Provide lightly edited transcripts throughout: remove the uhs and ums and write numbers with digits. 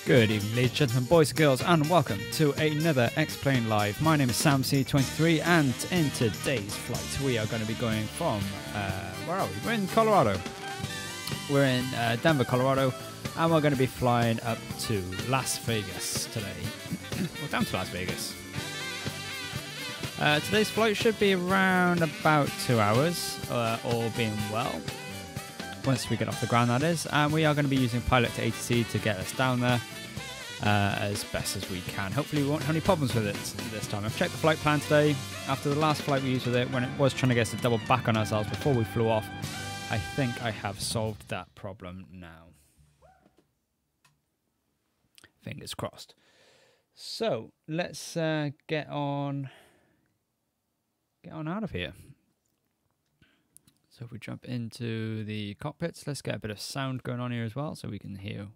Good evening, ladies and gentlemen, boys and girls, and welcome to another X-Plane Live. My name is Sam C23, and in today's flight, we are going to be going from, where are we? We're in Colorado. We're in Denver, Colorado, and we're going to be flying up to Las Vegas today. We're down to Las Vegas. Today's flight should be around about 2 hours, all being well. Once we get off the ground, that is. And we are going to be using pilot to ATC to get us down there as best as we can. Hopefully we won't have any problems with it this time. I've checked the flight plan today. After the last flight we used with it, when it was trying to get us to double back on ourselves before we flew off, I think I have solved that problem now. Fingers crossed. So let's get on out of here. So if we jump into the cockpits, let's get a bit of sound going on here as well, so we can hear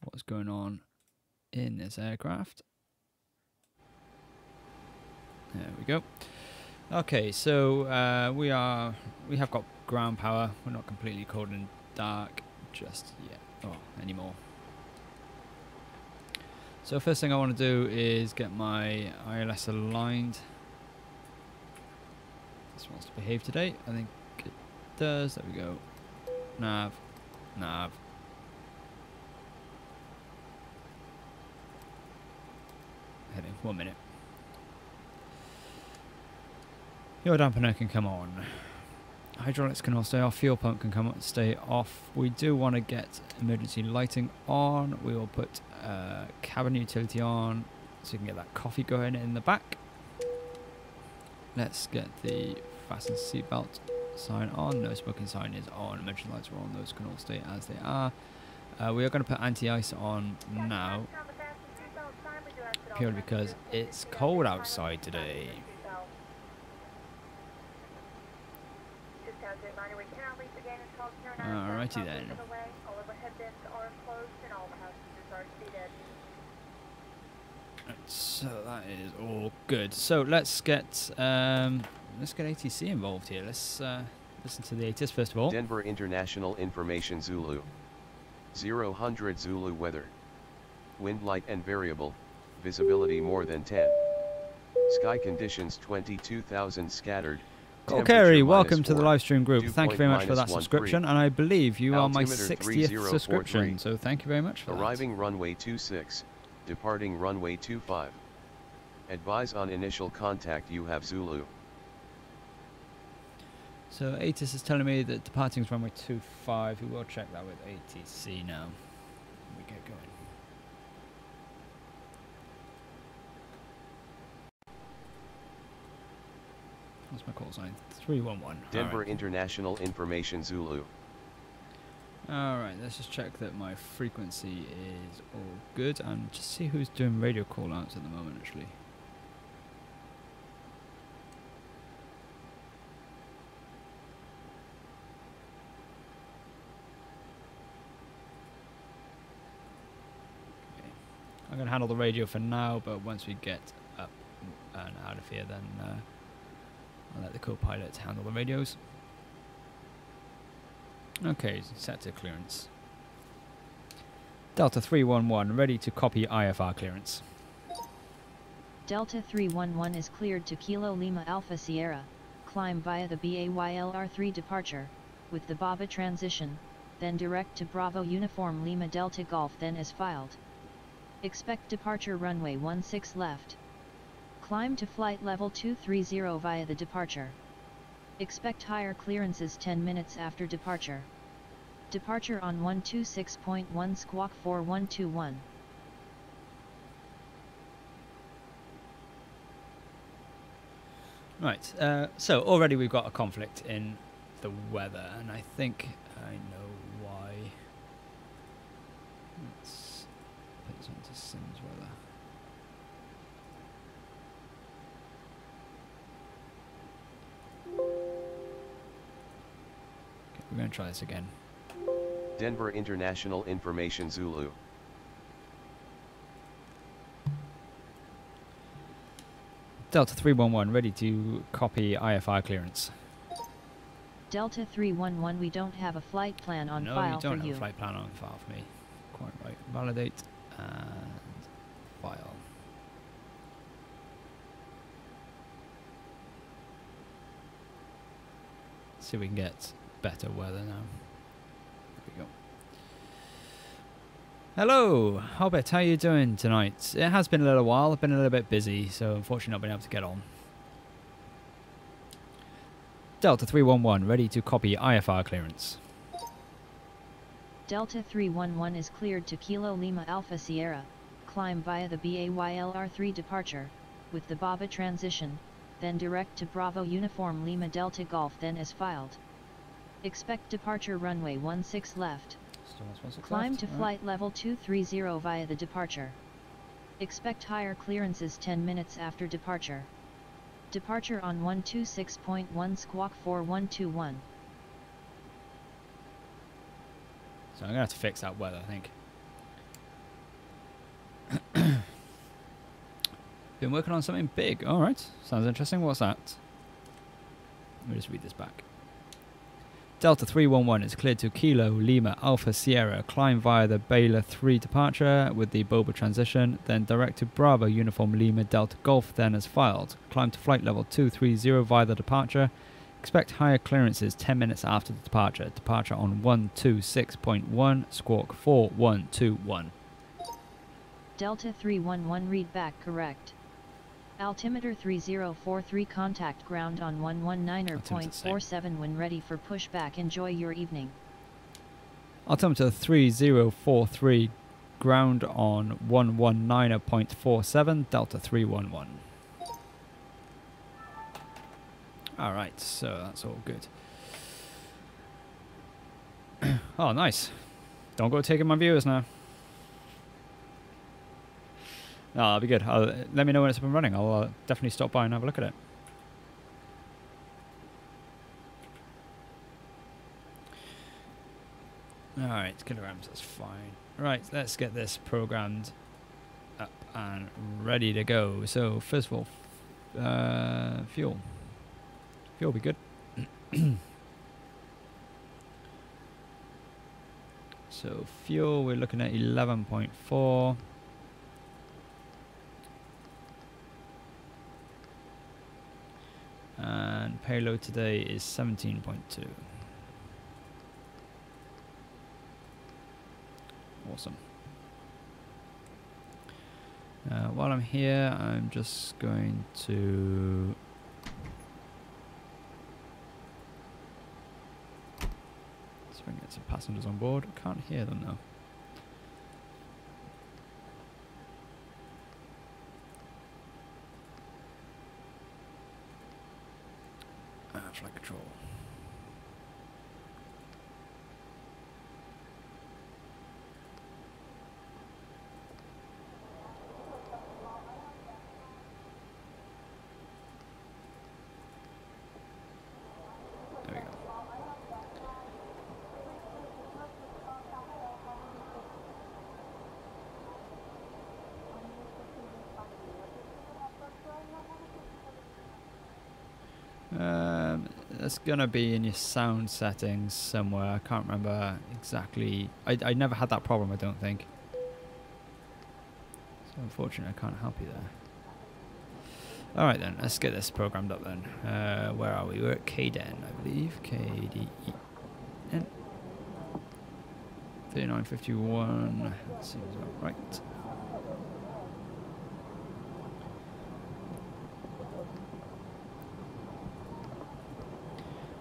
what's going on in this aircraft. There we go. Okay, so we have got ground power. We're not completely cold and dark just yet, anymore. So first thing I want to do is get my ILS aligned. This wants to behave today. I think it does. There we go. Nav. Heading. 1 minute. Your dampener can come on. Hydraulics can all stay off. Fuel pump can stay off. We do want to get emergency lighting on. We will put cabin utility on so we can get that coffee going in the back. Let's get the fasten seatbelt sign on. No smoking sign is on. Emergency lights are on. Those can all stay as they are. We are going to put anti-ice on now, purely because it's cold outside today. Alrighty then. So that is all good. So let's get ATC involved here. Let's listen to the ATC first of all. Denver International Information Zulu. 0-100 Zulu weather. Wind light and variable. Visibility more than 10. Sky conditions 22,000 scattered. Kerry, welcome to the live stream group. Thank you very much for that subscription, and I believe you are my 60th subscription, so thank you very much for that. Arriving runway 26, departing runway 25. Advise on initial contact, you have Zulu. So ATIS is telling me that departing is runway 25. We will check that with ATC now. We get going. What's my call sign? 311. Denver International Information Zulu. Alright, let's just check that my frequency is all good and just see who's doing radio call outs at the moment actually. Okay. I'm going to handle the radio for now, but once we get up and out of here then I'll let the co-pilot handle the radios. Okay, set to clearance. Delta 311, ready to copy IFR clearance. Delta 311 is cleared to Kilo Lima Alpha Sierra, climb via the BAYLR3 departure, with the BABA transition, then direct to Bravo Uniform Lima Delta Golf then as filed. Expect departure runway 16 left. Climb to flight level 230 via the departure. Expect higher clearances 10 minutes after departure. Departure on 126.1 squawk 4121. Right, so already we've got a conflict in the weather, and I think I know why. Let's put this onto Sims weather. We're going to try this again. Denver International Information Zulu. Delta 311, ready to copy IFR clearance. Delta 311, we don't have a flight plan on file for you. No, you don't have a flight plan on file for me. Quite right. Validate and file. See if we can get better weather now. There we go. Hello, Hobbit, how are you doing tonight? It has been a little while. I've been a little bit busy, so unfortunately not been able to get on. Delta 311, ready to copy IFR clearance. Delta 311 is cleared to Kilo Lima Alpha Sierra, climb via the BAYLR3 departure, with the BABA transition, then direct to Bravo Uniform Lima Delta Golf then as filed. Expect departure runway 16 left. Climb to flight level 230 via the departure. Expect higher clearances 10 minutes after departure. Departure on 126.1 squawk 4121. So I'm going to have to fix that weather, I think. Been working on something big. All right. Sounds interesting. What's that? Let me just read this back. Delta 311 is cleared to Kilo Lima Alpha Sierra. Climb via the Baylor 3 departure with the Boba transition. Then direct to Bravo Uniform Lima Delta Golf then as filed. Climb to flight level 230 via the departure. Expect higher clearances 10 minutes after the departure. Departure on 126.1 squawk 4121. Delta 311 read back correct. Altimeter 3043 contact ground on 119.47 when ready for pushback. Enjoy your evening. Altimeter 3043 ground on 119.47 Delta 311. Alright, so that's all good. Oh, nice. Don't go taking my viewers now. No, that'll be good. Let me know when it's up and running. I'll definitely stop by and have a look at it. Alright, kilograms, that's fine. Right, let's get this programmed up and ready to go. So, first of all, fuel. Fuel will be good. So, fuel, we're looking at 11.4. And payload today is 17.2. Awesome. While I'm here, I'm just going to see if I can get some passengers on board. Can't hear them though. Flight control. There we go. It's gonna be in your sound settings somewhere. I can't remember exactly. I never had that problem, I don't think. So unfortunately I can't help you there. Alright then, let's get this programmed up then. Where are we? We're at KDEN, I believe. KDEN. 3951. That seems about right.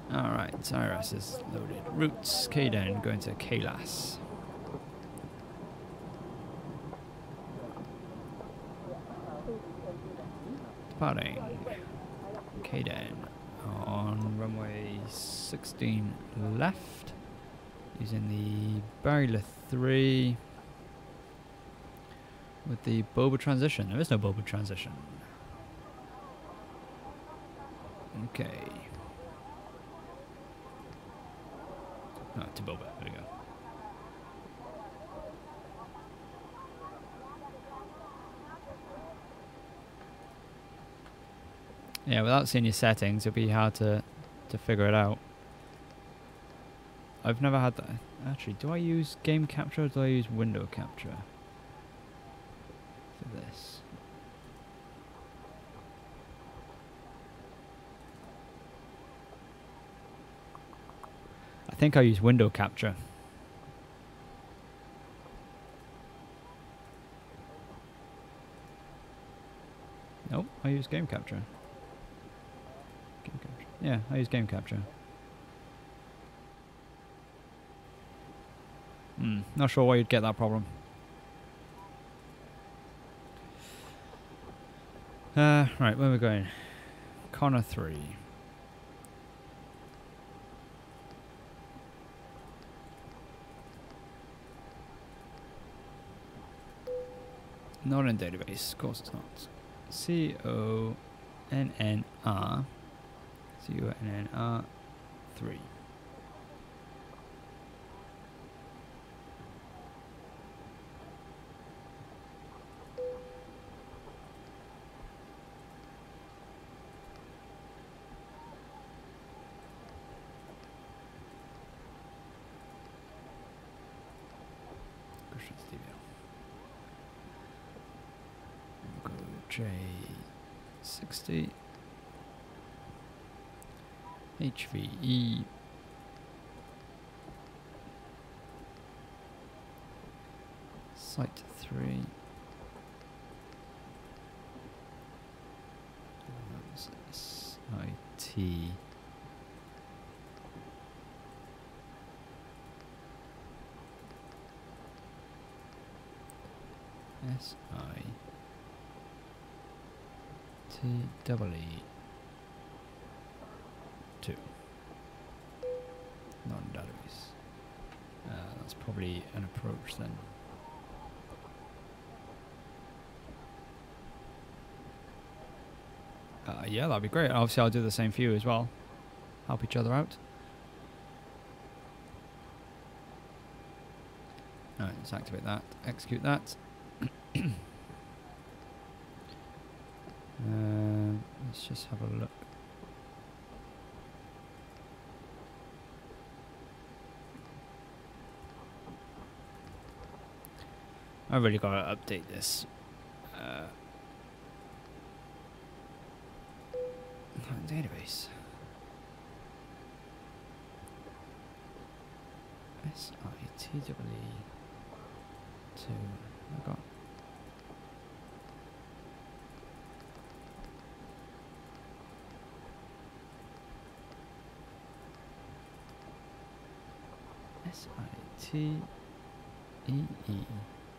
Alright, IRS is loaded. Routes, KDEN, going to KLAS. Departing KDEN on runway 16 left, using the Baylor 3 with the Boba transition. There is no Boba transition. Okay. Oh, to Boba. There we go. Yeah, without seeing your settings, it'll be hard to figure it out. I've never had that. Actually, do I use game capture or do I use window capture for this? I think I use window capture. Nope, I use game capture. Game capture. Yeah, I use game capture. Not sure why you'd get that problem. Right, where are we going? Connor 3. Not in database, of course it's not. C-O-N-N-R. C-O-N-N-R 3. Go J60. HVE. Site 3. SIT. SITEE 2. Non-database. That's probably an approach then. Yeah, that'd be great. Obviously, I'll do the same for you as well. Help each other out. Alright, let's activate that. Execute that. Let's just have a look. I've really got to update this. Database. SITEE 2. I got. SITEE.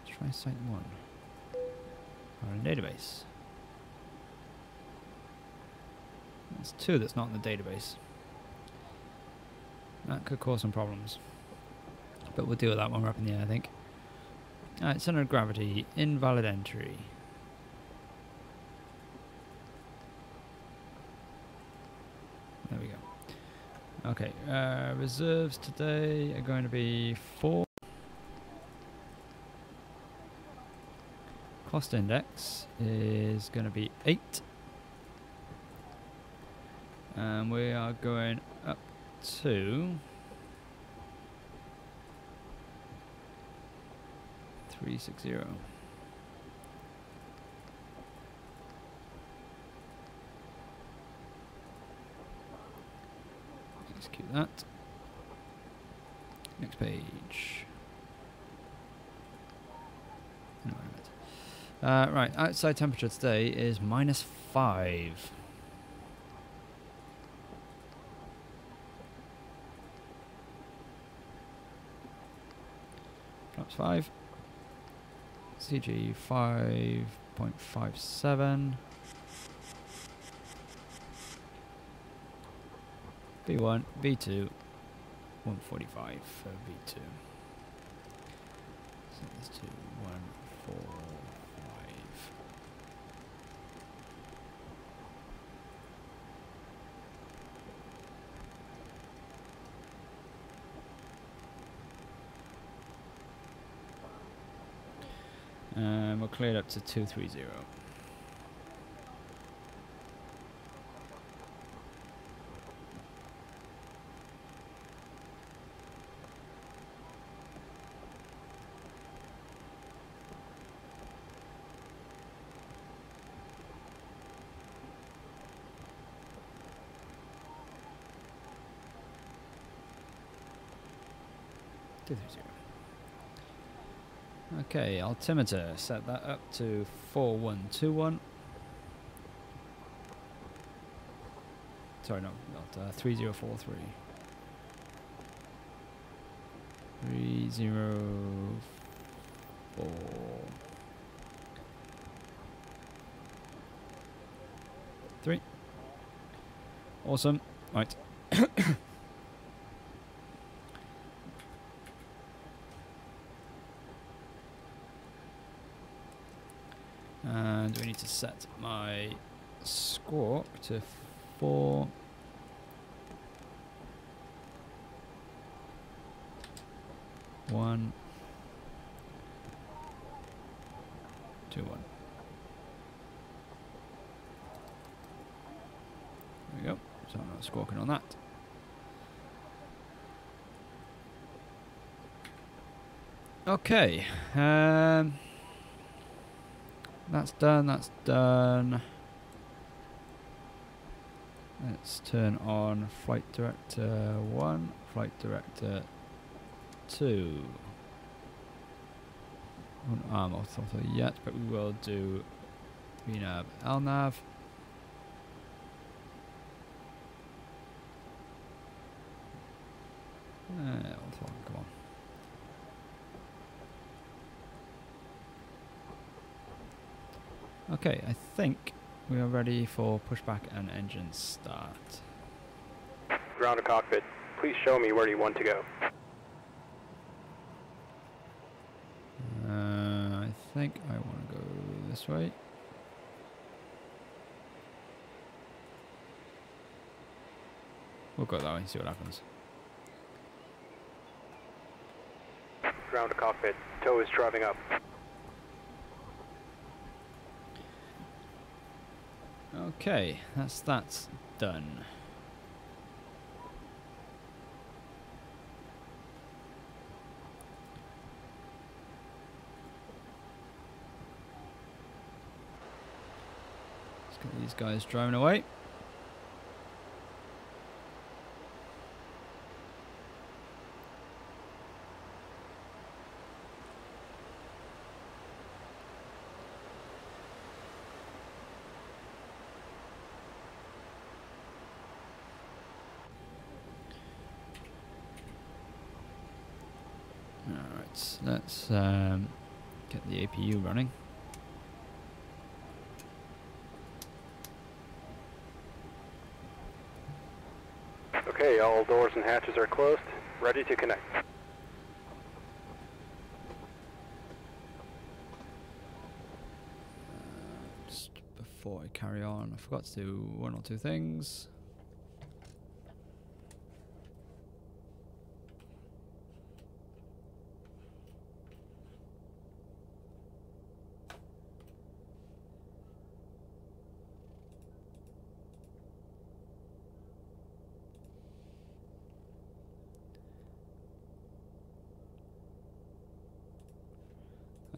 Try site 1. Or in database. There's 2 that's not in the database. That could cause some problems. But we'll deal with that when we're up in the air, I think. Alright, center of gravity, invalid entry. There we go. Okay, reserves today are going to be 4. Cost index is going to be 8. And we are going up to 360. Execute that. Next page. Right, outside temperature today is -5. Flaps 5. CG 5.57. B1, B2, 145 for B2. So let's do 145. And we'll clear it up to 230. Okay, altimeter, set that up to 4121. Sorry, no, not 3043. 304. Three. Awesome. Right. And we need to set my squawk to 4. 1 2 1. There we go. So I'm not squawking on that. Okay. That's done. That's done. Let's turn on Flight Director 1, Flight Director 2. Won't arm auto yet, but we will do VNav, LNav. Come on. Okay, I think we are ready for pushback and engine start. Ground to cockpit. Please show me where you want to go. I think I want to go this way. We'll go that way and see what happens. Ground to cockpit. Tow is driving up. Okay, that's done. Let's get these guys driving away. Alright, let's get the APU running. Okay, all doors and hatches are closed. Ready to connect. Just before I carry on, I forgot to do one or two things.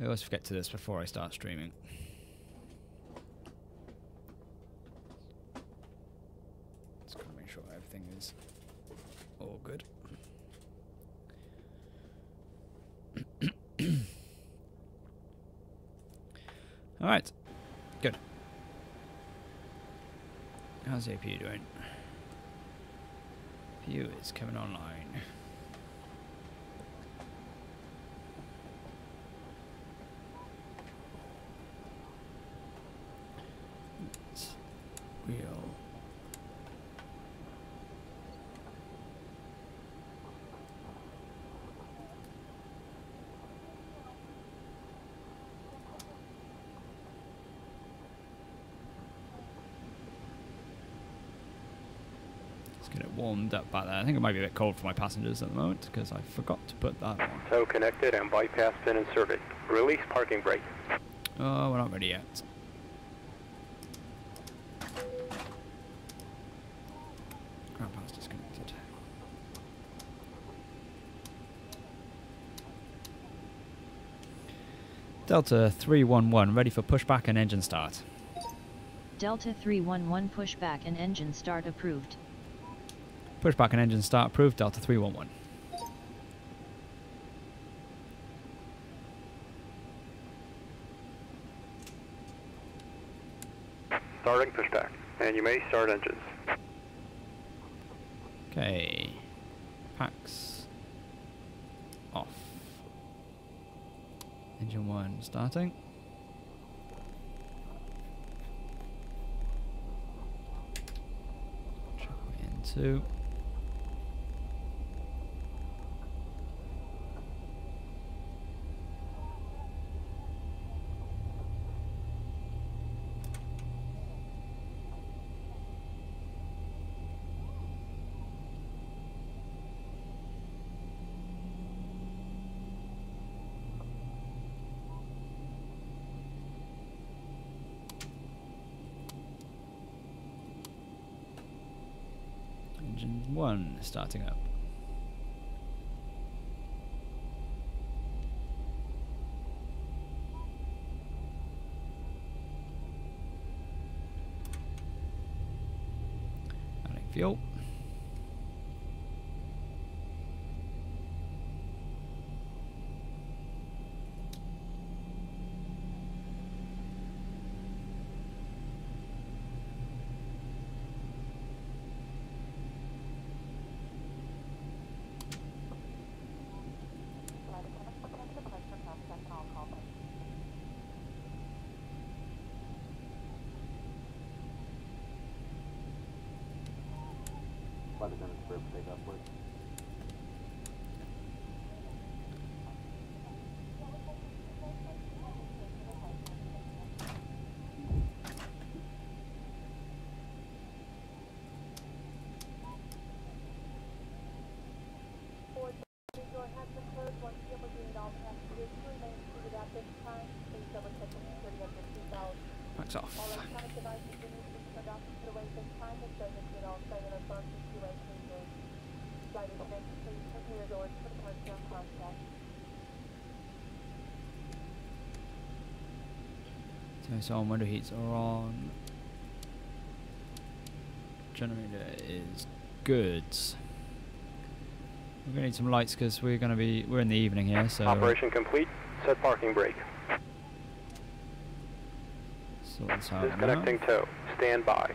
I always forget to do this before I start streaming. Just gotta make sure everything is all good. Alright, good. How's the APU doing? APU is coming online. Get it warmed up back there. I think it might be a bit cold for my passengers at the moment because I forgot to put that on. Tow connected and bypass pin inserted. Release parking brake. Oh, we're not ready yet. Ground power's disconnected. Delta 311 ready for pushback and engine start. Delta 311 pushback and engine start approved. Pushback and engine start approved, Delta 311. Starting pushback, and you may start engines. Okay. Packs off. Engine 1 starting. Into. Engine 1 starting up. Adding fuel. Packs off. So on, window heats are on. Generator is good. We're gonna need some lights because we're in the evening here, so Operation complete. Set parking brake. sort this out now. Disconnecting tow. Stand by.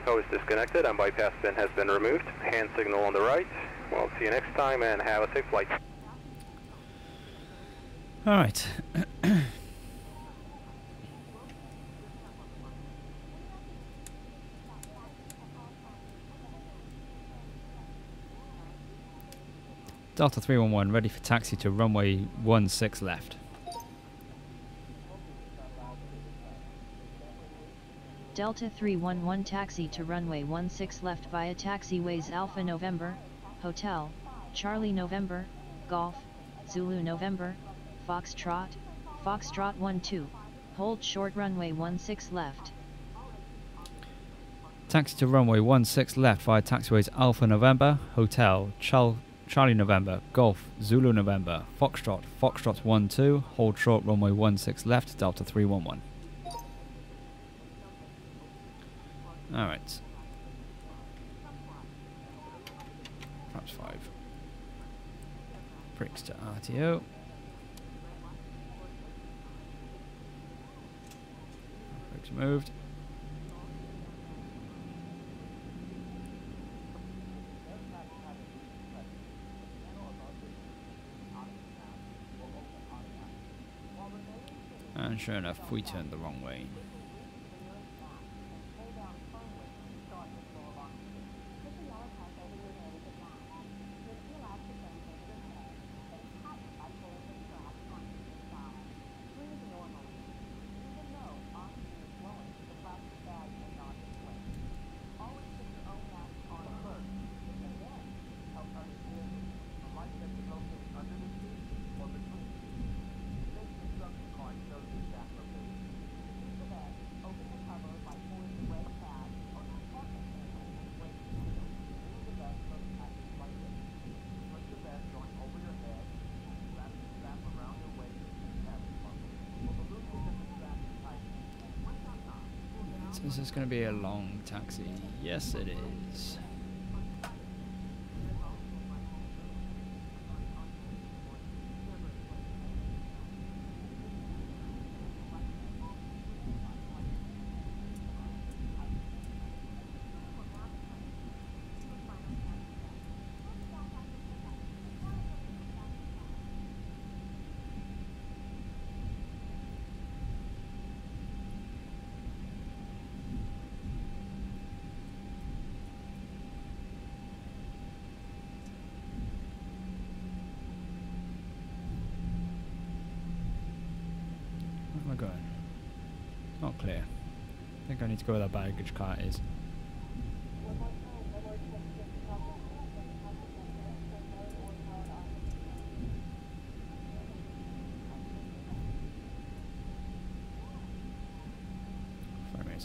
Tow is disconnected and bypass pin has been removed. Hand signal on the right. We'll see you next time and have a safe flight. All right. Delta 311 ready for taxi to runway 16 left. Delta 311 taxi to runway 16 left via taxiways Alpha November, Hotel, Charlie November, Golf, Zulu November, Foxtrot, Foxtrot 12, hold short runway 16 left. Taxi to runway 16 left via taxiways Alpha November, Hotel, Charlie November, Golf, Zulu November, Foxtrot, Foxtrot 12, hold short runway 16 left, Delta 311. Alright. Perhaps 5. Brakes to RTO. Brakes moved. And sure enough, we turned the wrong way. This is going to be a long taxi. Yes, it is. Where am I going? Not clear. I think I need to go where that baggage car is.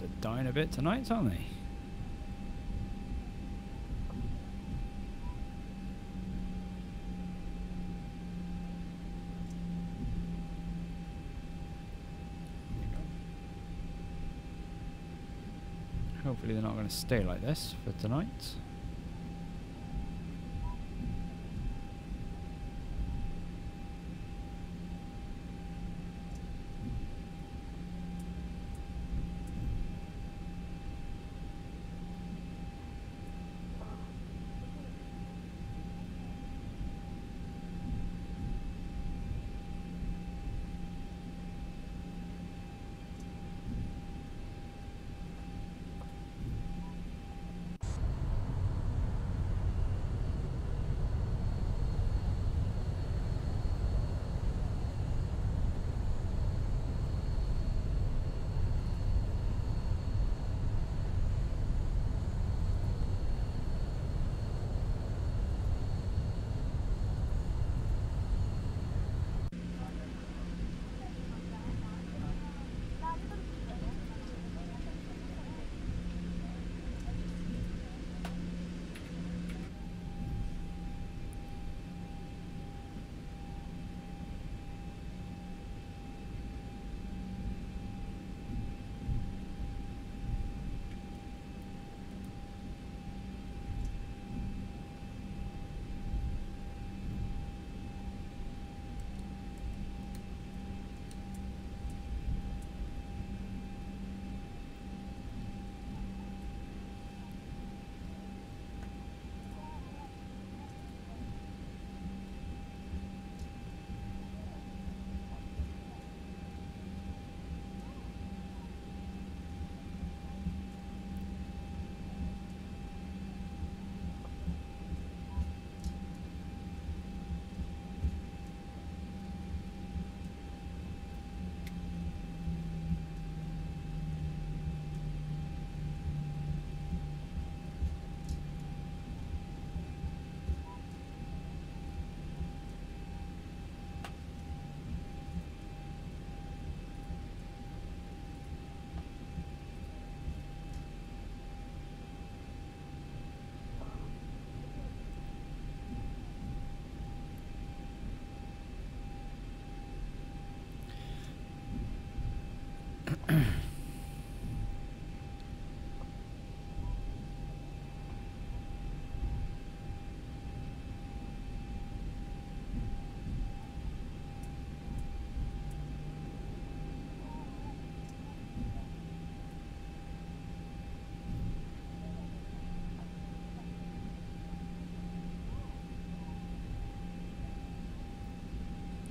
Are dying a bit tonight, aren't they? Hopefully they're not going to stay like this for tonight.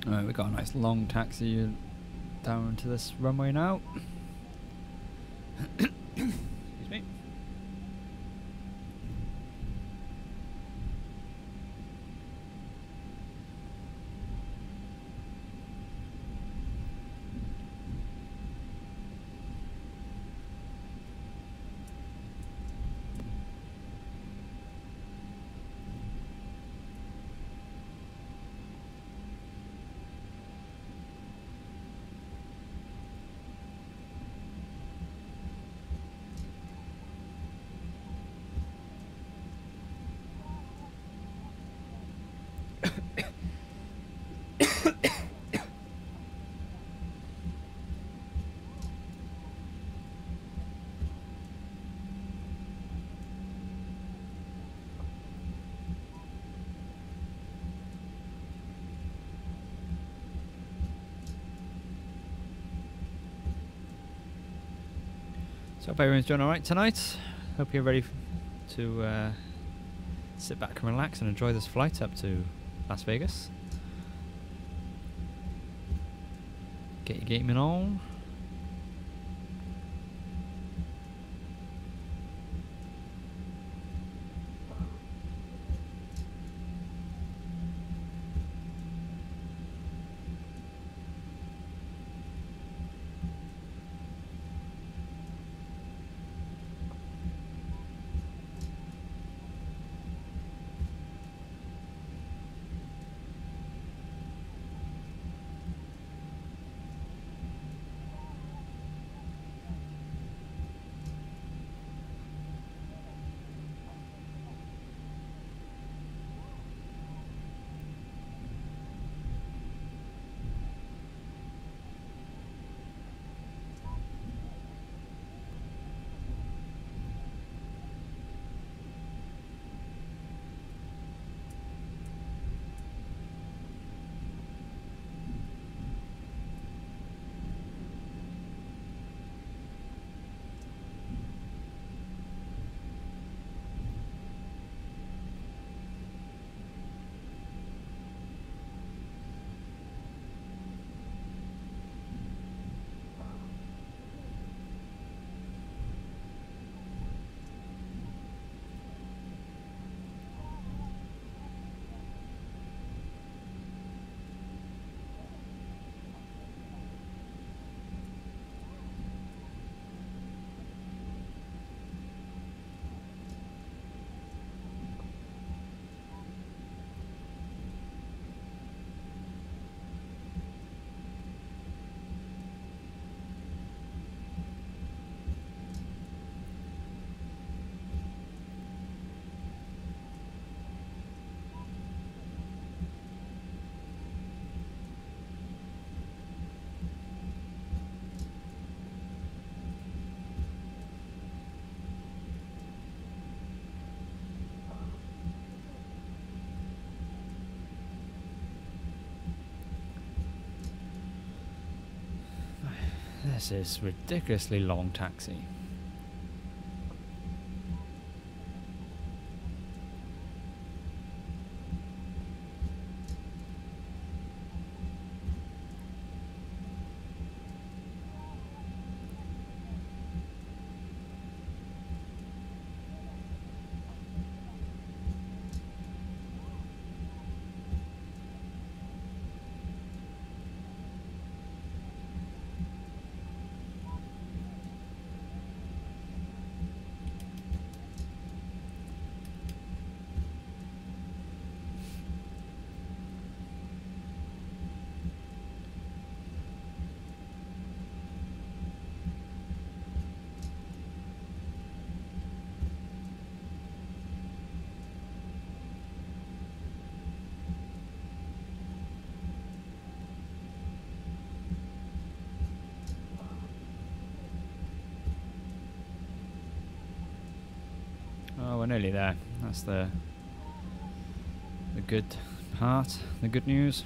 Alright, we've got a nice long taxi down to this runway now. Excuse me. So hope everyone's doing alright tonight. Hope you're ready to sit back and relax and enjoy this flight up to Las Vegas. Get your gaming on. This is ridiculously long taxi. Oh, we're nearly there. That's the good part, the good news.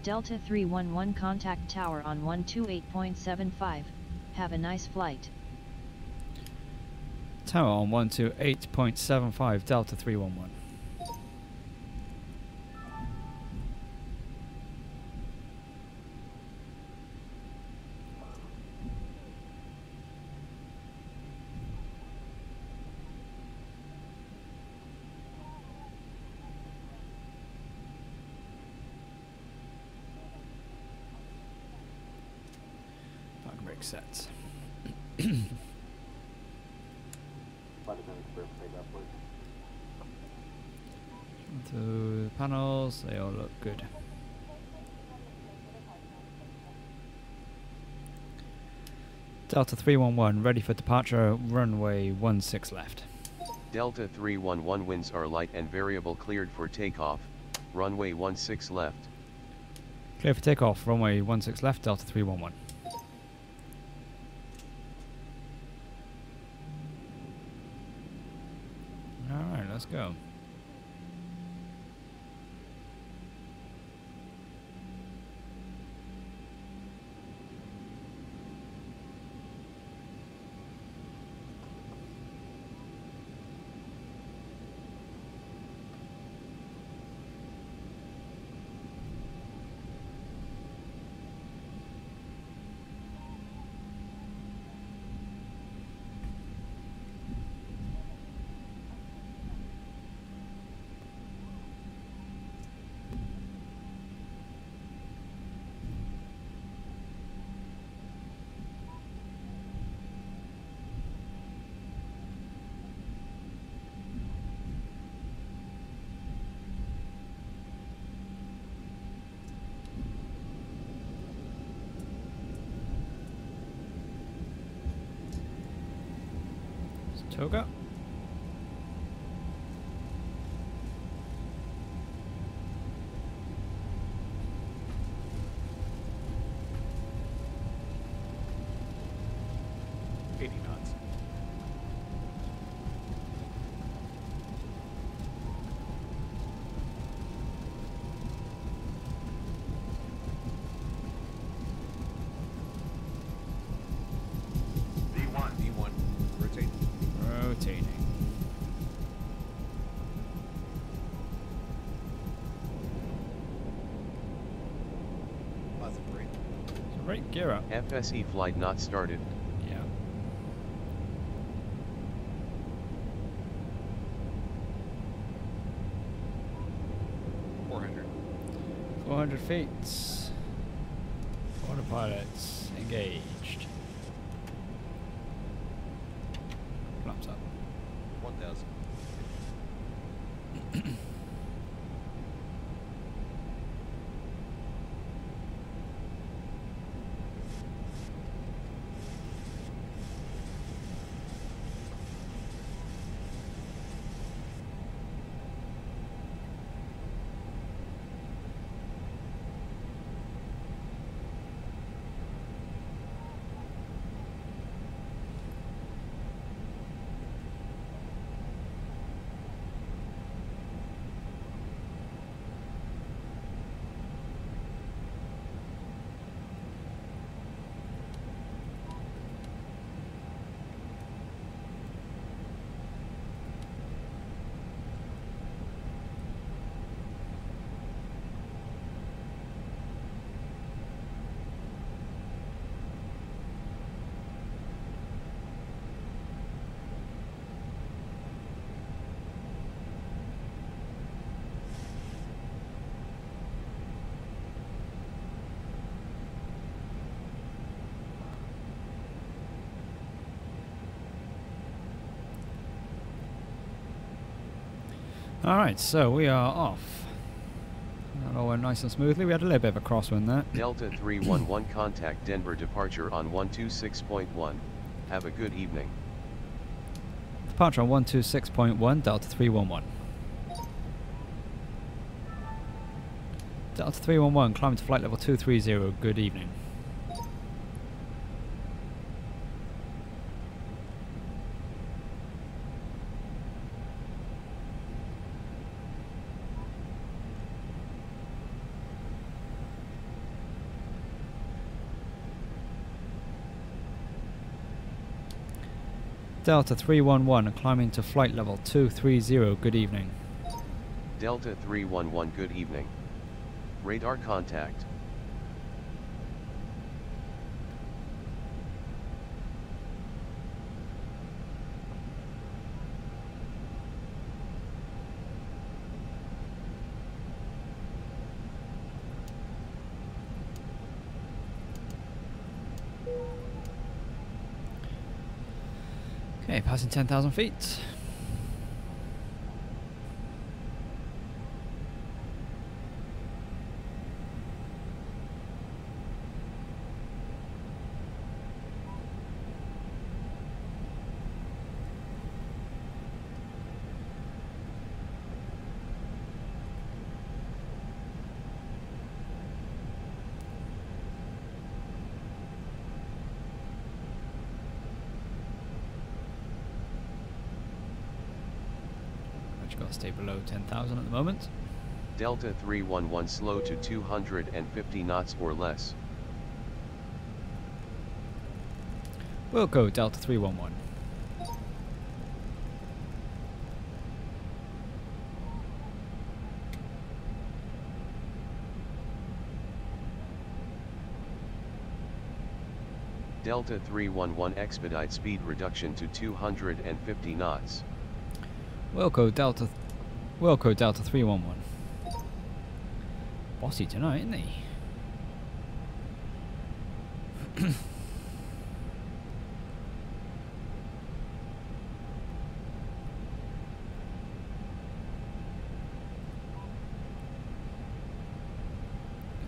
Delta 311 contact tower on 128.75, have a nice flight. Tower on 128.75, Delta 311. Parking brake sets. To the panels, they all look good. Delta 311, ready for departure, runway 16 left. Delta 311 winds are light and variable, cleared for takeoff, runway 16 left. Clear for takeoff, runway 16 left, Delta 311. Alright, let's go. Toga. knots. V1, rotate. Rotating. Positive brake. So right gear up. FSE flight not started. Yeah. 400. 400 feet. Autopilots engaged. Flaps up. 1000. Alright, so we are off. That all went nice and smoothly. We had a little bit of a crosswind there. Delta 311 contact Denver departure on 126.1. Have a good evening. Departure on 126.1, Delta 311. Delta 311, climb to flight level 230, good evening. Delta 311 climbing to flight level 230. Good evening. Delta 311 good evening. Radar contact. Okay, passing 10,000 feet. Got to stay below 10,000 at the moment. Delta 311 slow to 250 knots or less. We'll go Delta 311. Delta 311 expedite speed reduction to 250 knots. Wilco Delta 311. Bossy tonight, isn't he?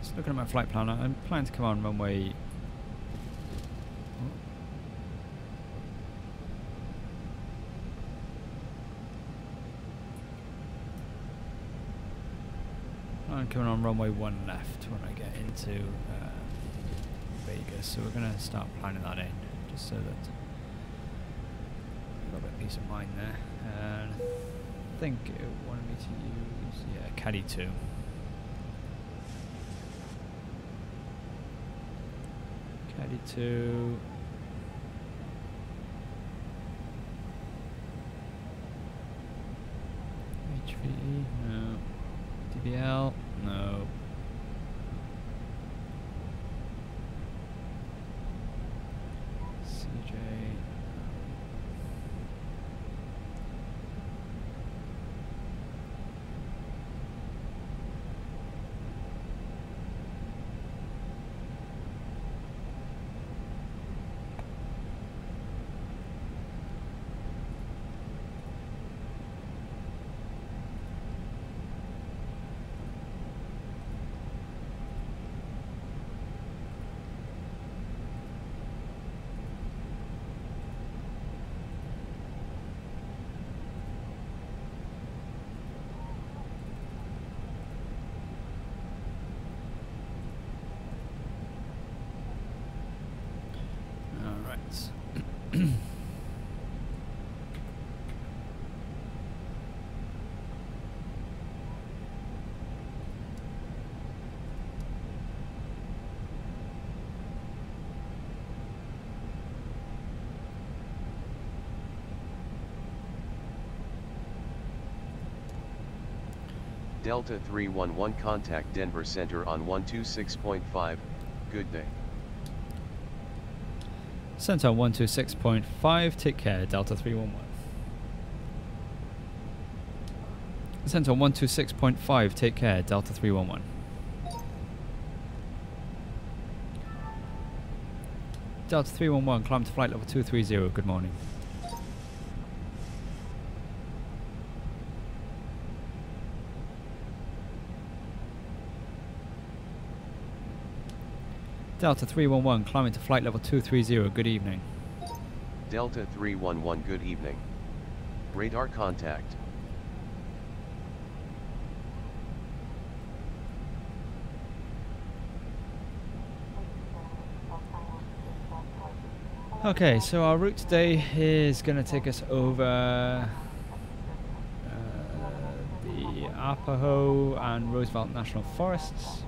Just looking at my flight plan, I'm planning to come on runway. I'm coming on runway 1 left when I get into Vegas, so we're going to start planning that in, just so that we've got a bit of peace of mind there. And I think it wanted me to use, yeah, Caddy 2. Caddy 2. HVE, no. DBL, no. CJ. Delta 311 contact Denver Center on 126.5, good day. Center 126.5, take care, Delta 311. Center 126.5, take care, Delta 311. Delta 311, climb to flight level 230, good morning. Delta 311, climbing to flight level 230, good evening. Delta 311 good evening. Radar contact. Okay, so our route today is going to take us over the Arapahoe and Roosevelt National Forests.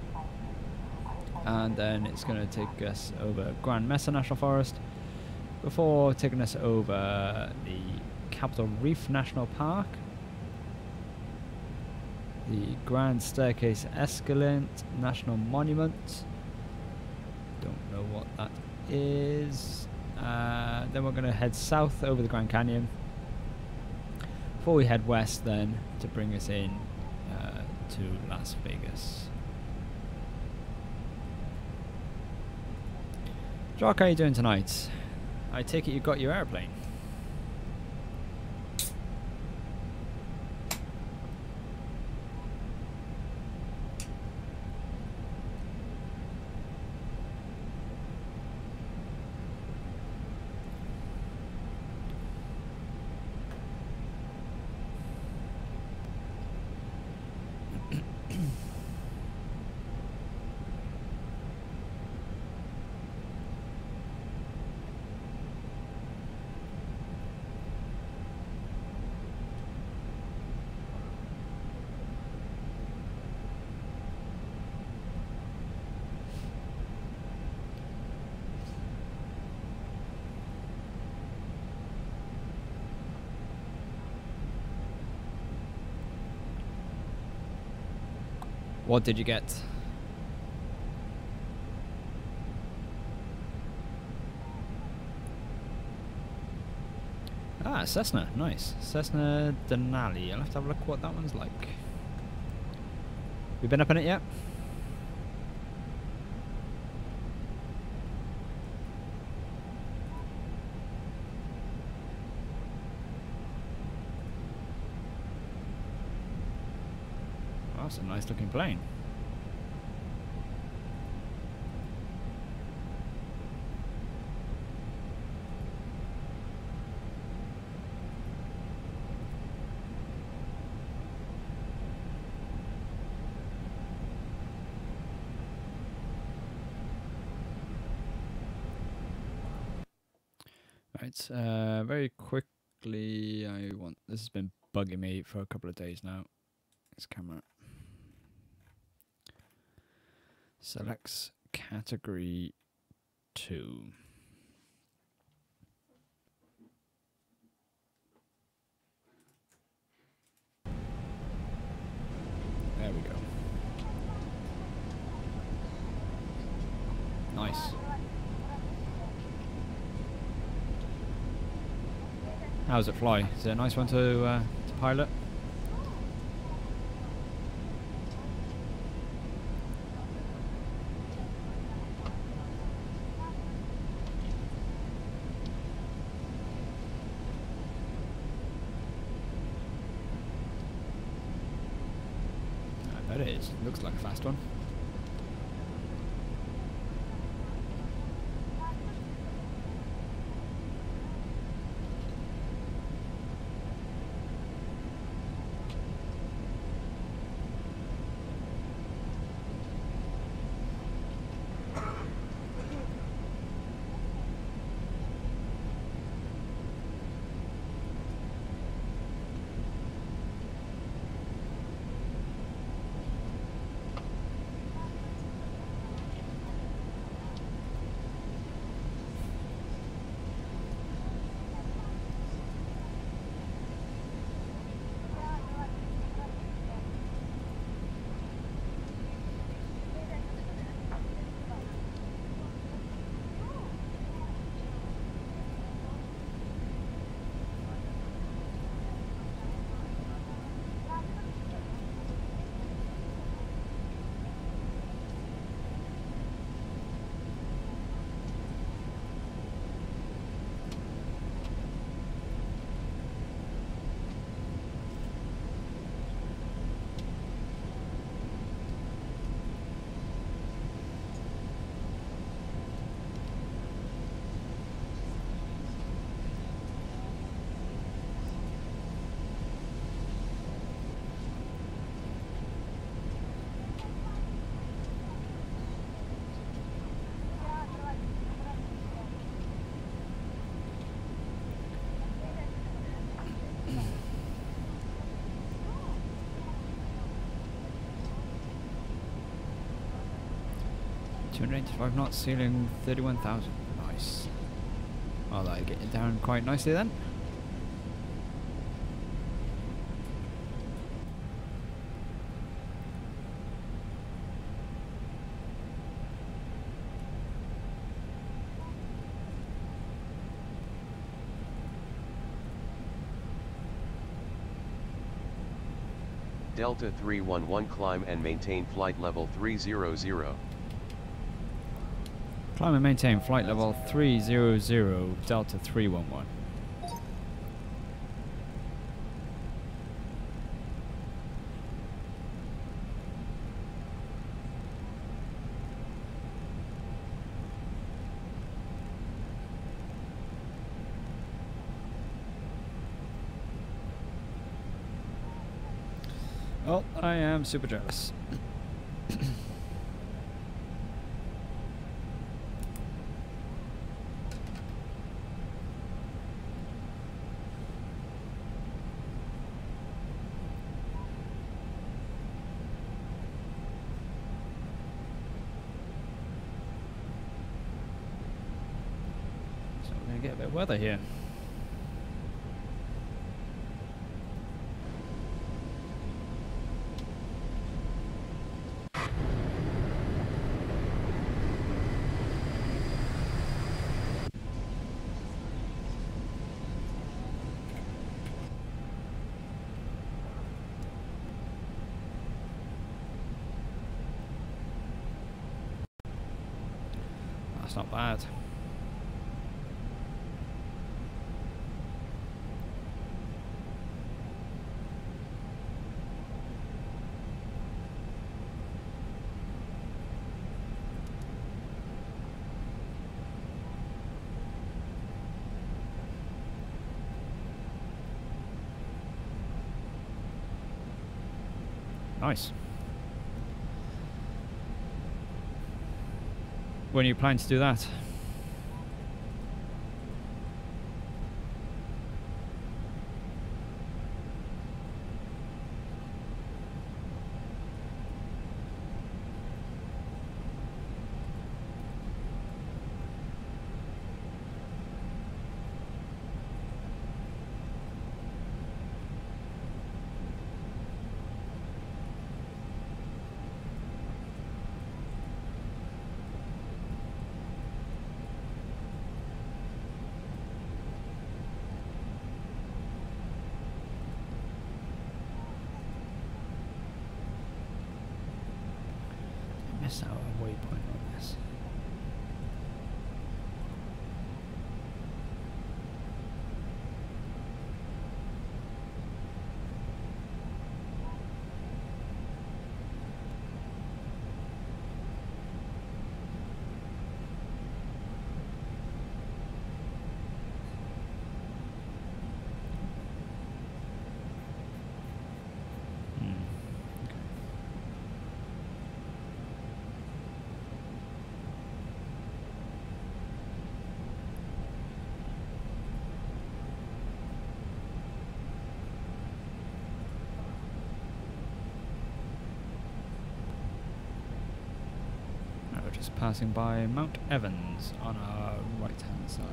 And then it's going to take us over Grand Mesa National Forest, before taking us over the Capitol Reef National Park, the Grand Staircase Escalante National Monument. Don't know what that is. Then we're going to head south over the Grand Canyon before we head west then to bring us in to Las Vegas. Jock, how are you doing tonight? I take it you got your airplane. What did you get? Ah, Cessna, nice. Cessna Denali. I'll have to have a look what that one's like. You been up in it yet? That's a nice looking plane. Right, very quickly, this has been bugging me for a couple of days now. This camera. Selects category 2. There we go. Nice. How does it fly? Is it a nice one to pilot? I bet it is. Looks like a fast one. .285 knots, ceiling 31,000. Nice. I'll get it down quite nicely then. Delta 311 climb and maintain flight level 300. Climb and maintain flight level 300, Delta 311. Well, I am super jealous. So we're going to get a bit of weather here. That's not bad. Nice. When are you planning to do that? Miss out a waypoint on this. Just passing by Mount Evans on our right hand side.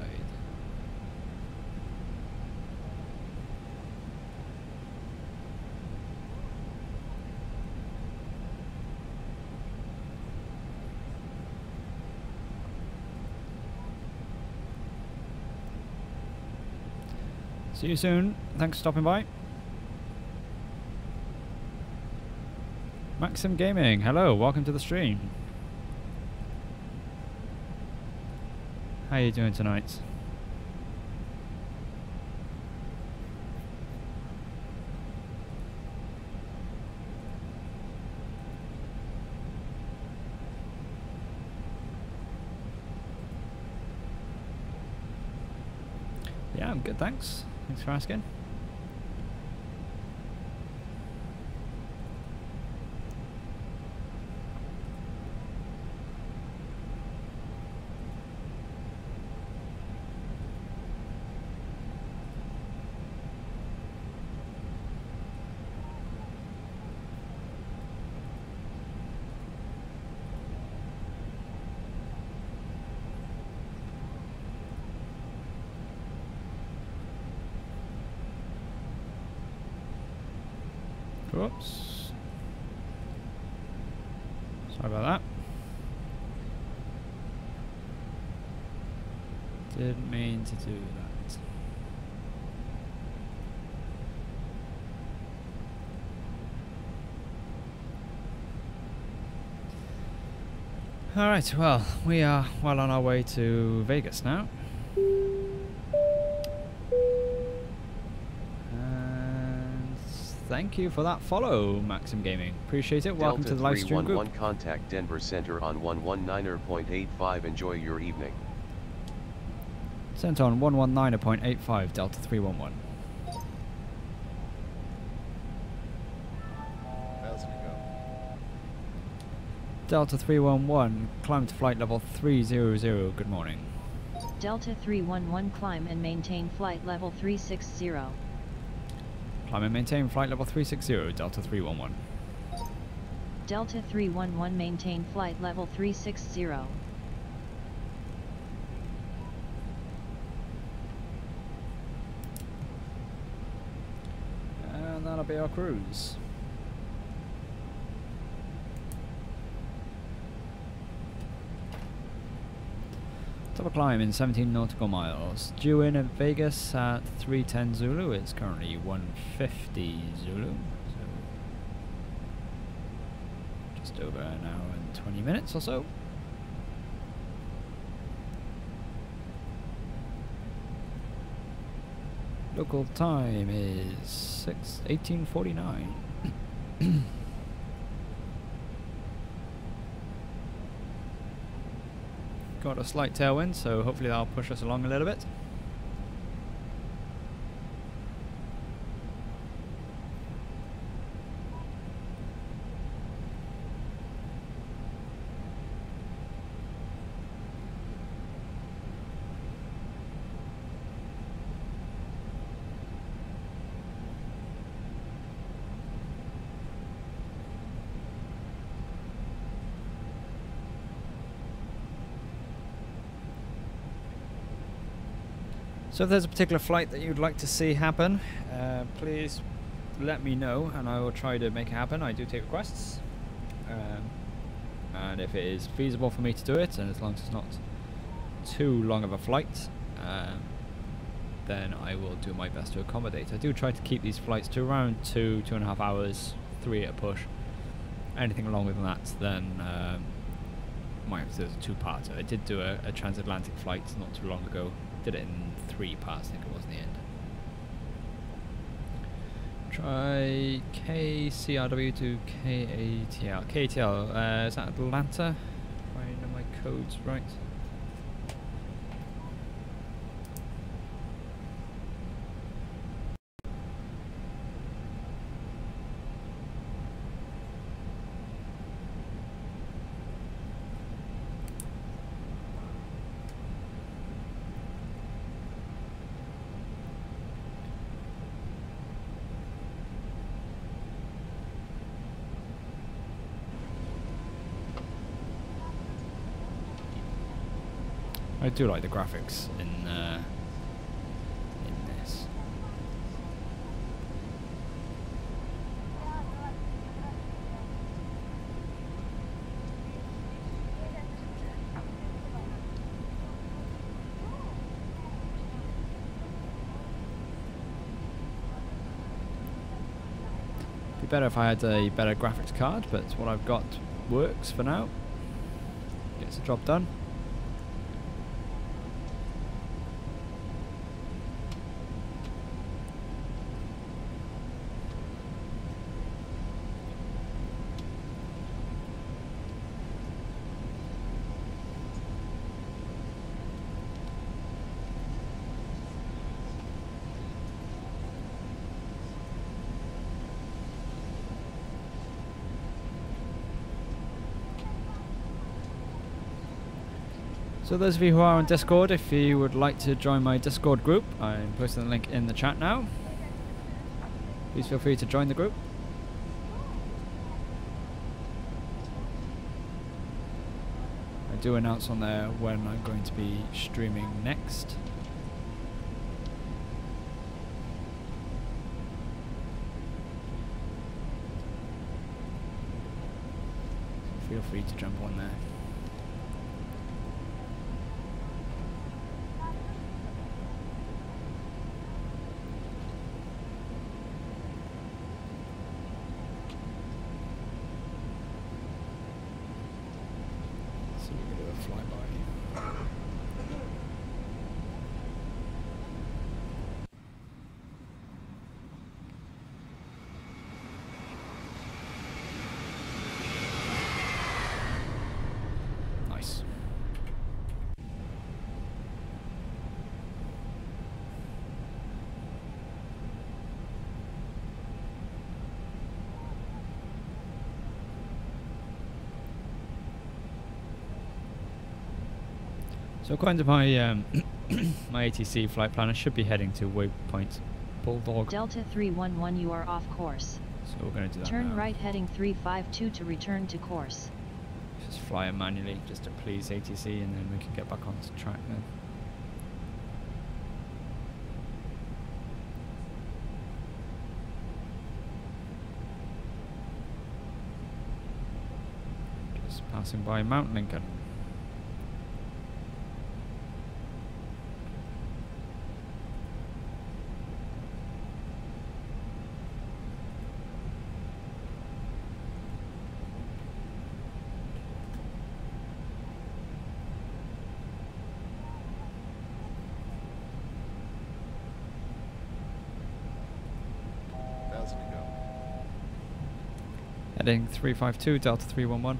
See you soon. Thanks for stopping by. Maxim Gaming, hello, welcome to the stream. How are you doing tonight? Yeah, I'm good, thanks. Thanks for asking. Whoops. Sorry about that. Didn't mean to do that. Alright, well, we are well on our way to Vegas now. And thank you for that follow, Maxim Gaming. Appreciate it. Welcome to the live stream group. Delta 311 contact Denver Center on 119.85. Enjoy your evening. Sent on 119.85, Delta 311. 1,000 to go. Delta 311, climb to flight level 300. Good morning. Delta 311 climb and maintain flight level 360. Climb and maintain flight level 360, Delta 311. Delta 311 maintain flight level 360. And that'll be our cruise. Double climb in 17 nautical miles. Due in at Vegas at 310 Zulu. It's currently 150 Zulu. So just over an hour and 20 minutes or so. Local time is 18:49. Got a slight tailwind, so hopefully that'll push us along a little bit. So if there's a particular flight that you'd like to see happen, please let me know and I will try to make it happen. I do take requests. And if it is feasible for me to do it, and as long as it's not too long of a flight, then I will do my best to accommodate. I do try to keep these flights to around 2.5 hours, 3 at a push. Anything longer than that, then might have to do a two-parter. I did do a transatlantic flight not too long ago. Did it in 3 parts, I think it was in the end. Try KCRW to KATL. KATL, is that Atlanta? If I know my codes right. I do like the graphics in this. Be better if I had a better graphics card, but what I've got works for now. Gets the job done. So those of you who are on Discord, if you would like to join my Discord group, I'm posting the link in the chat now. Please feel free to join the group. I do announce on there when I'm going to be streaming next. feel free to jump on there. So we're going to do a flyby. Nice. So according to my my ATC flight plan, I should be heading to waypoint Bulldog. Delta 311, you are off course. So we're going to do that Turn now. right heading 352 to return to course. Just fly it manually, just to please ATC, and then we can get back onto track then. Just passing by Mount Lincoln. Thousand to go. Heading 352, Delta 311.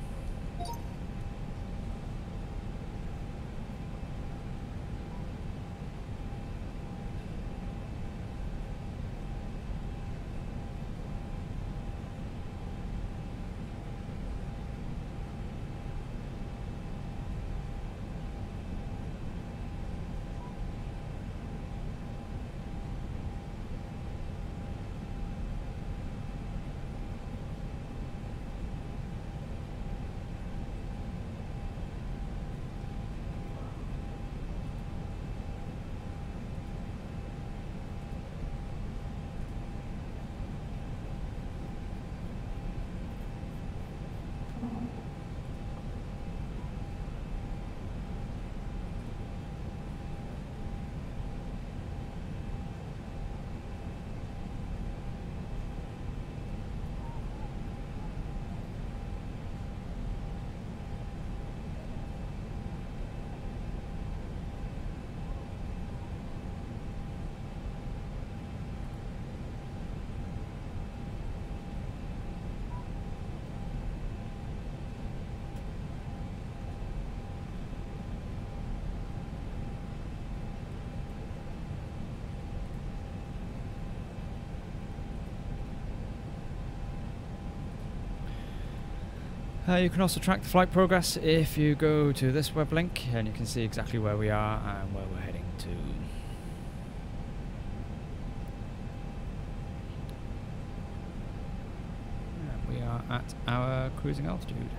You can also track the flight progress if you go to this web link, and you can see exactly where we are and where we're heading to. And we are at our cruising altitude.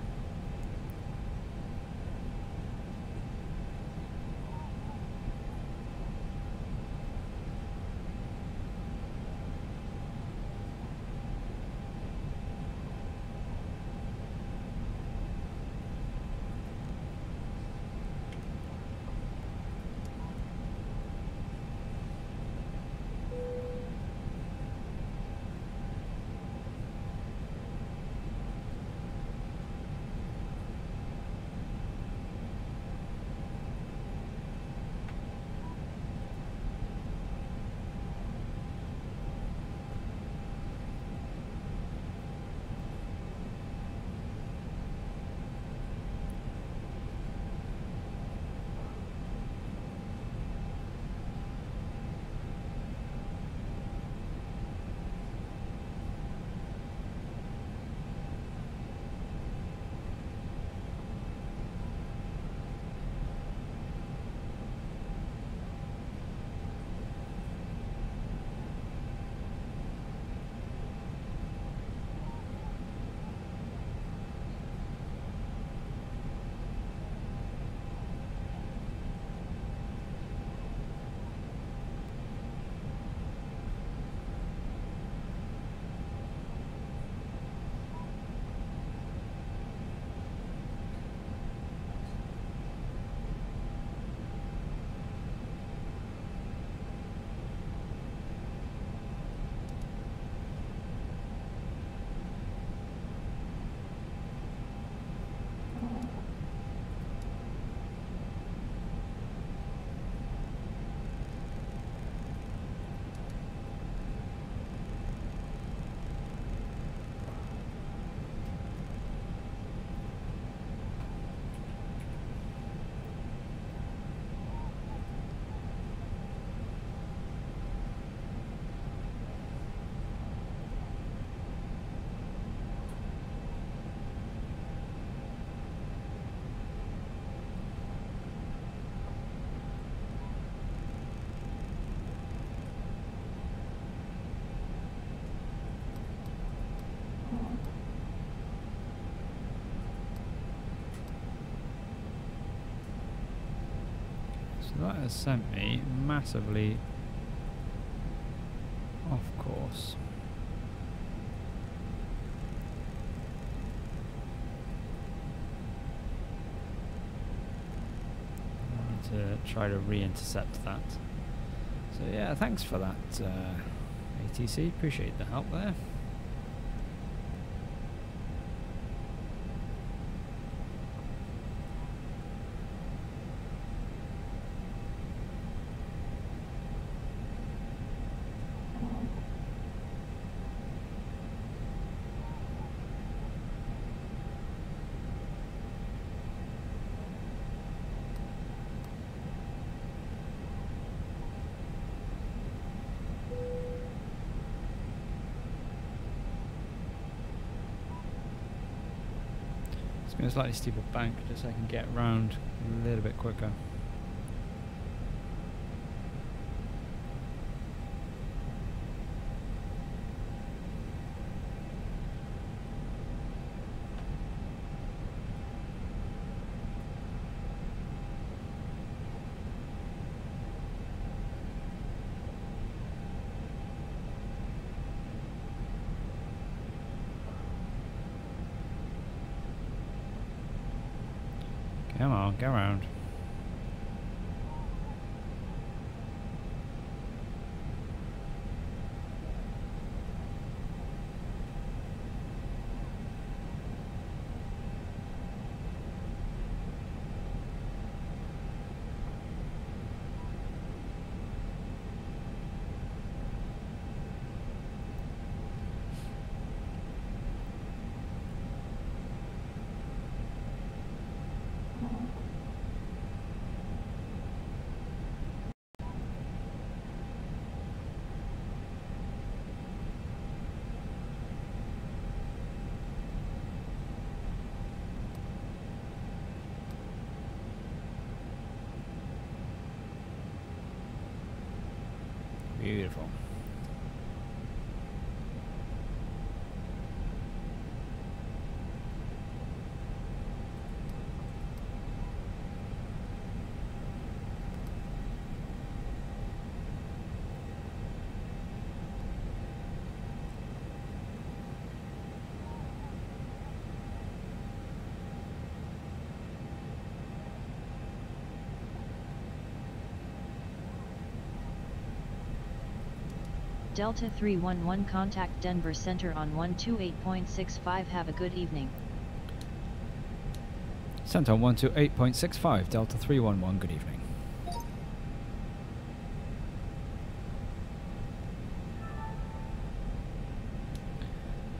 So that has sent me massively off course. I need to try to re-intercept that. So yeah, thanks for that, ATC. Appreciate the help there. It's going to slightly steeper bank just so I can get round a little bit quicker. Come on, go around. Beautiful. Delta 311 contact Denver Center on 128.65. Have a good evening. Center 128.65, Delta 311, good evening.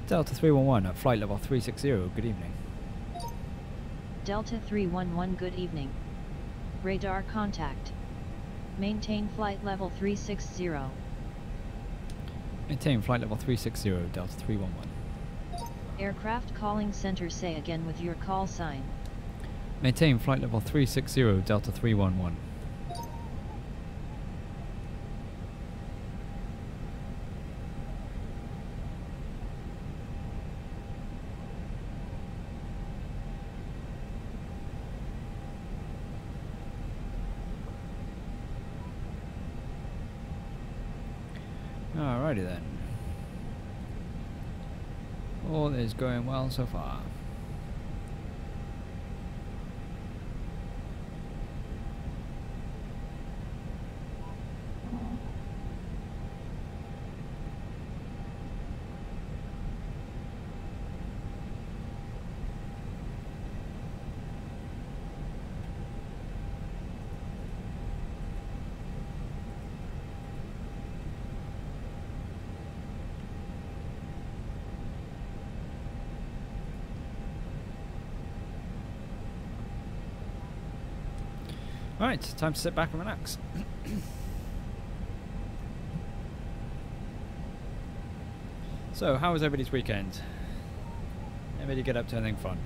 Delta 311 at flight level 360, good evening. Delta 311 good evening. Radar contact. Maintain flight level 360. Maintain flight level 360, Delta 311. Aircraft calling center, say again with your call sign. Maintain flight level 360, Delta 311. Alrighty then. All is going well so far. Right, time to sit back and relax. So, how was everybody's weekend? Anybody get up to anything fun?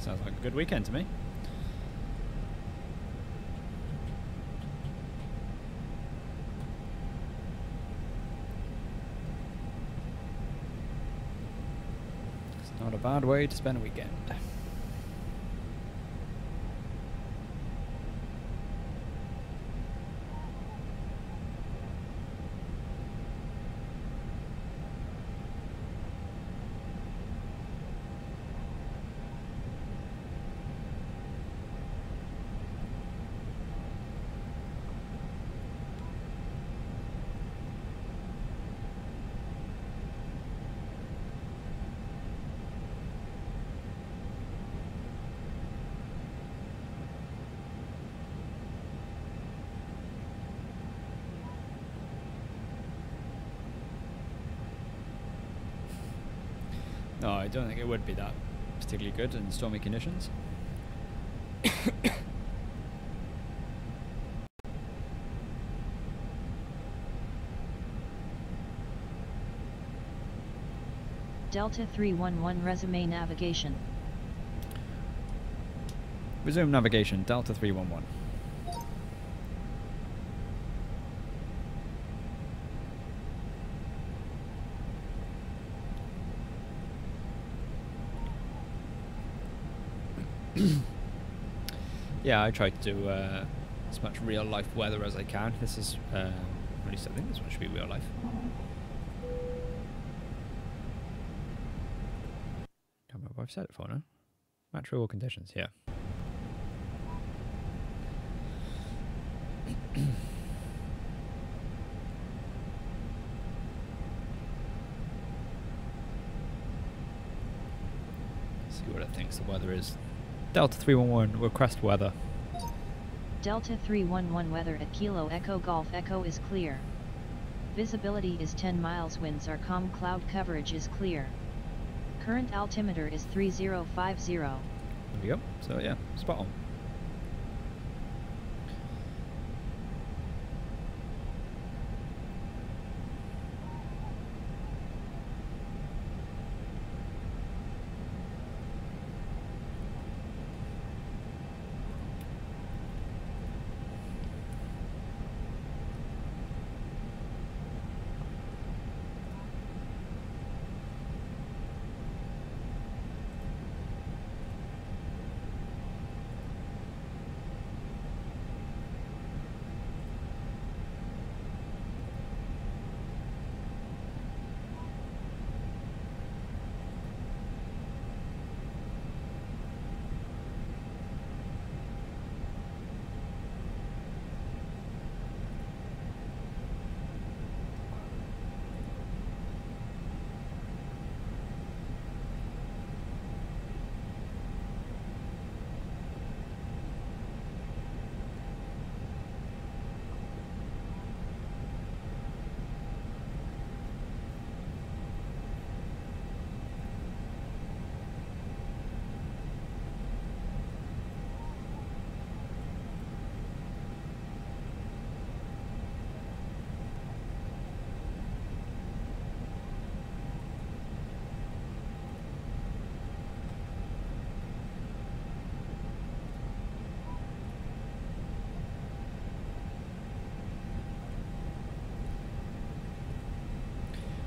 Sounds like a good weekend to me. It's not a bad way to spend a weekend. No, I don't think it would be that particularly good in stormy conditions. Delta 311 resume navigation. Resume navigation, Delta 311. Yeah, I try to do as much real life weather as I can. This is, at least I think this one should be real life. Can't remember what I've set it for now. Match real conditions, yeah. See what it thinks the weather is. Delta 311, request weather. Delta 311 weather at Kilo Echo Golf Echo is clear. Visibility is 10 miles, winds are calm, cloud coverage is clear. Current altimeter is 3050. There we go. So yeah, spot on.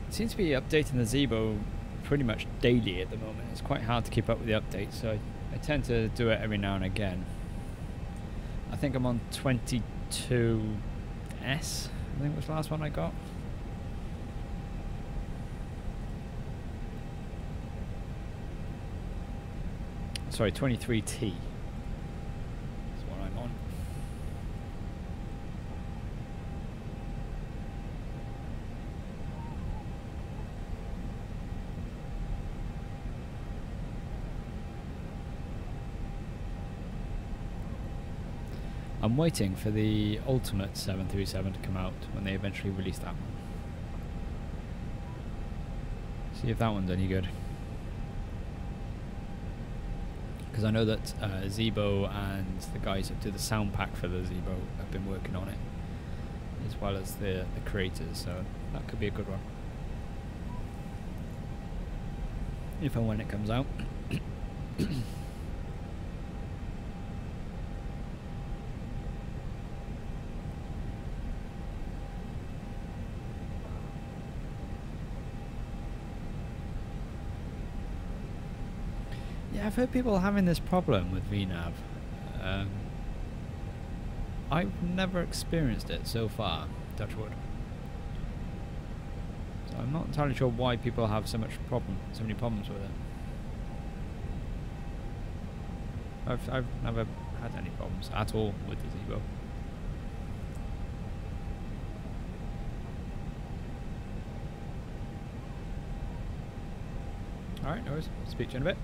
Seems to be updating the Zibo pretty much daily at the moment. It's quite hard to keep up with the updates, so I tend to do it every now and again. I think I'm on 22S, I think was the last one I got. Sorry, 23T. That's what I'm on. I'm waiting for the Ultimate 737 to come out when they eventually release that one. See if that one's any good. Because I know that Zibo and the guys that do the sound pack for the Zibo have been working on it, as well as the creators, so that could be a good one. If and when it comes out. I've heard people having this problem with VNav. I've never experienced it so far, touch wood. So I'm not entirely sure why people have so many problems with it. I've never had any problems at all with the Zibo. Alright, no worries. Speak to you in a bit.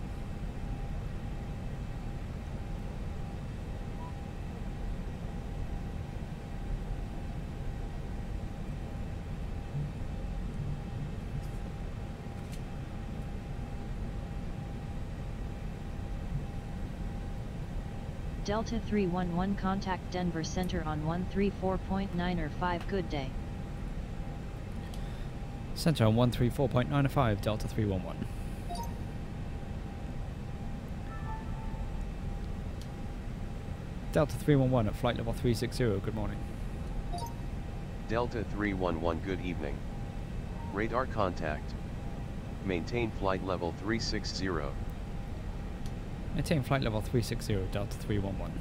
Delta 311 contact Denver Center on 134.9 or 5. Good day. Center on 134.95, Delta 311. Delta 311 at flight level 360, good morning. Delta 311, good evening. Radar contact. Maintain flight level 360. Maintain flight level 360, Delta 311.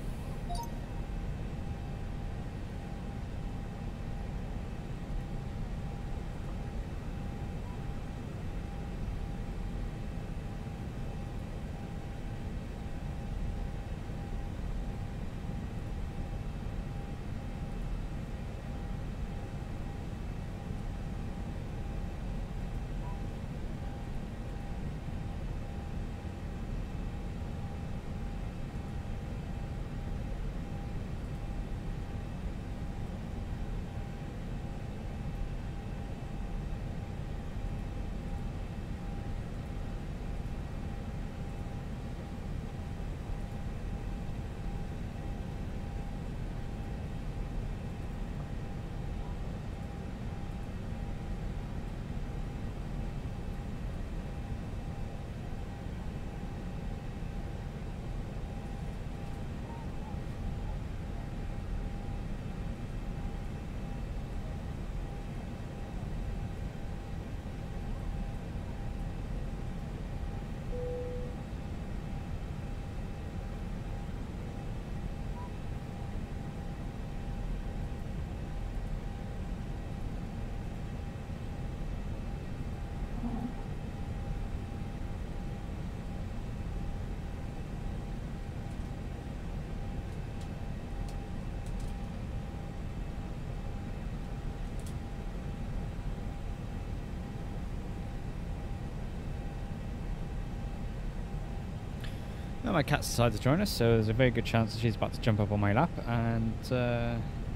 Well, my cat's decided to join us, so there's a very good chance that she's about to jump up on my lap and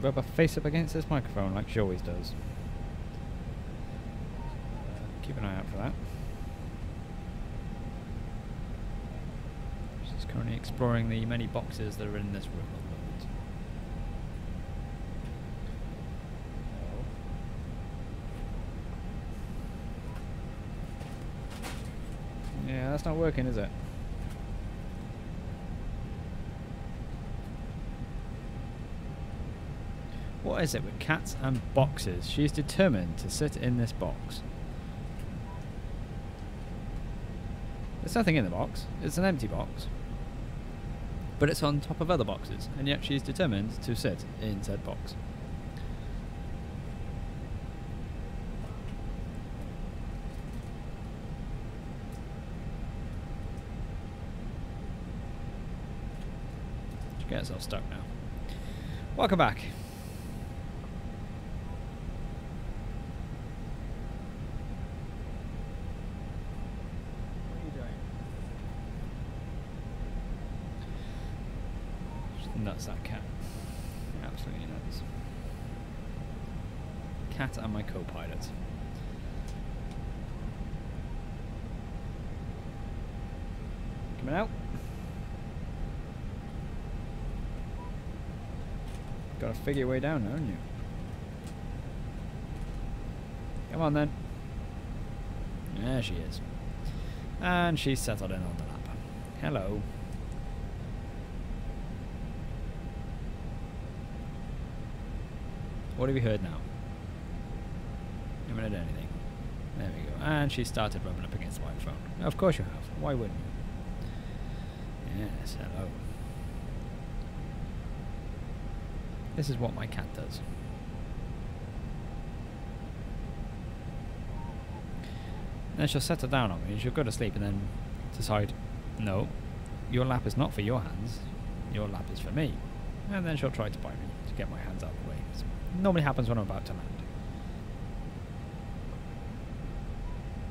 rub her face up against this microphone like she always does. Keep an eye out for that. She's currently exploring the many boxes that are in this room at the moment. Yeah, that's not working, is it? What is it with cats and boxes? She's determined to sit in this box. There's nothing in the box. It's an empty box. But it's on top of other boxes, and yet she's determined to sit in said box. She gets herself stuck now. Welcome back. Nuts, that cat. Absolutely nuts. Cat and my co-pilot. Coming out. Gotta figure your way down, haven't you? Come on then. There she is. And she's settled in on the lap. Hello. What have you heard now? You haven't heard anything. There we go. And she started rubbing up against the microphone. Of course you have. Why wouldn't you? Yes, hello. This is what my cat does. Then she'll settle down on me and she'll go to sleep and then decide, no, your lap is not for your hands, your lap is for me. And then she'll try to bite me to get my hands out of the way. So normally happens when I'm about to land.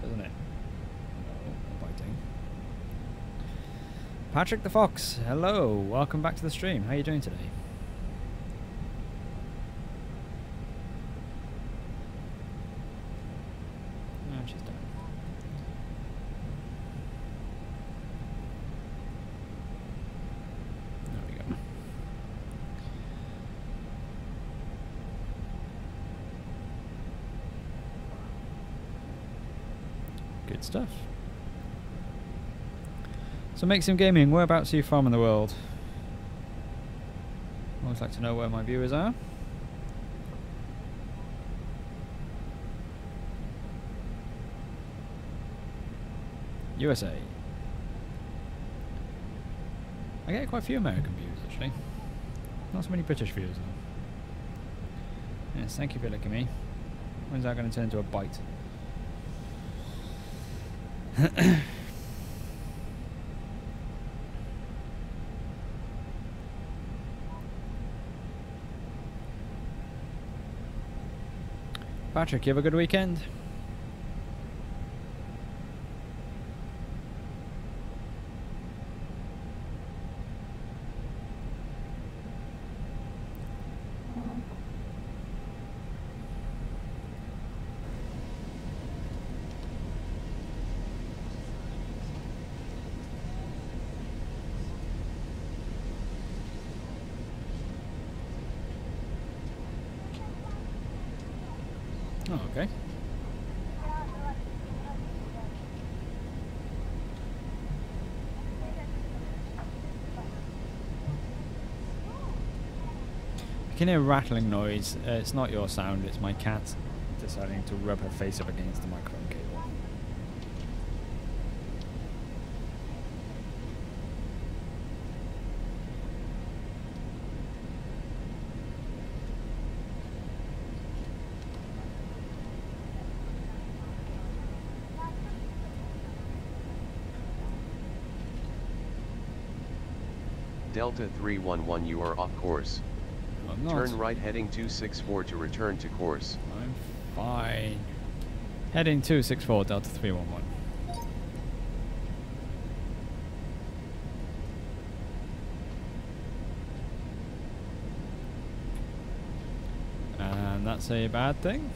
Doesn't it? No, no biting. Patrick the Fox, hello, welcome back to the stream. How are you doing today? Oh, she's done. There we go. Good stuff. So Maxim Gaming, whereabouts are you from in the world? Always like to know where my viewers are. USA. I get quite a few American viewers actually. Not so many British viewers though. Yes, thank you for licking me. When's that going to turn into a bite? Patrick, you have a good weekend? Oh, okay. You can hear a rattling noise. It's not your sound, it's my cat deciding to rub her face up against the microphone cable. Delta 311, you are off course. I'm not. Turn right heading 264 to return to course. I'm fine. Heading 264, Delta 311. And that's a bad thing?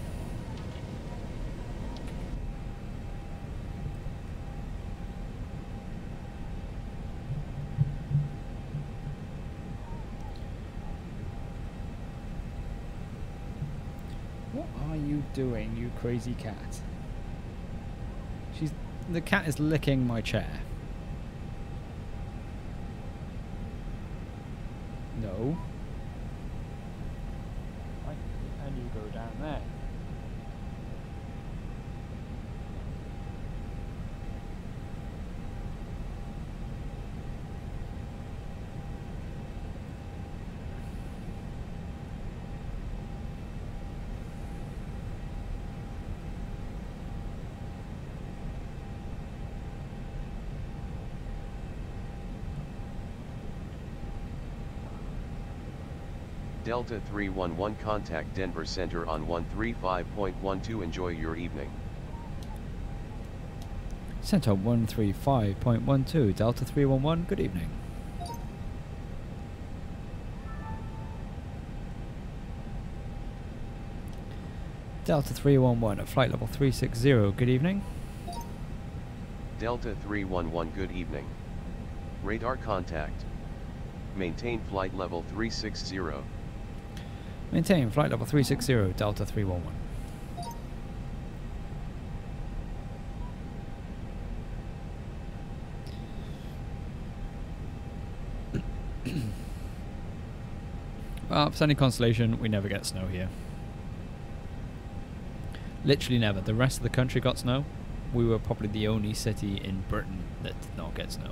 What are you doing, you crazy cat? The cat is licking my chair. No. And you go down there. Delta 311, contact Denver Center on 135.12. Enjoy your evening. Center 135.12, Delta 311, good evening. Delta 311 at flight level 360, good evening. Delta 311, good evening. Radar contact. Maintain flight level 360. Maintain flight level 360, Delta 311. Well, if it's any consolation, we never get snow here. Literally never. The rest of the country got snow. We were probably the only city in Britain that did not get snow.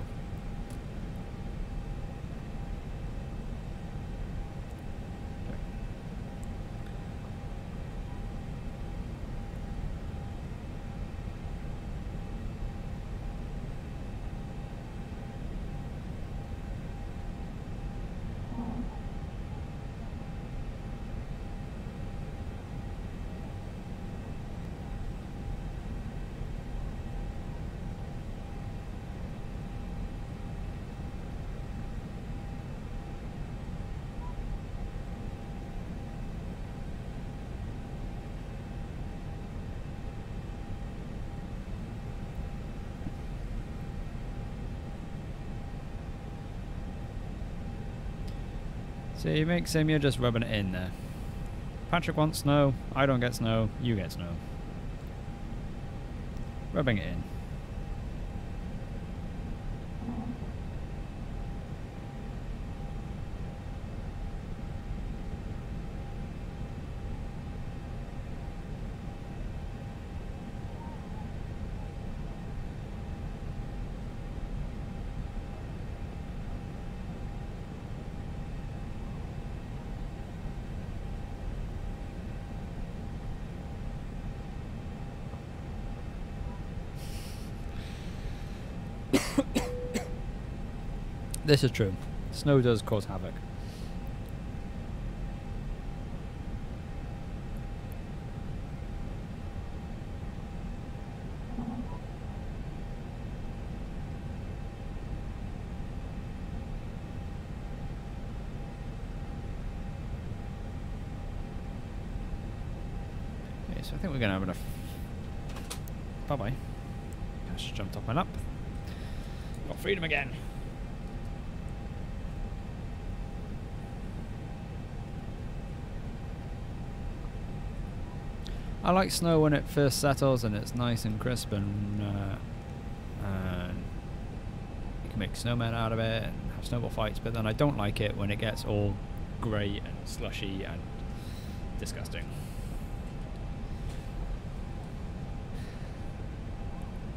See, it makes him, you're just rubbing it in there. Patrick wants snow, I don't get snow, you get snow. Rubbing it in. This is true. Snow does cause havoc. Okay, so I think we're gonna have enough. Bye-bye. I just jumped off my lap. Got freedom again. I like snow when it first settles and it's nice and crisp and you can make snowmen out of it and have snowball fights, but then I don't like it when it gets all grey and slushy and disgusting.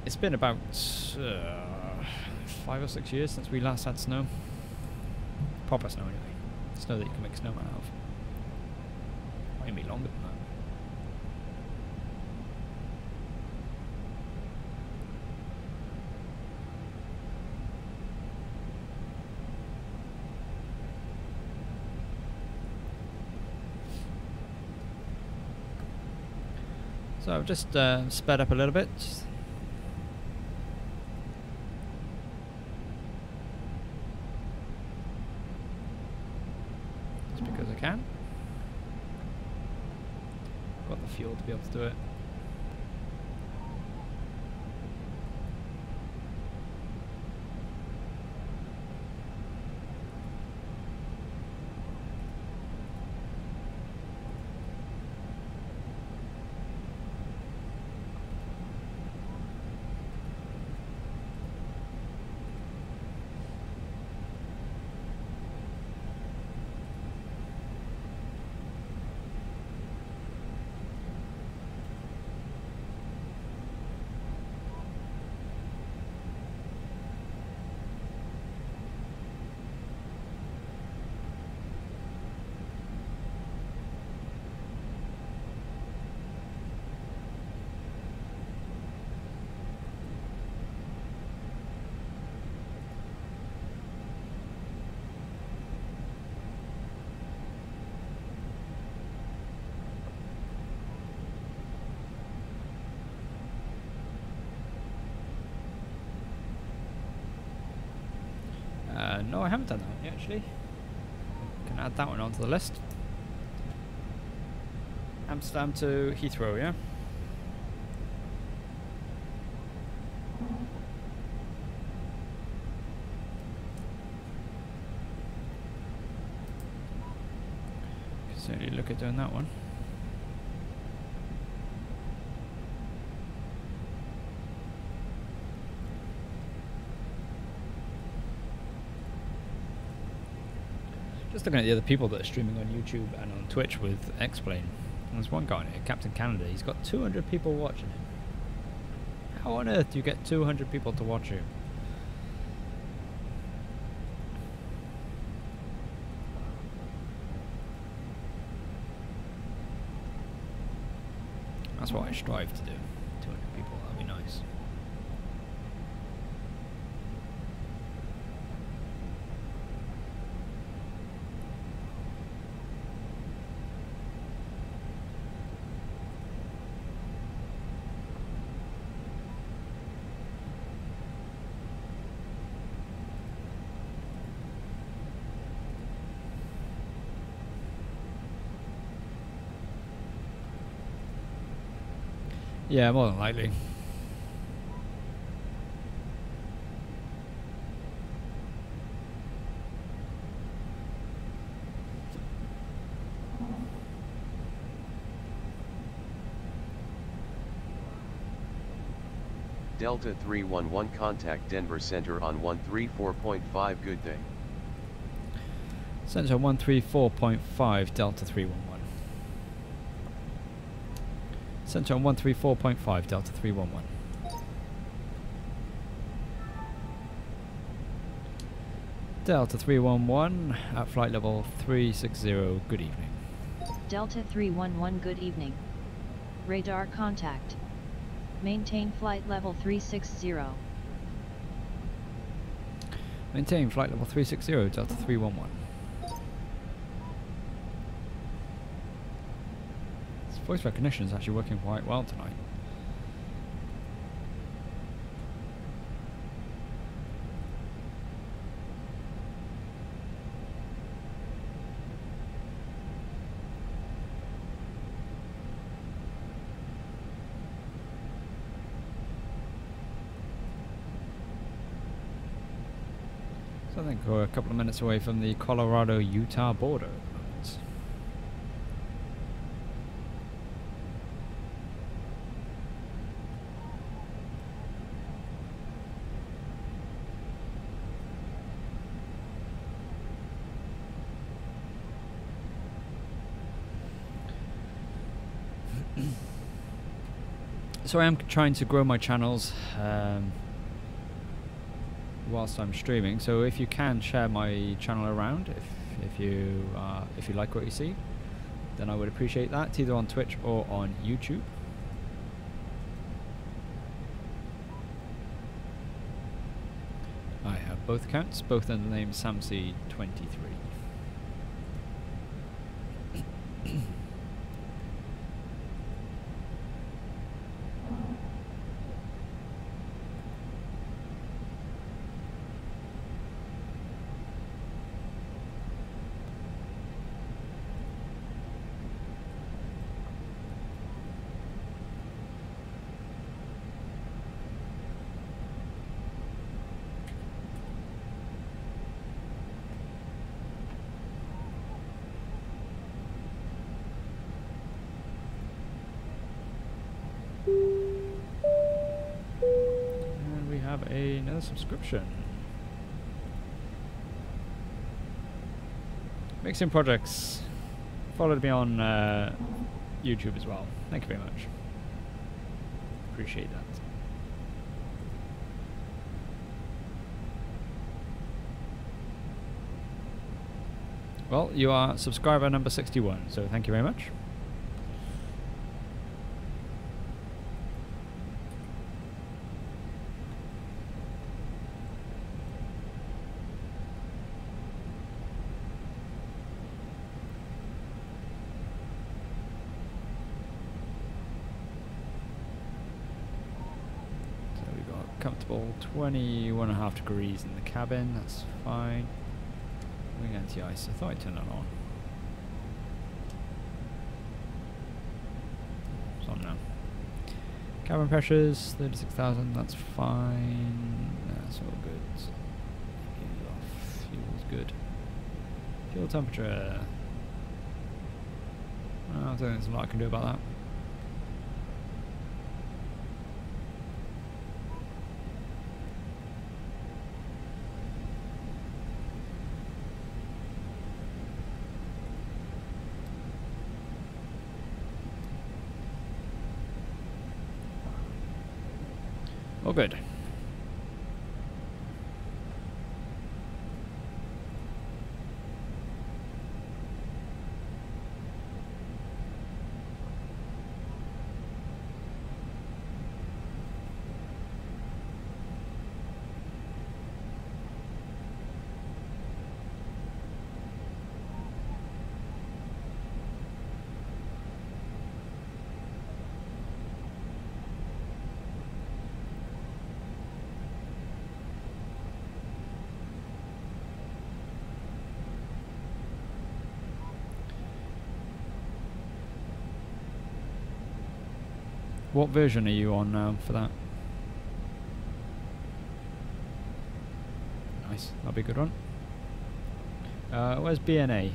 It's been about 5 or 6 years since we last had snow. Proper snow anyway. Snow that you can make snowmen out of. Might be longer than that. So I've just sped up a little bit. Just because I can. Got the fuel to be able to do it. No, I haven't done that one yet, actually. Can add that one onto the list. Amsterdam to Heathrow, yeah? Can certainly look at doing that one. Just looking at the other people that are streaming on YouTube and on Twitch with X-Plane. There's one guy on here, Captain Canada. He's got 200 people watching him. How on earth do you get 200 people to watch you? That's what I strive to do. 200 people, that'd be nice. Yeah, more than likely. Delta 311 contact Denver Center on 134.5. Good day. Center 134.5 Delta 311. Center on 134.5 Delta 311. Delta 311 at flight level 360. Good evening. Delta 311 good evening. Radar contact. Maintain flight level 360. Maintain flight level 360 Delta 311. This voice recognition is actually working quite well tonight. I think we're a couple of minutes away from the Colorado-Utah border at the moment. So I am trying to grow my channels whilst I'm streaming, so if you can share my channel around, if you like what you see, then I would appreciate that, either on Twitch or on YouTube. I have both accounts, both under the name SamC23. Another subscription. Mixing Projects followed me on YouTube as well. Thank you very much. Appreciate that. Well, you are subscriber number 61, so thank you very much. Comfortable 21.5 degrees in the cabin, that's fine. Wing anti-ice, I thought I turned that on. It's on now. Cabin pressures, 36,000, that's fine. That's all good. Fuel's off, fuel's good. Fuel temperature. I don't think there's a lot I can do about that. Oh, good. What version are you on now for that? Nice, that'll be a good one. Where's BNA?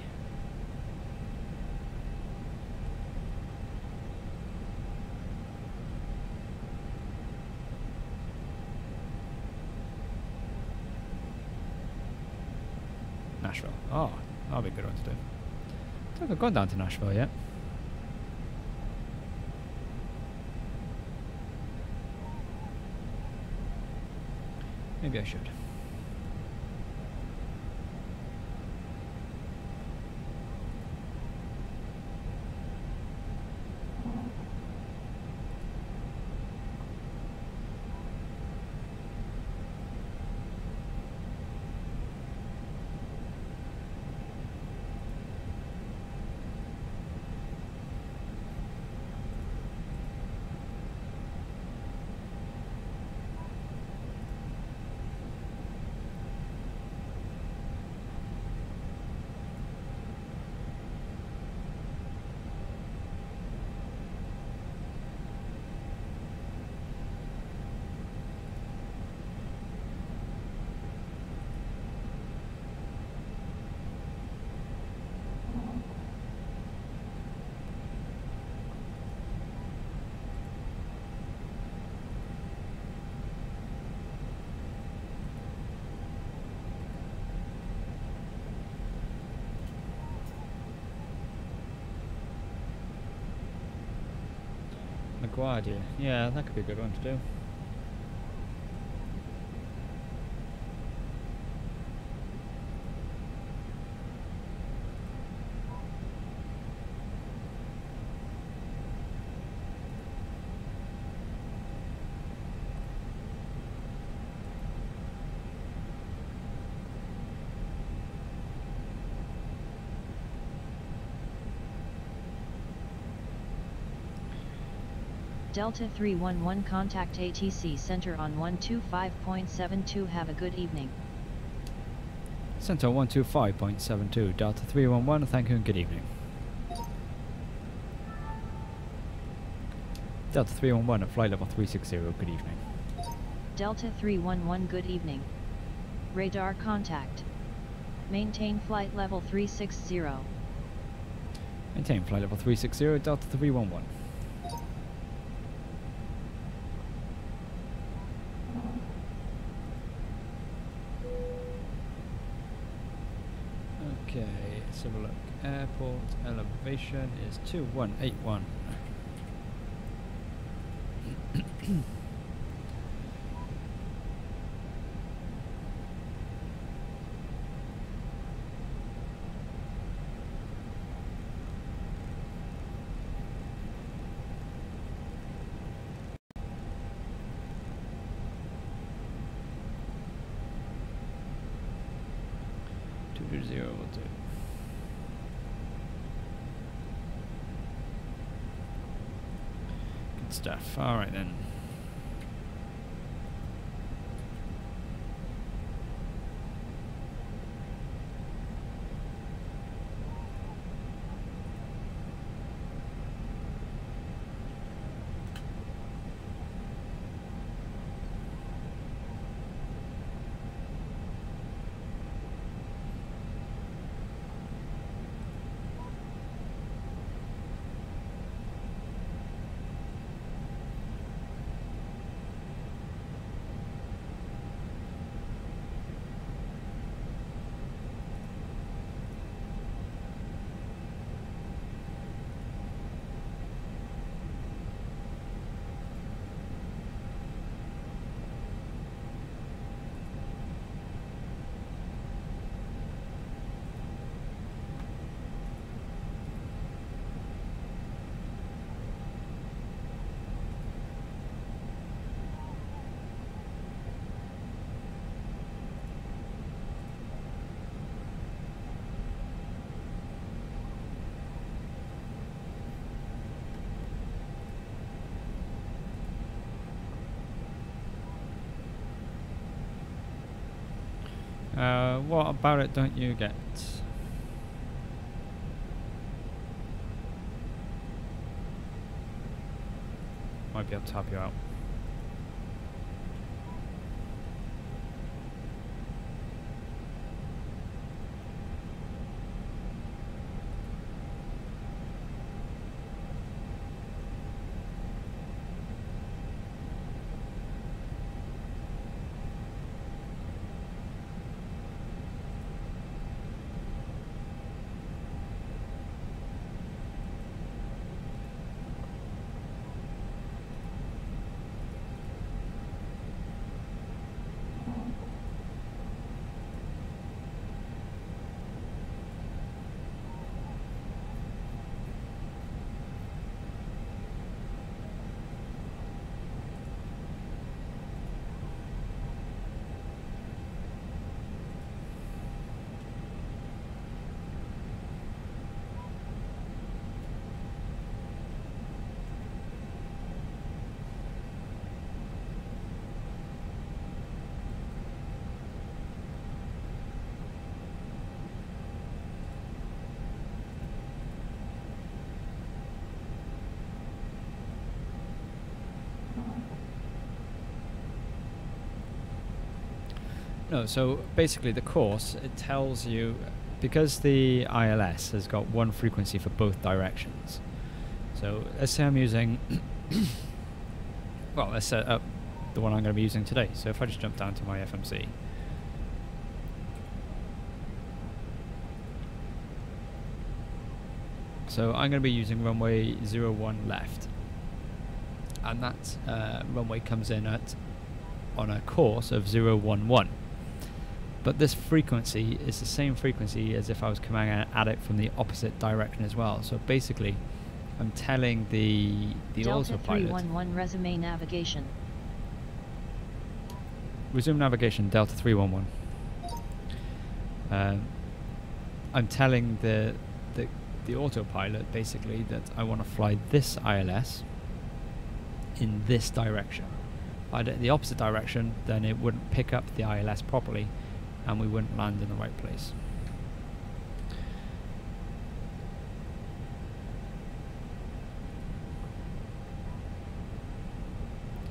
Nashville. Oh, that'll be a good one to do. I don't think I've gone down to Nashville yet. Maybe I should. LaGuardia. Yeah, that could be a good one to do. Delta 311 contact ATC Center on 125.72. Have a good evening. Center 125.72, Delta 311, thank you and good evening. Delta 311 at flight level 360, good evening. Delta 311 good evening. Radar contact. Maintain flight level 360. Maintain flight level 360, Delta 311. Okay, let's have a look. Airport elevation is 2181. Zero will do. Good stuff. All right then. What about it don't you get? Might be able to help you out. No, so basically the course, it tells you, because the ILS has got one frequency for both directions. So let's say I'm using, well, let's set up the one I'm going to be using today. So if I just jump down to my FMC. So I'm going to be using runway 01 left. And that runway comes in on a course of 011. But this frequency is the same frequency as if I was coming at it from the opposite direction as well. So basically, I'm telling the Delta autopilot. 311 resume navigation. Resume navigation, Delta 311. I'm telling the autopilot basically that I want to fly this ILS in this direction. If I did the opposite direction, then it wouldn't pick up the ILS properly, and we wouldn't land in the right place.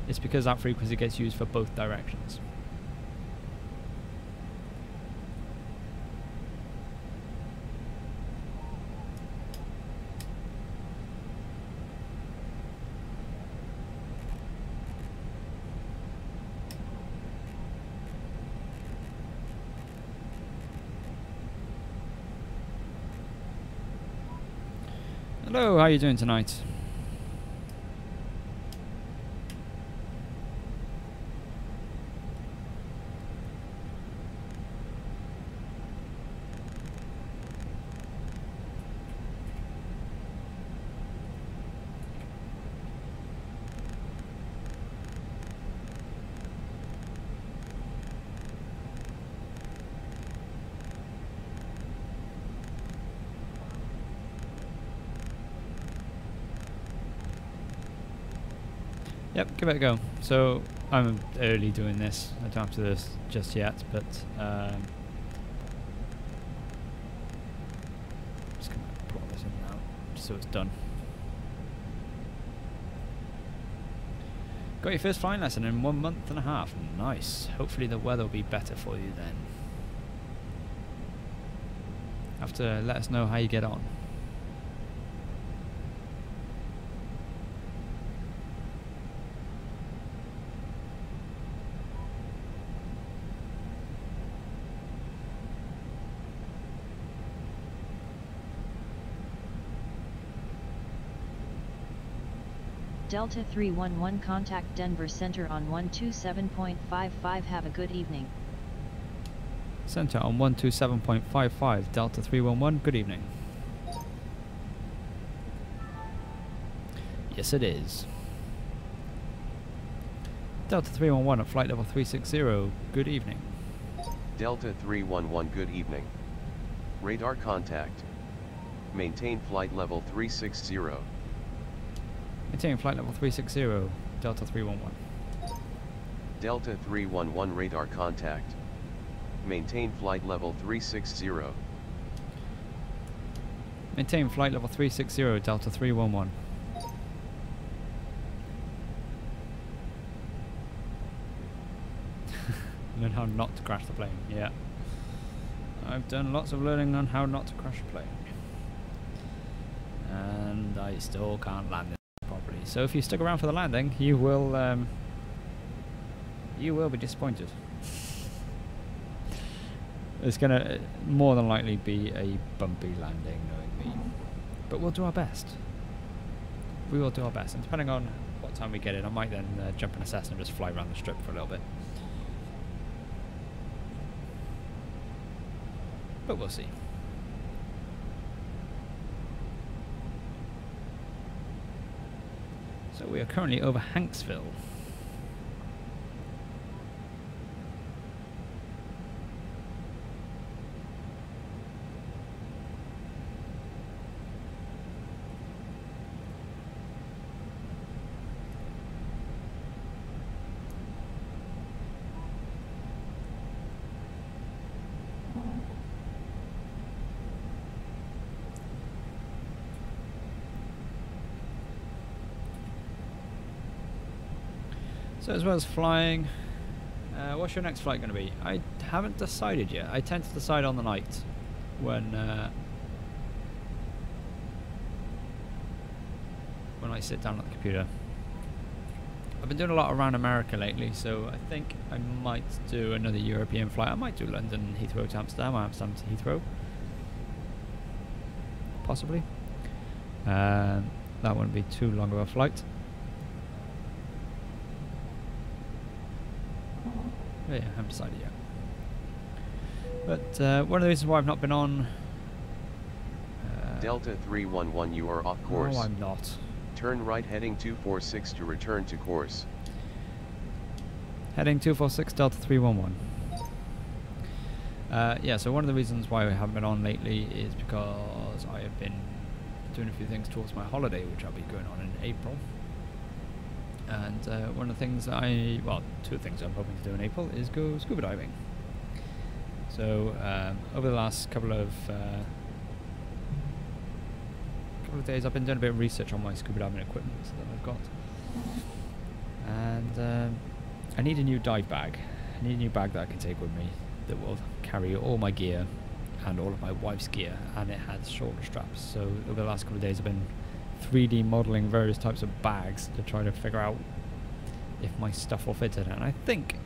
It's because that frequency gets used for both directions. Hello, how are you doing tonight? Yep, give it a go. So I'm early doing this. I don't have to do this just yet, but just gonna plot this in now, just so it's done. Got your first flying lesson in 1 month and a half. Nice. Hopefully the weather will be better for you then. Have to let us know how you get on. Delta 311 contact Denver Center on 127.55. Have a good evening. Center on 127.55, Delta 311, good evening. Yes it is. Delta 311 at flight level 360, good evening. Delta 311 good evening. Radar contact. Maintain flight level 360. Maintaining flight level 360, Delta 311. Delta 311 radar contact. Maintain flight level 360. Maintain flight level 360, Delta 311. Learn how not to crash the plane, yeah. I've done lots of learning on how not to crash a plane. And I still can't land it properly. So if you stick around for the landing, you will be disappointed. It's gonna more than likely be a bumpy landing, knowing me. But we'll do our best. We will do our best, and depending on what time we get in, I might then jump in a Cessna and just fly around the strip for a little bit. But we'll see. So we are currently over Hanksville. So as well as flying, What's your next flight going to be? I haven't decided yet. I tend to decide on the night when I sit down at the computer. I've been doing a lot around America lately, so I think I might do another European flight. I might do London, Heathrow to Amsterdam, or Amsterdam to Heathrow. Possibly. That wouldn't be too long of a flight. But yeah, I haven't decided yet. But one of the reasons why I've not been on... Delta 311, you are off course. No, I'm not. Turn right heading 246 to return to course. Heading 246 Delta 311. Yeah, so one of the reasons why I haven't been on lately is because I have been doing a few things towards my holiday, which I'll be going on in April. And one of the things that two things I'm hoping to do in April is go scuba diving. So over the last couple of days, I've been doing a bit of research on my scuba diving equipment that I've got, and I need a new dive bag. I need a new bag that I can take with me that will carry all my gear and all of my wife's gear, and it has shoulder straps. So over the last couple of days, I've been 3D modeling various types of bags to try to figure out if my stuff will fit in it. And I think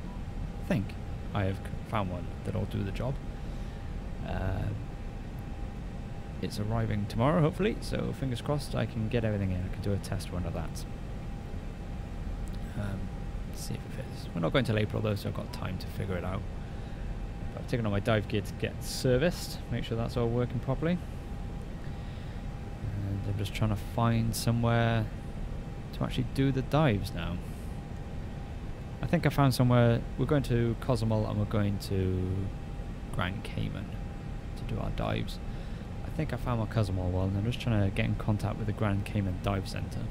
I have found one that'll do the job. It's arriving tomorrow, hopefully, so fingers crossed I can get everything in. I can do a test run of that. See if it fits. We're not going till April though, so I've got time to figure it out. But I've taken all my dive gear to get serviced, make sure that's all working properly. And I'm just trying to find somewhere to actually do the dives now. I think I found somewhere. We're going to Cozumel and we're going to Grand Cayman to do our dives. I think I found my Cozumel one, and I'm just trying to get in contact with the Grand Cayman Dive Centre,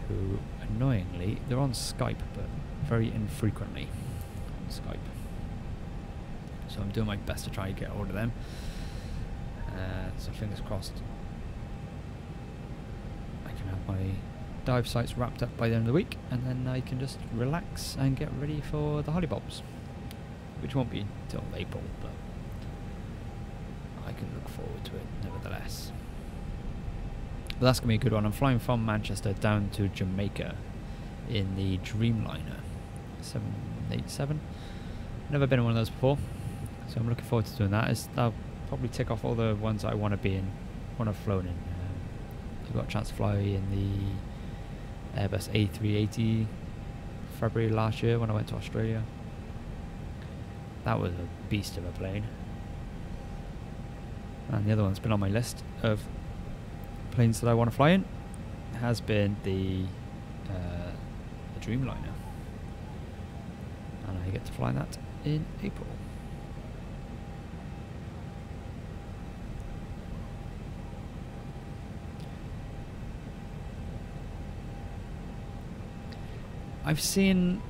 who annoyingly, they're on Skype, but very infrequently on Skype. So I'm doing my best to try and get hold of them. So fingers crossed I can have my dive sites wrapped up by the end of the week, and then I can just relax and get ready for the hollybobs, which won't be till April, but I can look forward to it nevertheless. But that's going to be a good one. I'm flying from Manchester down to Jamaica in the Dreamliner 787. Never been in one of those before, so I'm looking forward to doing that. I'll probably tick off all the ones I want to be in when I've flown in. I got a chance to fly in the Airbus A380 February last year when I went to Australia. That was a beast of a plane. And the other one's been on my list of planes that I want to fly in has been the Dreamliner, and I get to fly that in April. I've seen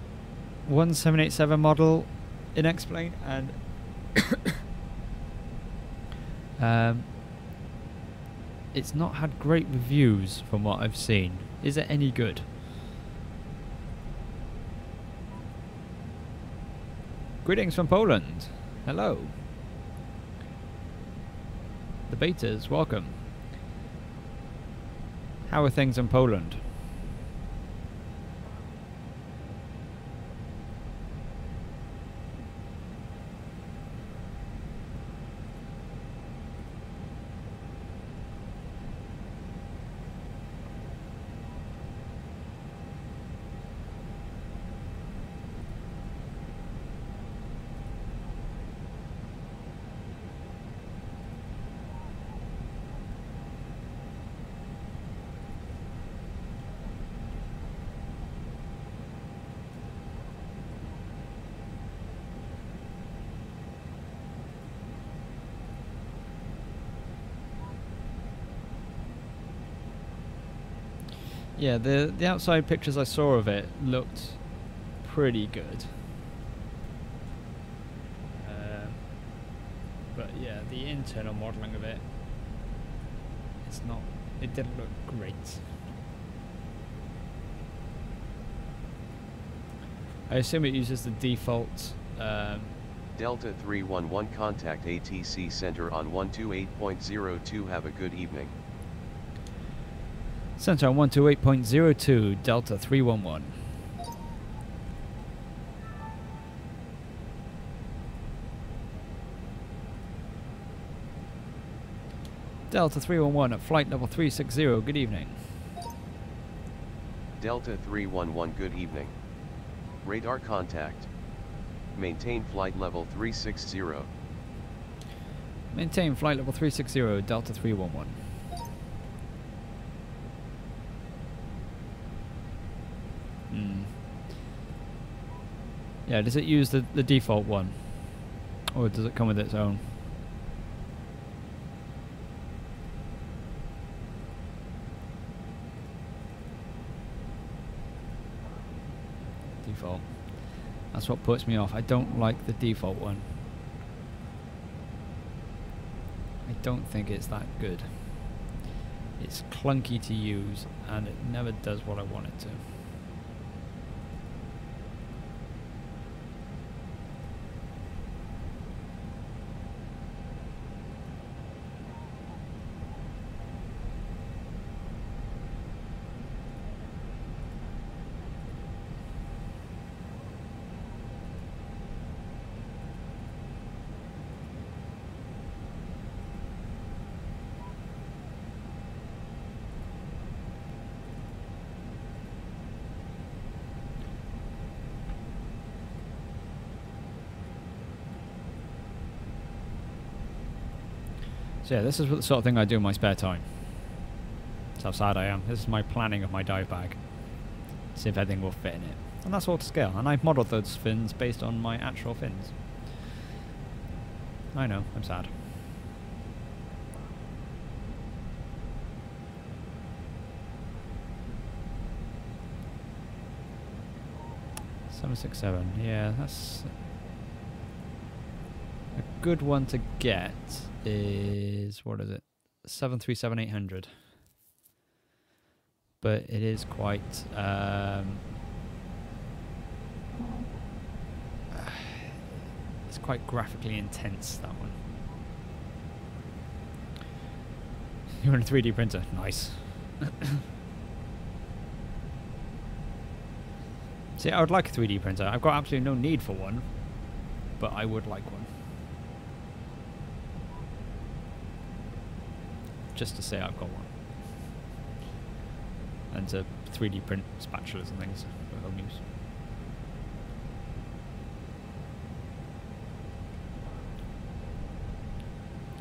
one 787 model in X-Plane, and it's not had great reviews from what I've seen. Is it any good? Greetings from Poland. Hello. The betas, welcome. How are things in Poland? Yeah, the outside pictures I saw of it looked pretty good. But yeah, the internal modelling of it, it didn't look great. I assume it uses the default. Delta 311 contact ATC center on 128.02. Have a good evening. Center on 128.02, Delta 311. Delta 311 at flight level 360, good evening. Delta 311 good evening. Radar contact. Maintain flight level 360. Maintain flight level 360, Delta 311. Yeah, does it use the default one? Or does it come with its own? Default. That's what puts me off. I don't like the default one. I don't think it's that good. It's clunky to use and it never does what I want it to. So yeah, this is the sort of thing I do in my spare time. That's how sad I am. This is my planning of my dive bag. See if everything will fit in it. And that's all to scale. And I've modelled those fins based on my actual fins. I know, I'm sad. $767, yeah, that's a good one to get. Is, what is it, 737-800, but it is quite it's quite graphically intense, that one. You're in a 3D printer, nice. See, I would like a 3D printer. I've got absolutely no need for one, but I would like one. Just to say I've got one. And to 3D print spatulas and things for home use.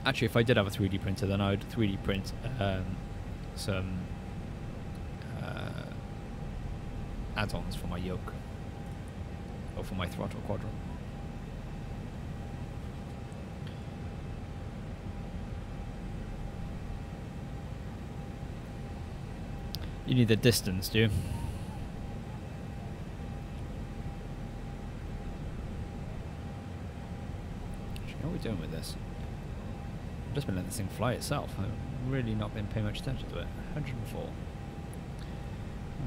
Actually, if I did have a 3D printer, then I would 3D print some add-ons for my yoke. Or for my throttle quadrant. You need the distance, do you? Actually, what are we doing with this? I've just been letting this thing fly itself. I've really not been paying much attention to it. 104.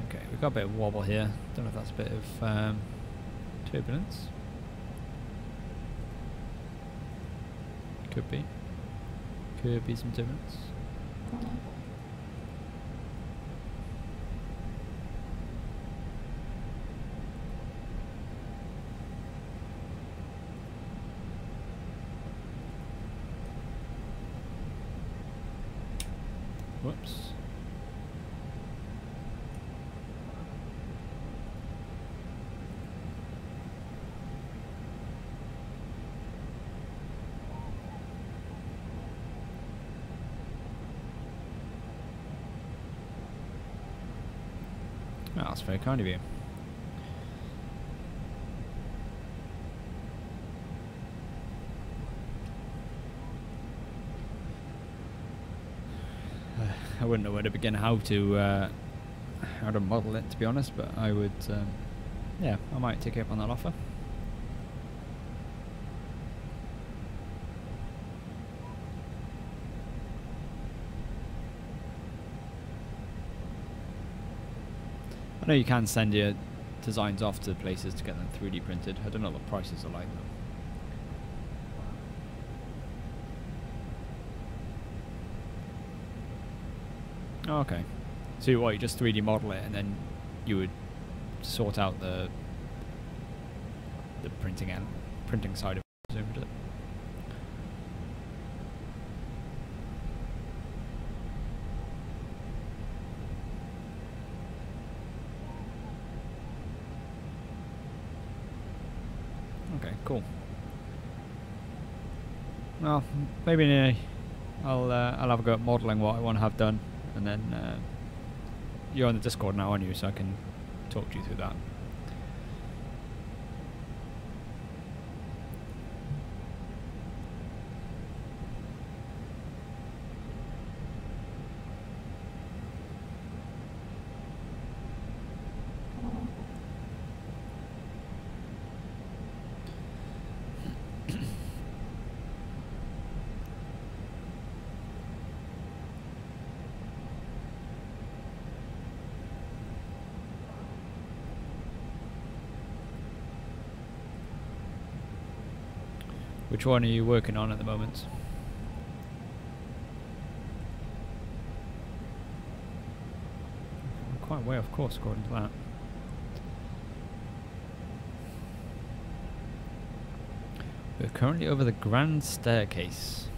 Okay, we've got a bit of wobble here. Don't know if that's a bit of turbulence. Could be. Could be some turbulence. Whoops. Oh, that's very kind of you. I wouldn't know where to begin how to model it, to be honest, but I would, yeah, I might take you up on that offer. I know you can send your designs off to places to get them 3D printed. I don't know what the prices are like though. Oh, okay. So what, you just 3D model it and then you would sort out the printing side of it, presumably. Okay, cool. Well, maybe I'll have a go at modelling what I want to have done, and then you're on the Discord now, aren't you? So I can talk to you through that. Which one are you working on at the moment? I'm quite way off course according to that. We're currently over the grand staircase.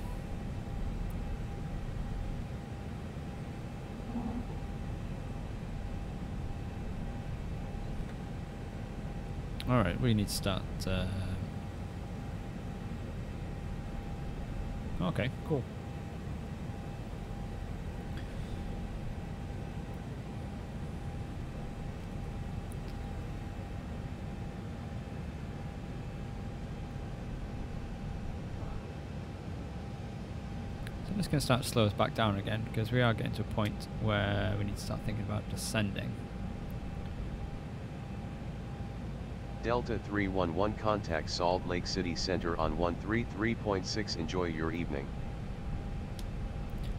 Alright, we need to start... okay, cool. So I'm just going to start to slow us back down again, because we are getting to a point where we need to start thinking about descending. Delta 311 contact Salt Lake City Center on 133.6. Enjoy your evening.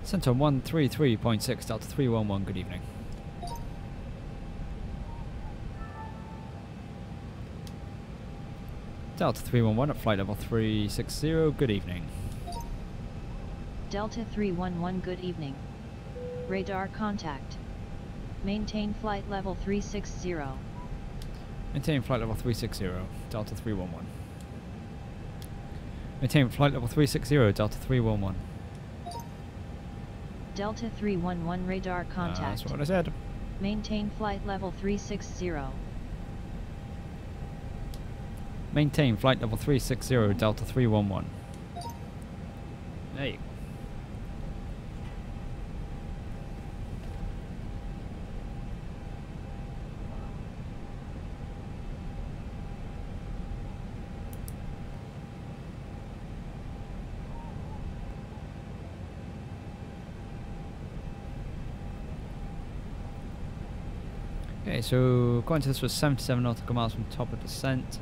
Center 133.6, Delta 311, good evening. Delta 311 at flight level 360, good evening. Delta 311, good evening. Radar contact. Maintain flight level 360. Maintain flight level 360, Delta 311. Maintain flight level 360, Delta 311. Delta 311 radar contact. That's what I said. Maintain flight level 360. Maintain flight level 360, Delta 311. There you go. Okay, so according to this was 77 nautical miles from top of descent,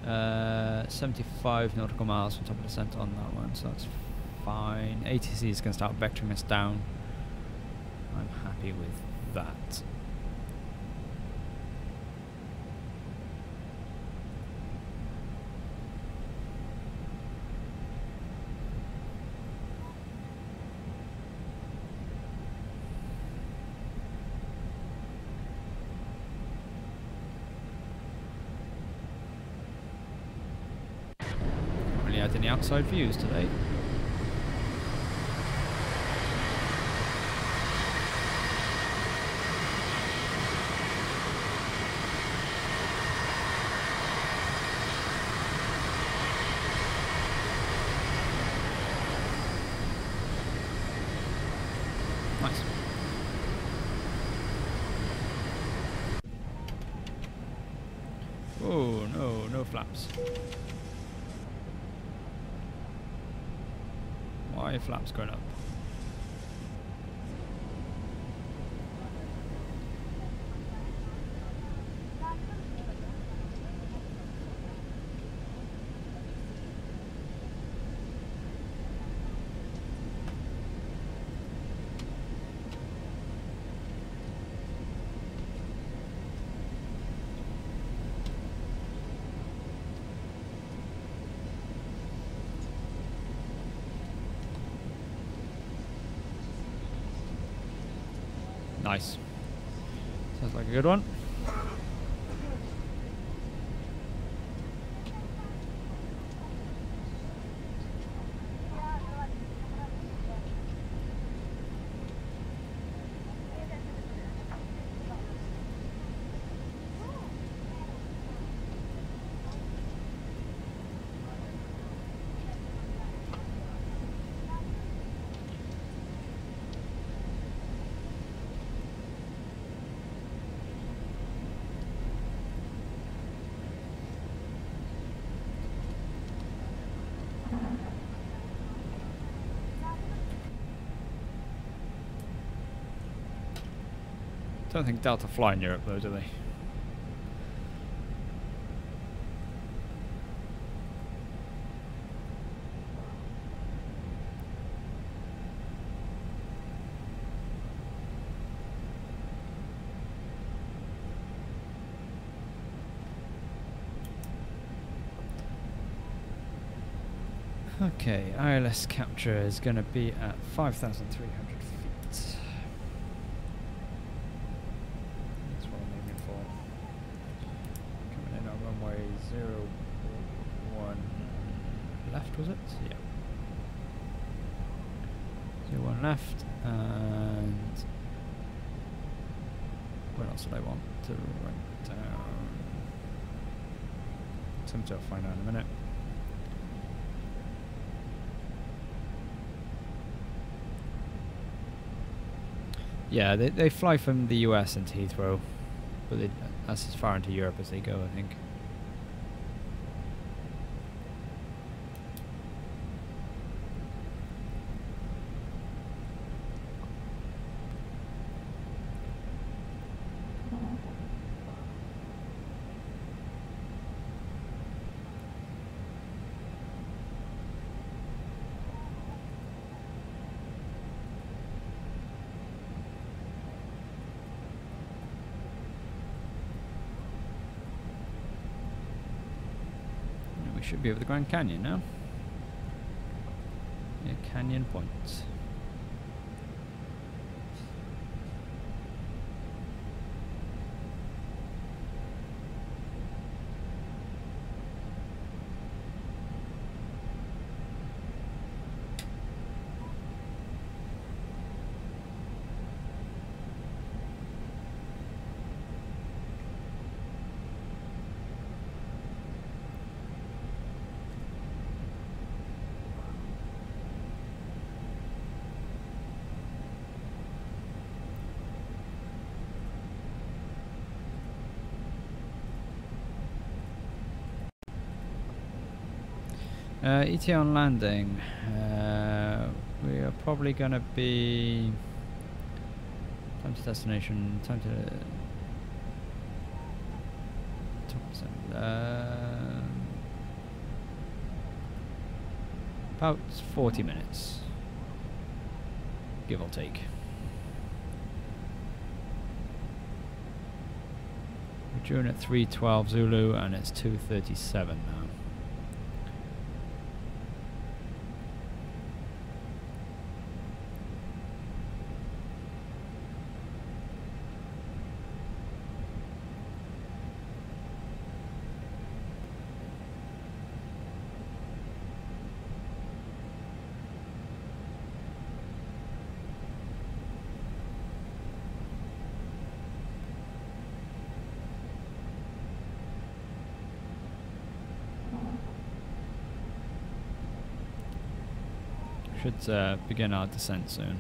75 nautical miles from top of descent on that one, so that's fine. ATC is going to start vectoring us down. I'm happy with that. Had any outside views today? Nice. Oh no, no flaps. Why are flaps going up? Nice. Sounds like a good one. Don't think Delta fly in Europe though, do they? Okay, ILS capture is going to be at 5,300 feet. That's what I'm aiming for. Coming in on runway 01 left, was it? Yeah. 01 left, and what else did I want to write down? Something I'll find out in a minute. Yeah, they fly from the US into Heathrow, but that's as far into Europe as they go, I think. Should be over the Grand Canyon now. Yeah, Canyon Point. ETA on landing. We are probably going to be time to destination. Time to about 40 minutes, give or take. We're due in at 3:12 Zulu, and it's 2:37 now. Should begin our descent soon.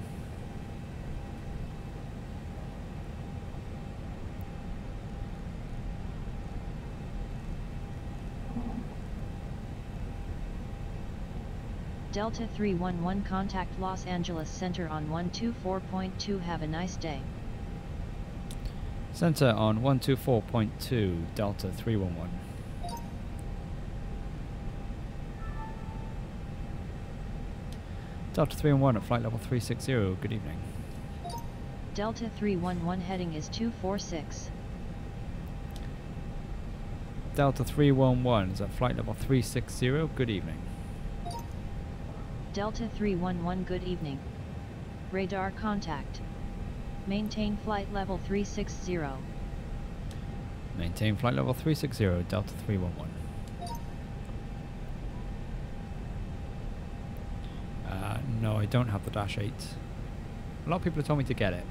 Delta 311 contact Los Angeles Center on 124.2. Have a nice day. Center on 124.2, Delta 311. Delta 311 at flight level 360, good evening. Delta 311 heading is 246. Delta 311 is at flight level 360, good evening. Delta 311 good evening. Radar contact. Maintain flight level 360. Maintain flight level 360, Delta 311. No, I don't have the Dash 8. A lot of people have told me to get it.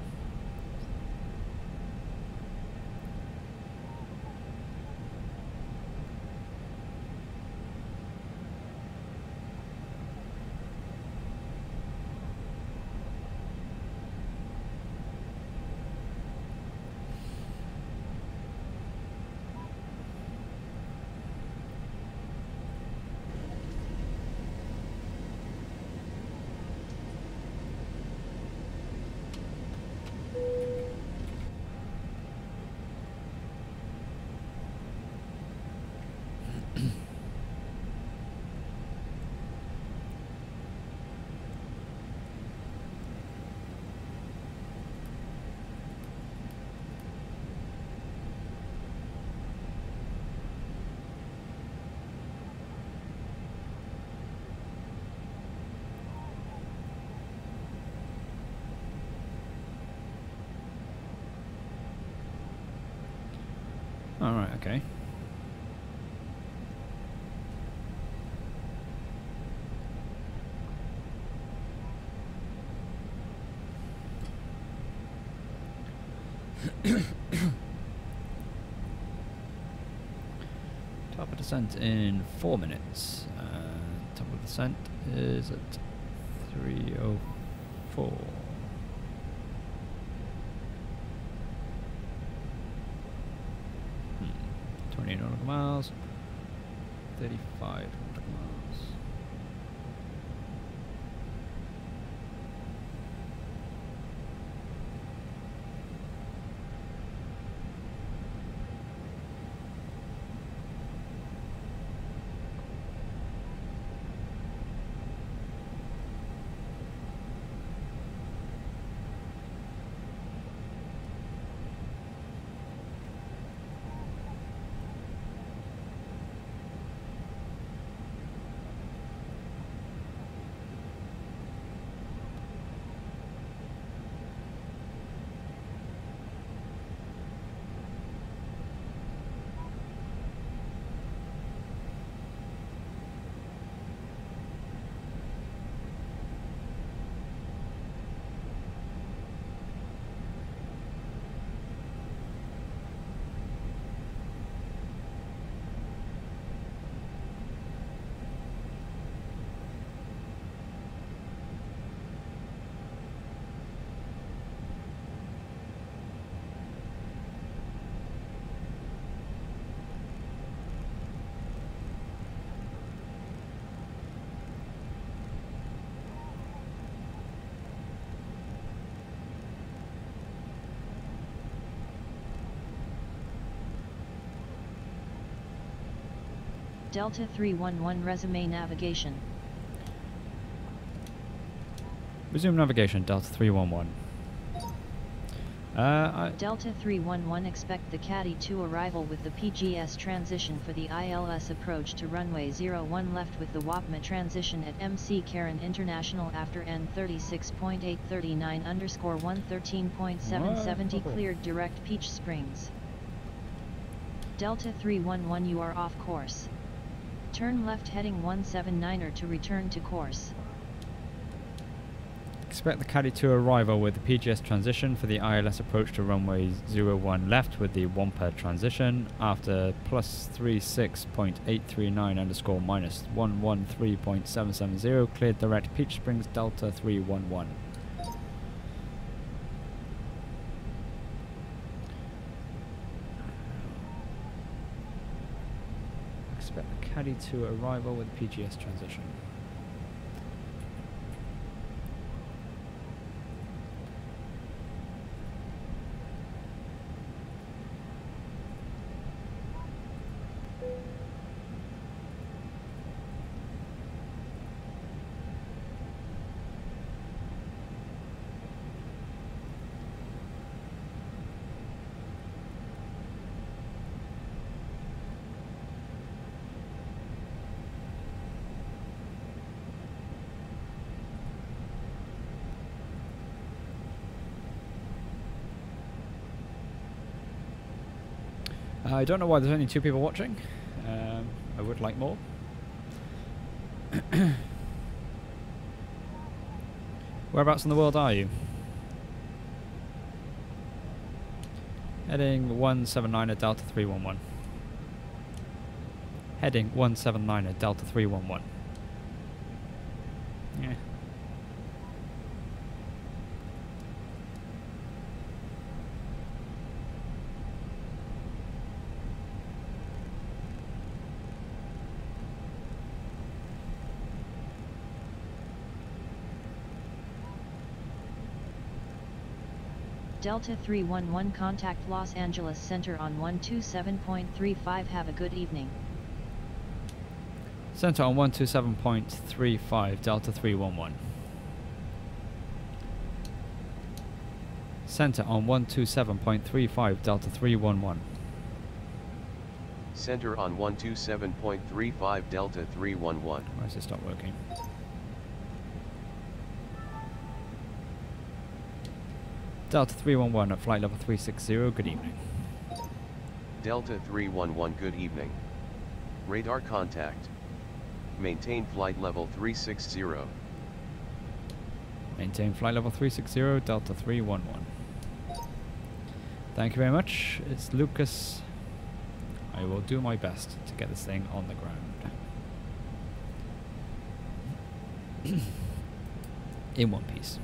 Alright, okay. Top of descent in 4 minutes. Top of descent is at 3:04. 28 nautical miles, 35 nautical miles. Delta 311 resume navigation. Resume navigation, Delta 311. Delta 311 expect the KDE-2 arrival with the PGS transition for the ILS approach to runway 01 left with the WAPMA transition at MC Karen International after N36.839_113.770 cleared direct Peach Springs. Delta 311 you are off course. Turn left heading 179er to return to course. Expect the KDE-2 arrival with the PGS transition for the ILS approach to runway 01 left with the WAMPA transition after +36.839_-113.770 cleared direct Peach Springs Delta 311. Expect the KDE-2 arrival with PGS transition. I don't know why there's only 2 people watching. I would like more. Whereabouts in the world are you? Heading 179 at Delta 311. Heading 179 at Delta 311. Yeah. Delta 311 contact Los Angeles Center on 127.35. Have a good evening. Center on 127.35, Delta 311. Center on 127.35, Delta 311. Center on 127.35 Delta 311. Why does it stop working? Delta 311 at flight level 360, good evening. Delta 311, good evening. Radar contact. Maintain flight level 360. Maintain flight level 360, Delta 311. Thank you very much. It's Lucas. I will do my best to get this thing on the ground. In one piece.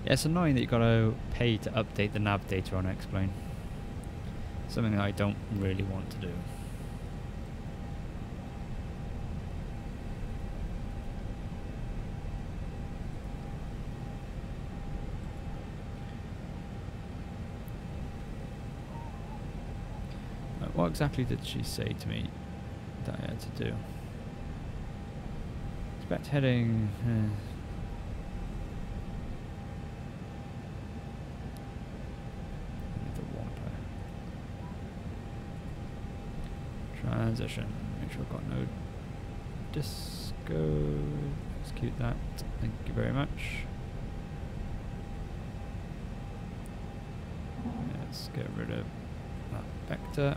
Yeah, it's annoying that you've got to pay to update the nav data on X-Plane. Something that I don't really want to do. What exactly did she say to me that I had to do? Expect heading... Transition. Make sure I've got no disco. Execute that. Thank you very much. Let's get rid of that vector.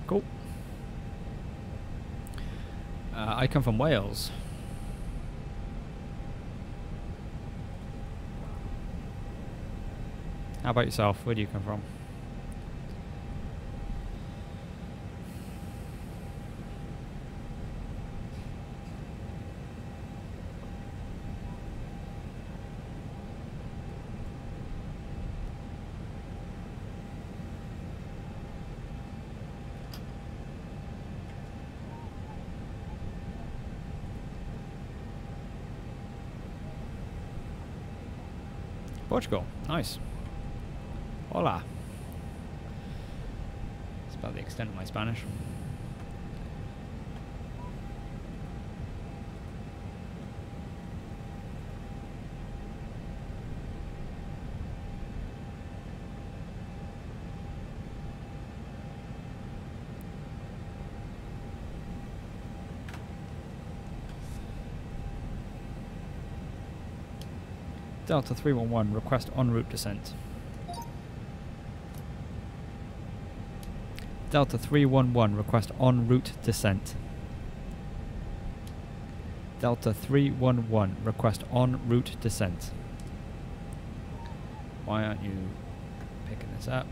Cool. I come from Wales. How about yourself? Where do you come from? Portugal. Nice. Hola. That's about the extent of my Spanish. Delta 311, request en route descent. Delta 311, request en route descent. Delta 311, request en route descent. Why aren't you picking this up?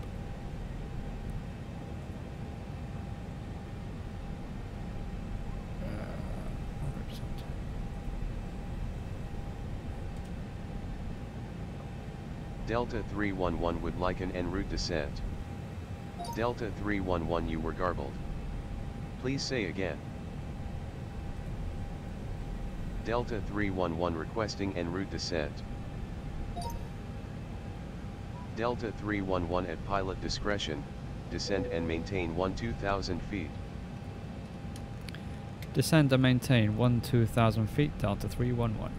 Delta 311 would like an en route descent. Delta 311, you were garbled. Please say again. Delta 311 requesting en route descent. Delta 311 at pilot discretion, descend and maintain 12,000 feet. Descend and maintain 12,000 feet, Delta 311.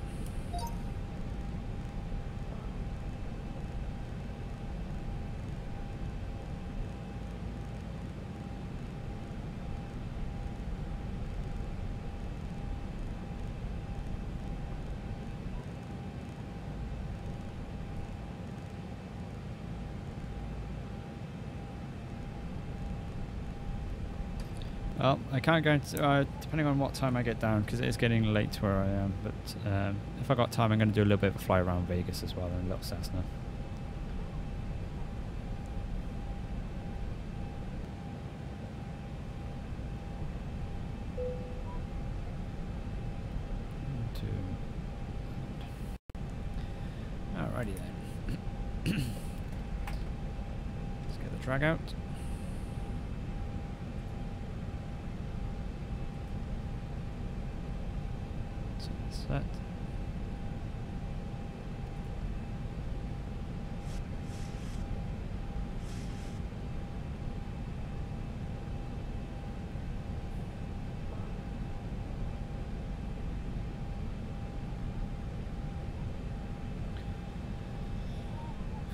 Well, I can't guarantee, depending on what time I get down, because it is getting late to where I am, but if I got time, I'm going to do a little bit of a fly around Vegas as well, in a little Cessna. Alrighty then. Let's get the drag out. Set.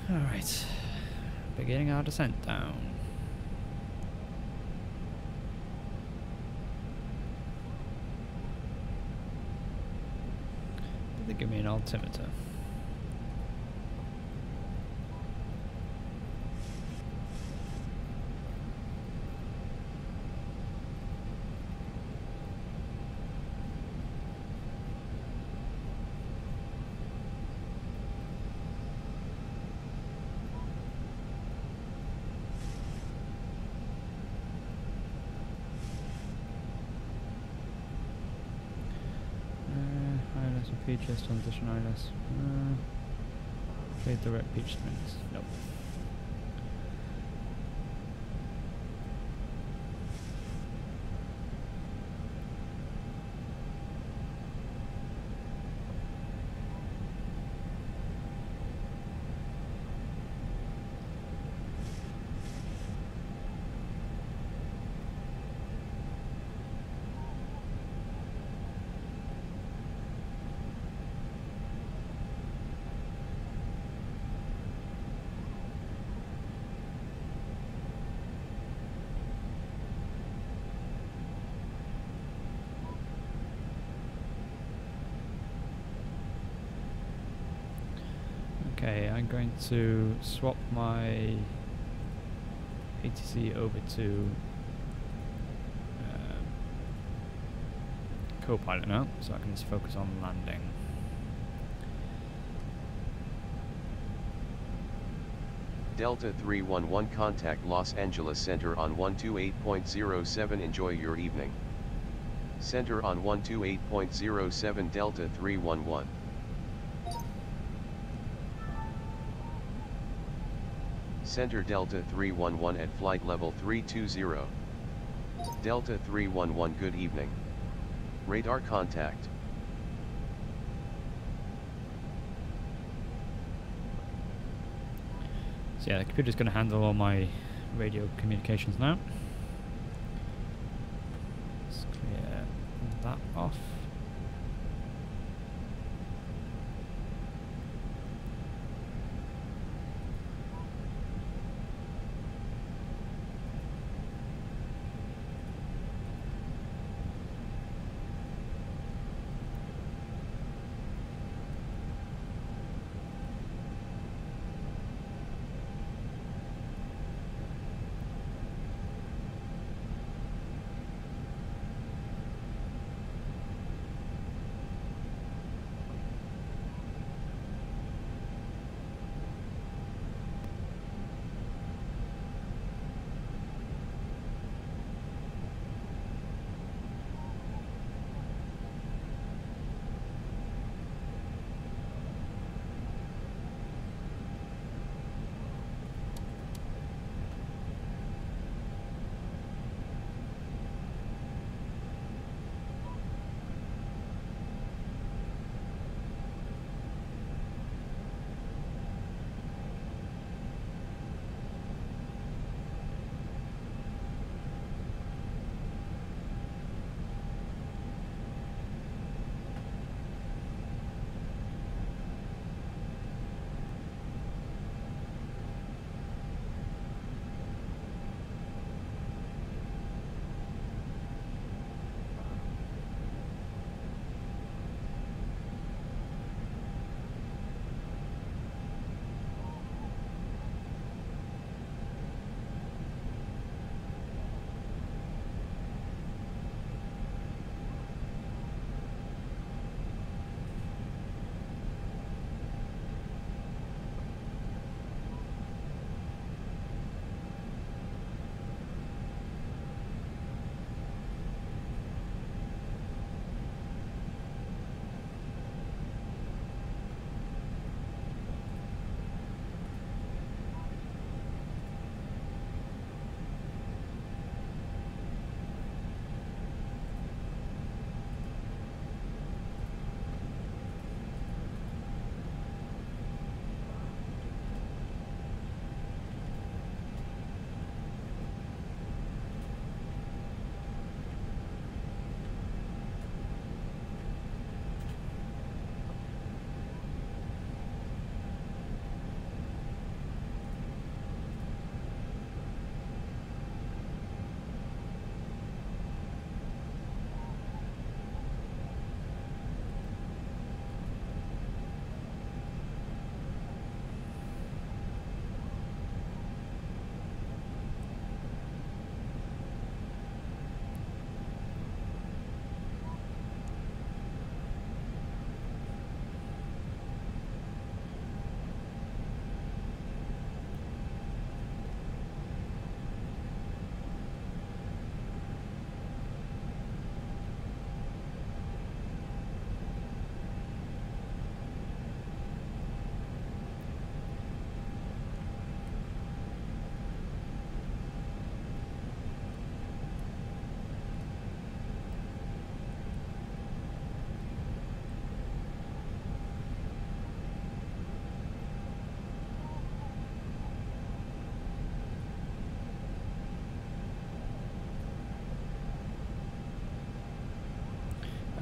All right, beginning our descent down. Did they give me an altimeter? Features, transition ILS. Play direct pitch strings. Nope. Okay, I'm going to swap my ATC over to co-pilot now, so I can just focus on landing. Delta 311 contact Los Angeles Center on 128.07. Enjoy your evening. Center on 128.07 Delta 311. Center Delta 311 at flight level 320. Delta 311 good evening. Radar contact. So yeah, the computer's going to handle all my radio communications now. Let's clear that off.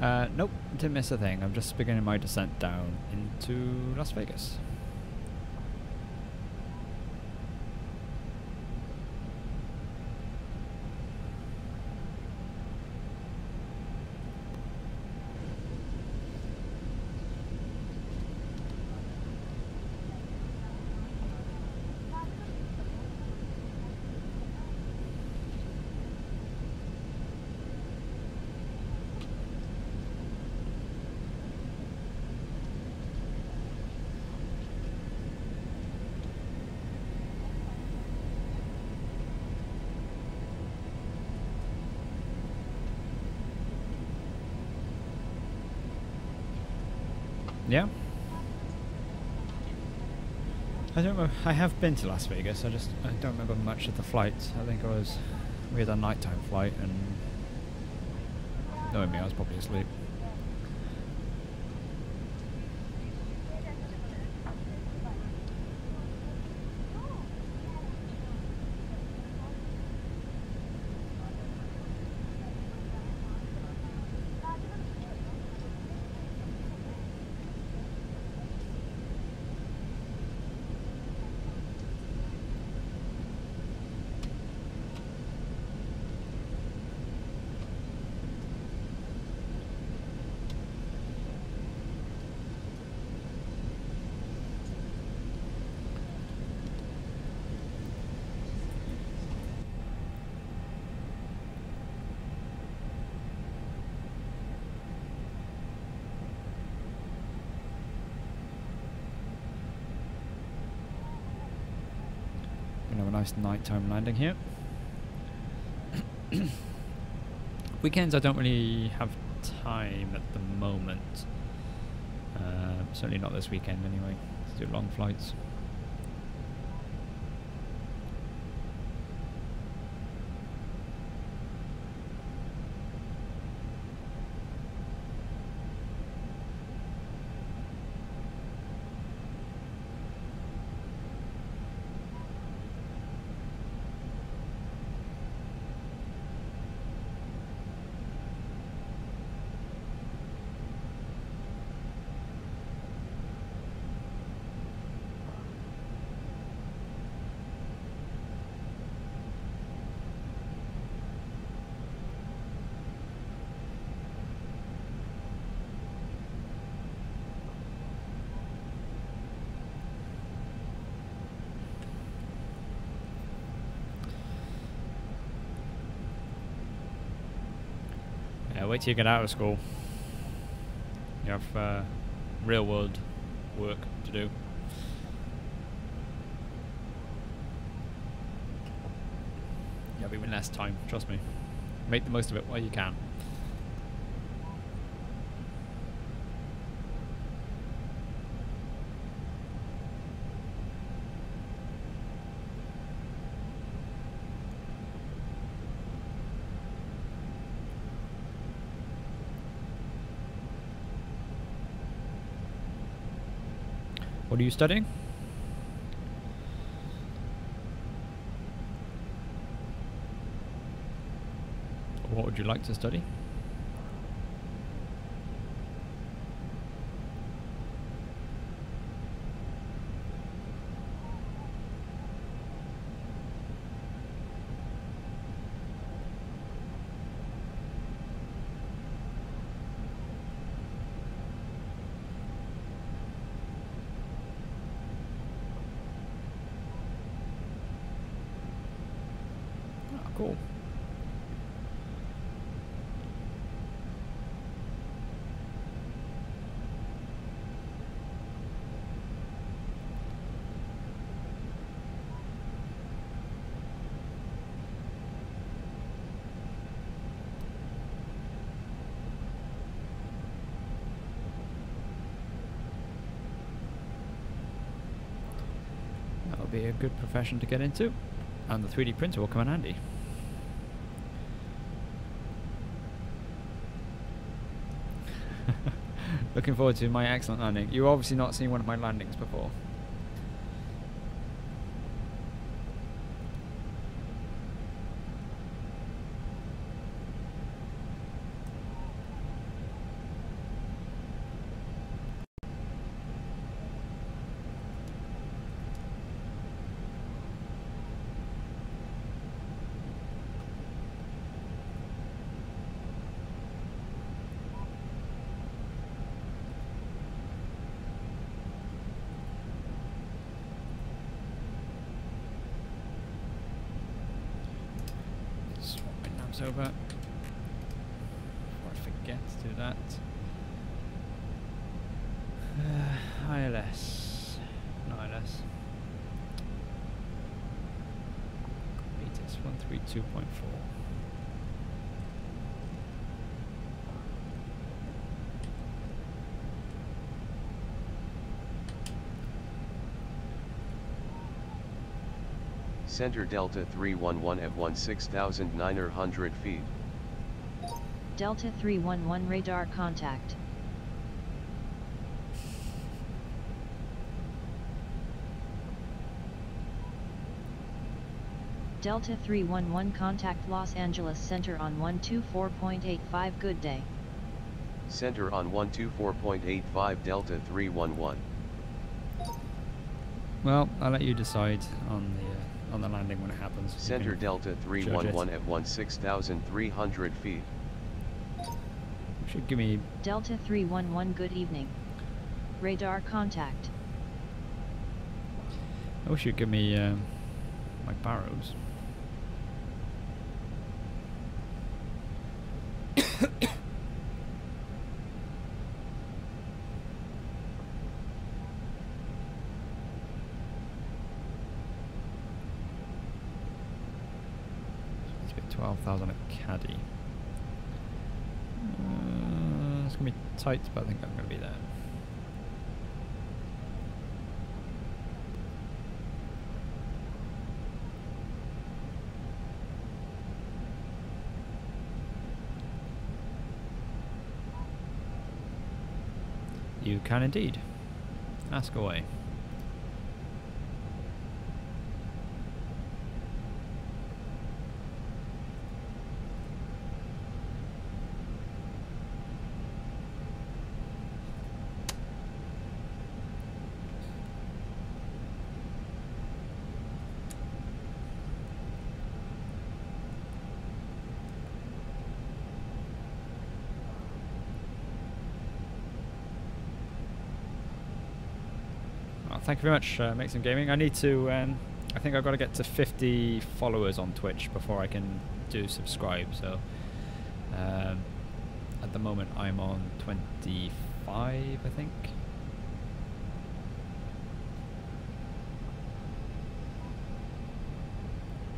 Nope, didn't miss a thing. I'm just beginning my descent down into Las Vegas. Yeah. I don't remember. I have been to Las Vegas. I don't remember much of the flight. I think we had a nighttime flight, and knowing me, I was probably asleep. Have a nice nighttime landing here. Weekends I don't really have time at the moment. Certainly not this weekend anyway. Let's do long flights. Yeah, wait till you get out of school. You have real world work to do. You have even less time, trust me. Make the most of it while you can. What are you studying? Or what would you like to study? Cool. That'll be a good profession to get into, and the 3D printer will come in handy. Looking forward to my excellent landing. You've obviously not seen one of my landings before. this over. Before I forget to do that. ILS. No ILS. ATC 132.4. Center Delta 311 at 16,900 feet. Delta 311 radar contact. Delta 311 contact Los Angeles Center on 124.85. Good day. Center on 124.85 Delta 311. Well, I'll let you decide on the landing when it happens. Center Delta 311 at 16,300 feet. Should give me Delta 311 good evening. Radar contact. I wish you'd give me my barrows. It's a bit 12,000 a caddy. It's gonna be tight, but I think I'm gonna be there. You can indeed. Ask away. Thank you very much, Make Some Gaming. I need to, I think I've got to get to 50 followers on Twitch before I can do subscribe, so at the moment I'm on 25, I think.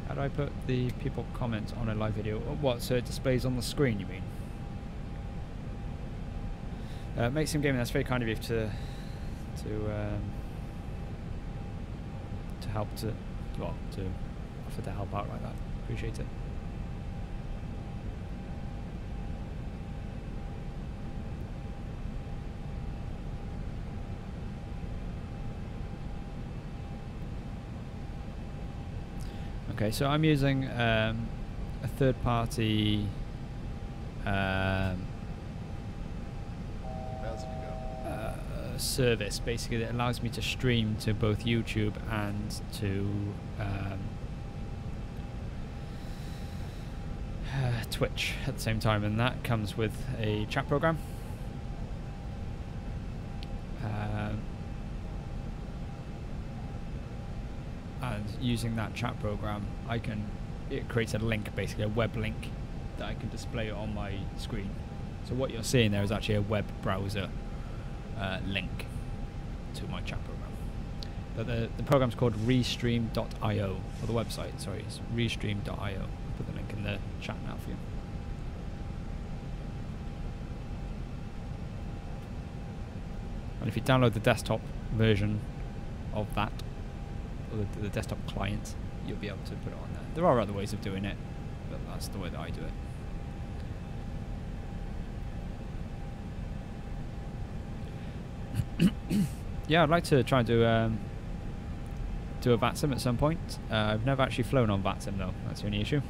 How do I put the people comments on a live video? What, so it displays on the screen, you mean? Make Some Gaming, that's very kind of you to help to offer to help out like that. Appreciate it. Okay, so I'm using a third-party service basically that allows me to stream to both YouTube and to Twitch at the same time, and that comes with a chat program. And using that chat program, it creates a link, basically a web link that I can display on my screen. So what you're seeing there is actually a web browser link to my chat program. But the program's called restream.io, or the website, sorry, it's restream.io. I'll put the link in the chat now for you. And if you download the desktop version of that, or the desktop client, you'll be able to put it on there. There are other ways of doing it, but that's the way that I do it. Yeah, I'd like to try and do a VATSIM at some point. I've never actually flown on VATSIM though, that's the only issue.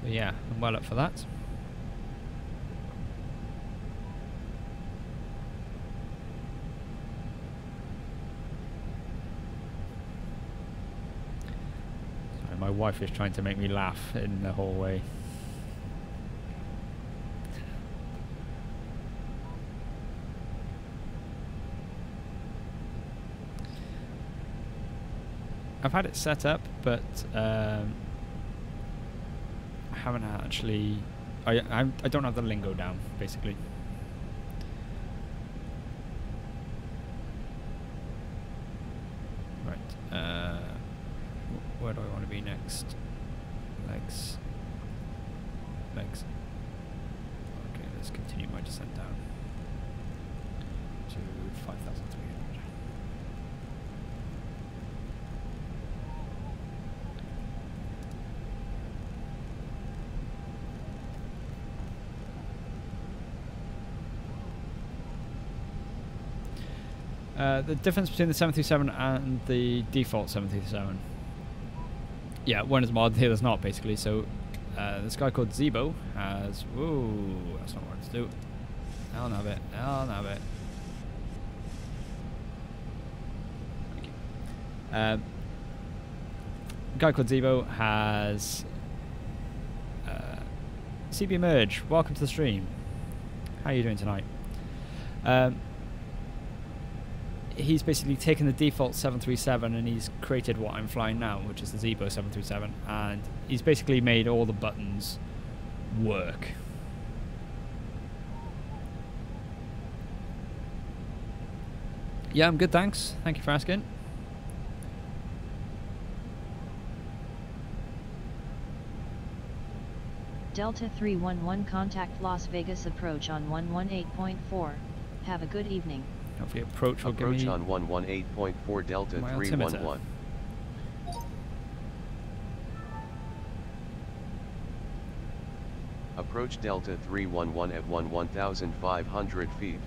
But yeah, I'm well up for that. My wife is trying to make me laugh in the hallway. I've had it set up, but I haven't actually. I don't have the lingo down, basically. Right. Where do I want to be next? Legs. Legs. Okay, let's continue my descent down to 5,300. The difference between the 737 and the default 737. Yeah, one is mod, the other's not, basically. So, this guy called Zibo has... Ooh, that's not what it's do. I'll nab it. I'll nab it. Thank you. A guy called Zibo has... CB Merge, welcome to the stream. How are you doing tonight? He's basically taken the default 737 and he's created what I'm flying now, which is the Zibo 737, and he's basically made all the buttons work. Yeah, I'm good, thanks. Thank you for asking. Delta 311 contact Las Vegas approach on 118.4. Have a good evening. Hopefully approach will give me... Approach on 118.4 Delta 311. Approach Delta 311 at 1,500 feet.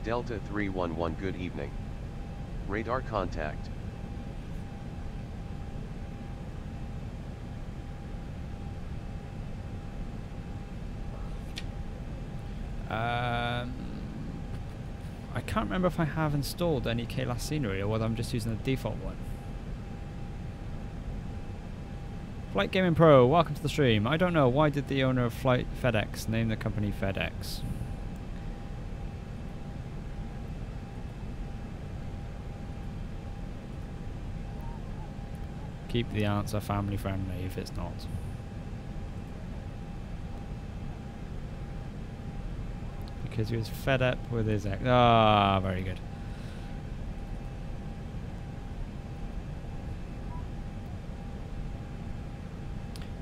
Delta 311, good evening. Radar contact. I can't remember if I have installed any KLAS scenery or whether I'm just using the default one. Flight Gaming Pro, welcome to the stream. I don't know, why did the owner of Flight FedEx name the company FedEx? Keep the answer family friendly if it's not. Because he was fed up with his ex. Ah, very good.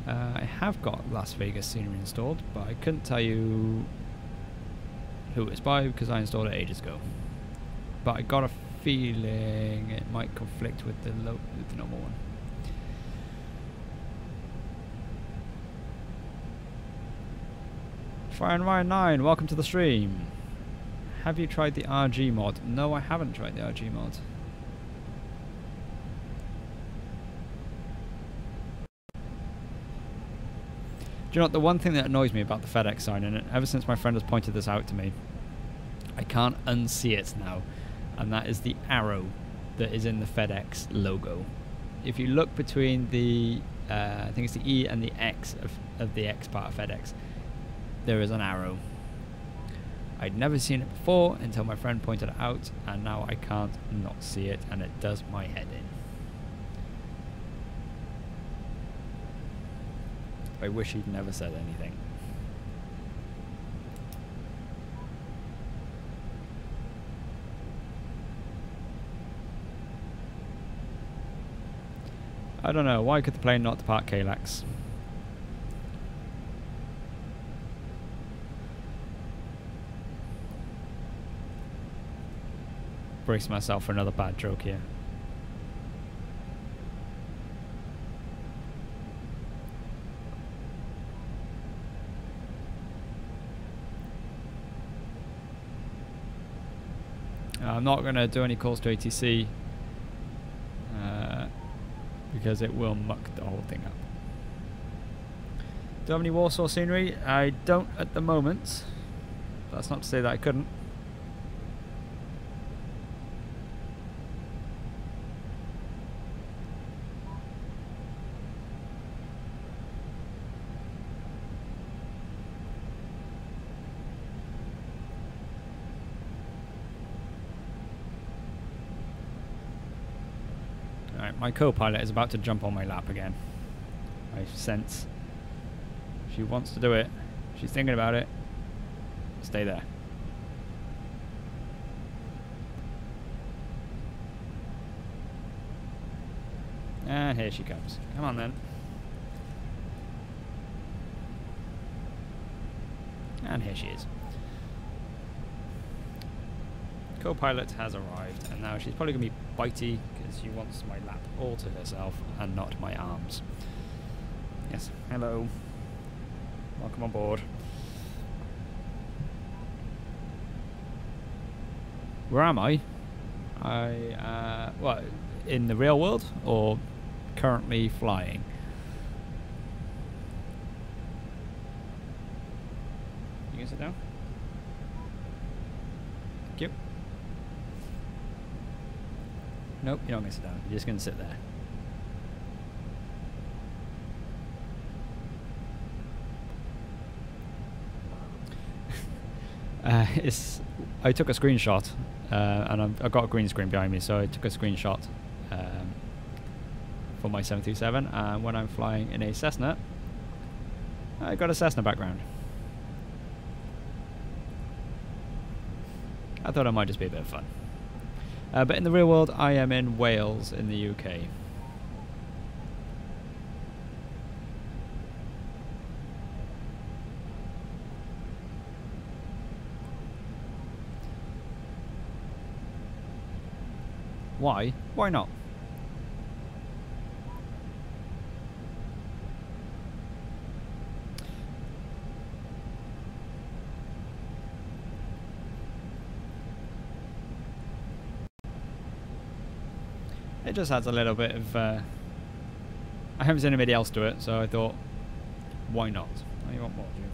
I have got Las Vegas scenery installed, but I couldn't tell you who it's by because I installed it ages ago. But I got a feeling it might conflict with the normal one. Fire and Ryan 9, welcome to the stream. Have you tried the RG mod? No, I haven't tried the RG mod. Do you know what, the one thing that annoys me about the FedEx sign, and ever since my friend has pointed this out to me, I can't unsee it now, and that is the arrow that is in the FedEx logo. If you look between the, I think it's the E and the X of the X part of FedEx, there is an arrow. I'd never seen it before until my friend pointed it out, and now I can't not see it, and it does my head in. I wish he'd never said anything. I don't know, why could the plane not depart KLAS? Brace myself for another bad joke here. I'm not going to do any calls to ATC because it will muck the whole thing up. Do I have any Warsaw scenery? I don't at the moment. That's not to say that I couldn't. Right, my co-pilot is about to jump on my lap again. I sense she wants to do it. She's thinking about it. Stay there. And here she comes. Come on then. And here she is. Co-pilot has arrived, and now she's probably going to be bitey because she wants my lap all to herself and not my arms. Yes, hello. Welcome on board. Where am I? What, in the real world or currently flying? You can sit down. Thank you. Nope, you're not going to sit down. You're just going to sit there. I took a screenshot, and I've got a green screen behind me, so I took a screenshot for my 737, and when I'm flying in a Cessna, I got a Cessna background. I thought it might just be a bit of fun. But in the real world, I am in Wales in the UK. Why? Why not? It just adds a little bit of... I haven't seen anybody else do it, so I thought, why not? Oh, you want more, do you?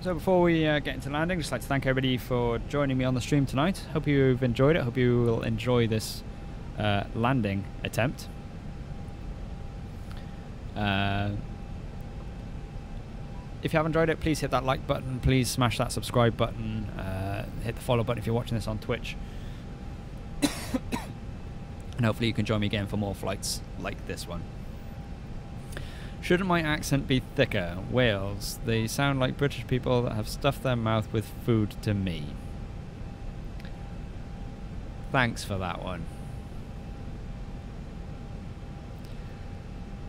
So before we get into landing, I'd just like to thank everybody for joining me on the stream tonight. Hope you've enjoyed it. Hope you will enjoy this landing attempt. If you have enjoyed it, please hit that like button. Please smash that subscribe button. Hit the follow button if you're watching this on Twitch. And hopefully you can join me again for more flights like this one. Shouldn't my accent be thicker? Wales. They sound like British people that have stuffed their mouth with food to me. Thanks for that one.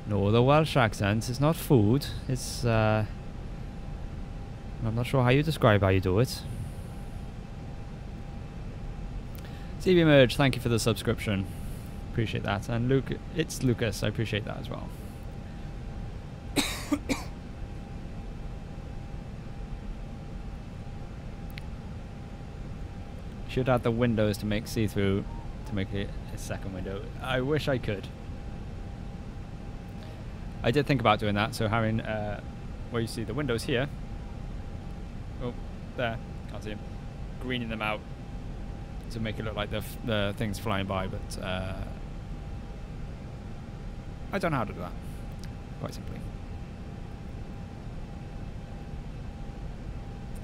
No, the Welsh accent is not food. It's, I'm not sure how you describe how you do it. CB Merge, thank you for the subscription. Appreciate that. And Luke, it's Lucas, I appreciate that as well. Should add the windows to make see-through, to make it a second window. I wish I could. I did think about doing that, so having where you see the windows here. Oh, there, can't see them. Greening them out to make it look like the thing's flying by, but I don't know how to do that, quite simply.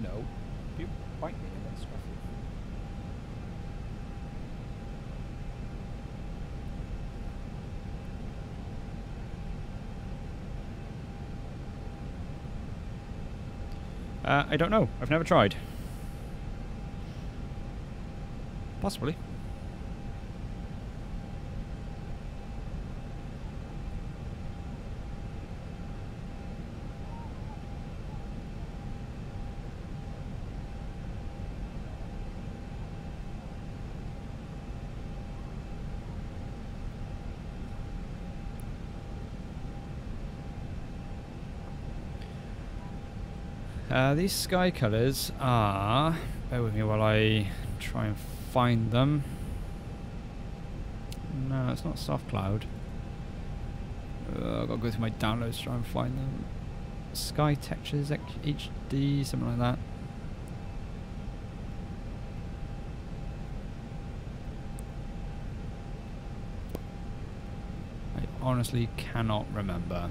No, you bite me and then scruff you. I don't know. I've never tried. Possibly. These sky colours are... Bear with me while I try and find them. No, it's not soft cloud. I've got to go through my downloads to try and find them. Sky Textures HD, something like that. honestly cannot remember.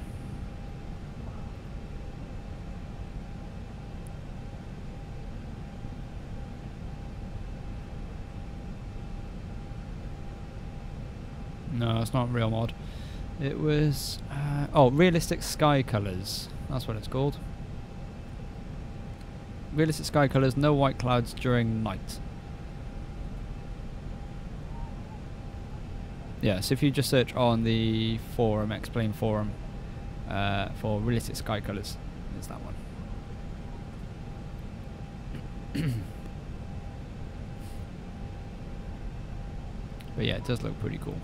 No, it's not real mod. It was oh, realistic sky colors. That's what it's called. Realistic sky colors, no white clouds during night. Yeah, so if you just search on the forum, Explain forum, for realistic sky colors, there's that one. But yeah, it does look pretty cool.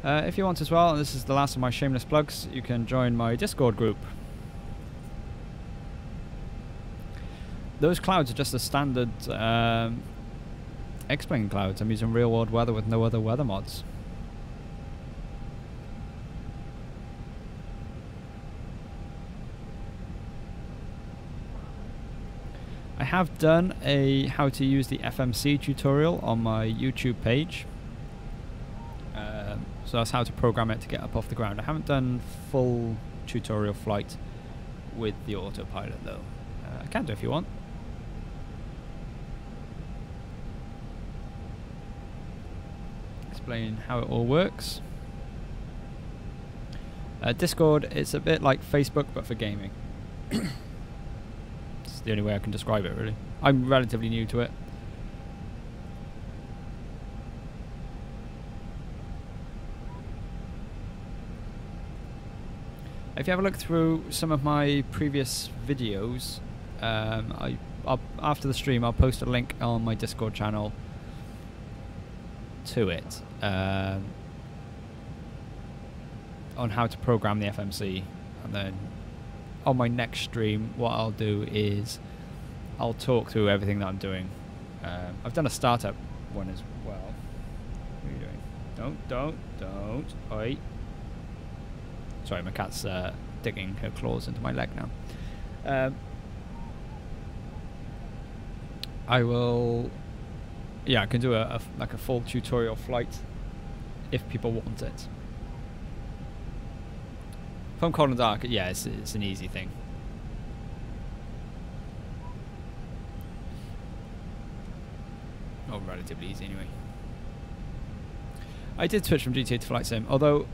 If you want as well, and this is the last of my shameless plugs, you can join my Discord group. Those clouds are just the standard Explain clouds. I'm using real world weather with no other weather mods. I have done a how to use the FMC tutorial on my YouTube page. So that's how to program it to get up off the ground. I haven't done full tutorial flight with the autopilot though. I can do if you want. Explain how it all works. Discord, it's a bit like Facebook but for gaming. It's the only way I can describe it really. I'm relatively new to it. If you have a look through some of my previous videos, I'll, after the stream I'll post a link on my Discord channel to it, on how to program the FMC, and then on my next stream what I'll do is I'll talk through everything that I'm doing. I've done a startup one as well. What are you doing? Don't. Oi. Sorry, my cat's digging her claws into my leg now. I will... Yeah, I can do like a full tutorial flight if people want it. If I'm cold and dark, yeah, it's an easy thing. Or relatively easy anyway. I did switch from GTA to Flight Sim, although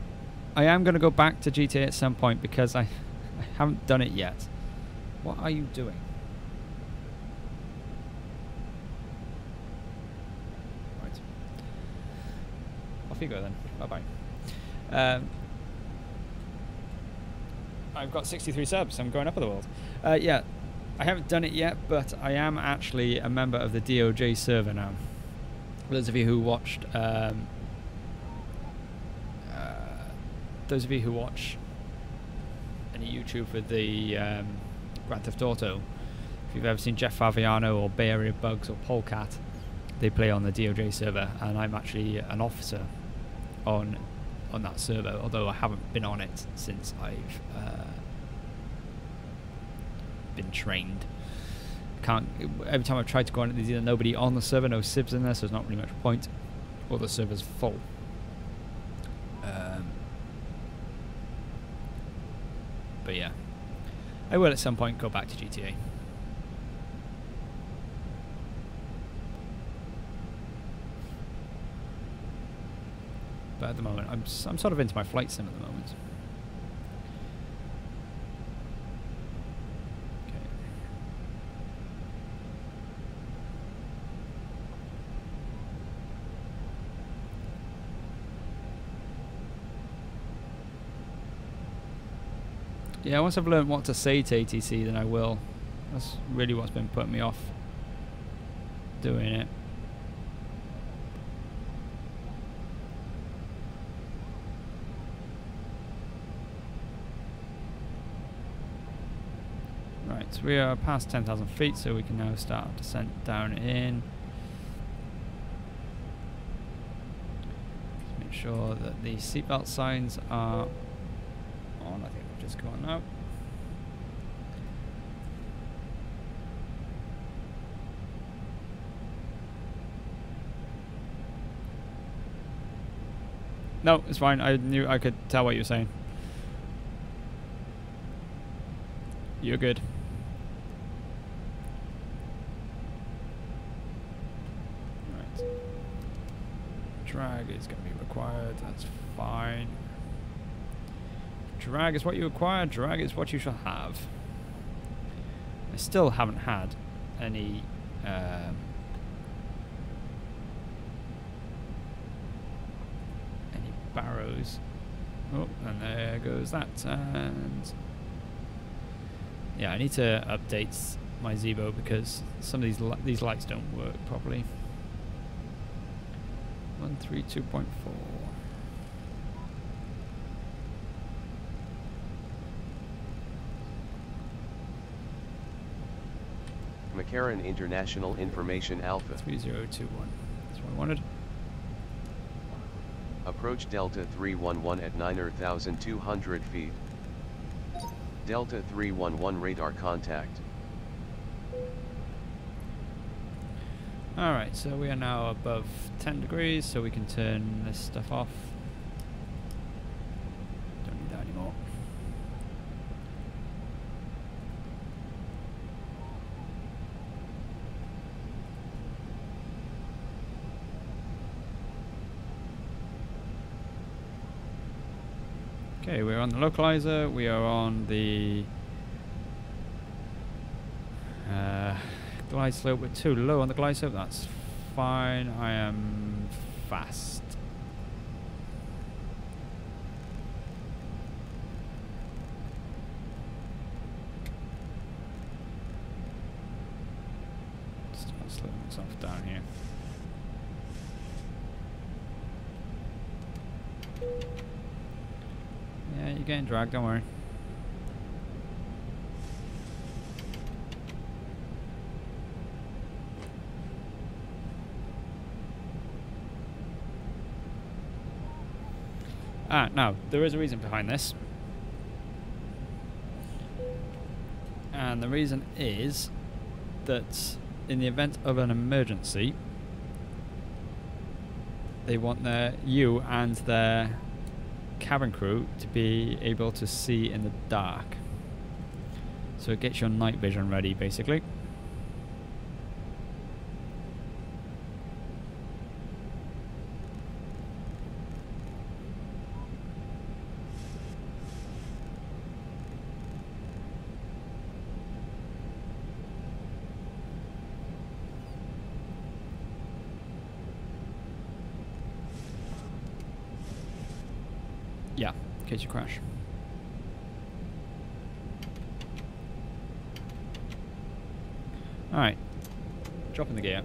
I am going to go back to GTA at some point because I haven't done it yet. What are you doing? Right. Off you go then. Bye-bye. I've got 63 subs. I'm going up in the world. Yeah, I haven't done it yet, but I am actually a member of the DOJ server now. For those of you who watched... those of you who watch any YouTube with the Grand Theft Auto, if you've ever seen Jeff Favignano or Bay Area Bugs or Polecat, they play on the DOJ server, and I'm actually an officer on that server, although I haven't been on it since I've been trained. Every time I've tried to go on it, there's either nobody on the server, no sibs in there, so there's not really much point, or the server's full. But yeah, I will at some point go back to GTA. But at the moment, I'm sort of into my flight sim at the moment. Okay. Yeah, once I've learned what to say to ATC, then I will. That's really what's been putting me off doing it. Right, we are past 10,000 feet, so we can now start descent down in. Just make sure that the seatbelt signs are on. I think they've just gone now. No, it's fine. I knew I could tell what you were saying. You're good. Right. Drag is going to be required. That's fine. Drag is what you require. Drag is what you shall have. I still haven't had any barrows. Oh, and there goes that. And yeah, I need to update my Zibo because some of these lights don't work properly. 132.4. McCarran International Information Alpha. 3021. That's what I wanted. Approach Delta 311 at 9,200 feet. Delta 311 radar contact. Alright, so we are now above 10 degrees, so we can turn this stuff off. Don't need that anymore. Okay, we're on the localizer, we are on the glide slope. We're too low on the glide slope, that's fine. I am fast. Start slowing myself down here. Yeah, you're getting dragged, don't worry. Now, there is a reason behind this. And the reason is that in the event of an emergency, they want you and their cabin crew to be able to see in the dark. So it gets your night vision ready, basically. Yeah, in case you crash. Alright, dropping the gear.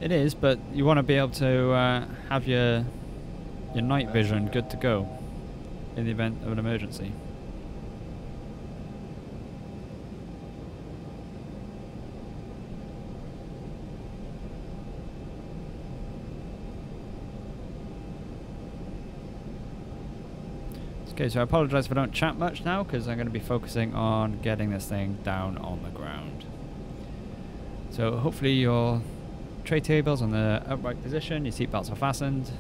It is, but you want to be able to have your night vision good to go in the event of an emergency. Okay, so I apologise if I don't chat much now, because I'm going to be focusing on getting this thing down on the ground. So hopefully your tray tables on the upright position, your seatbelts are fastened.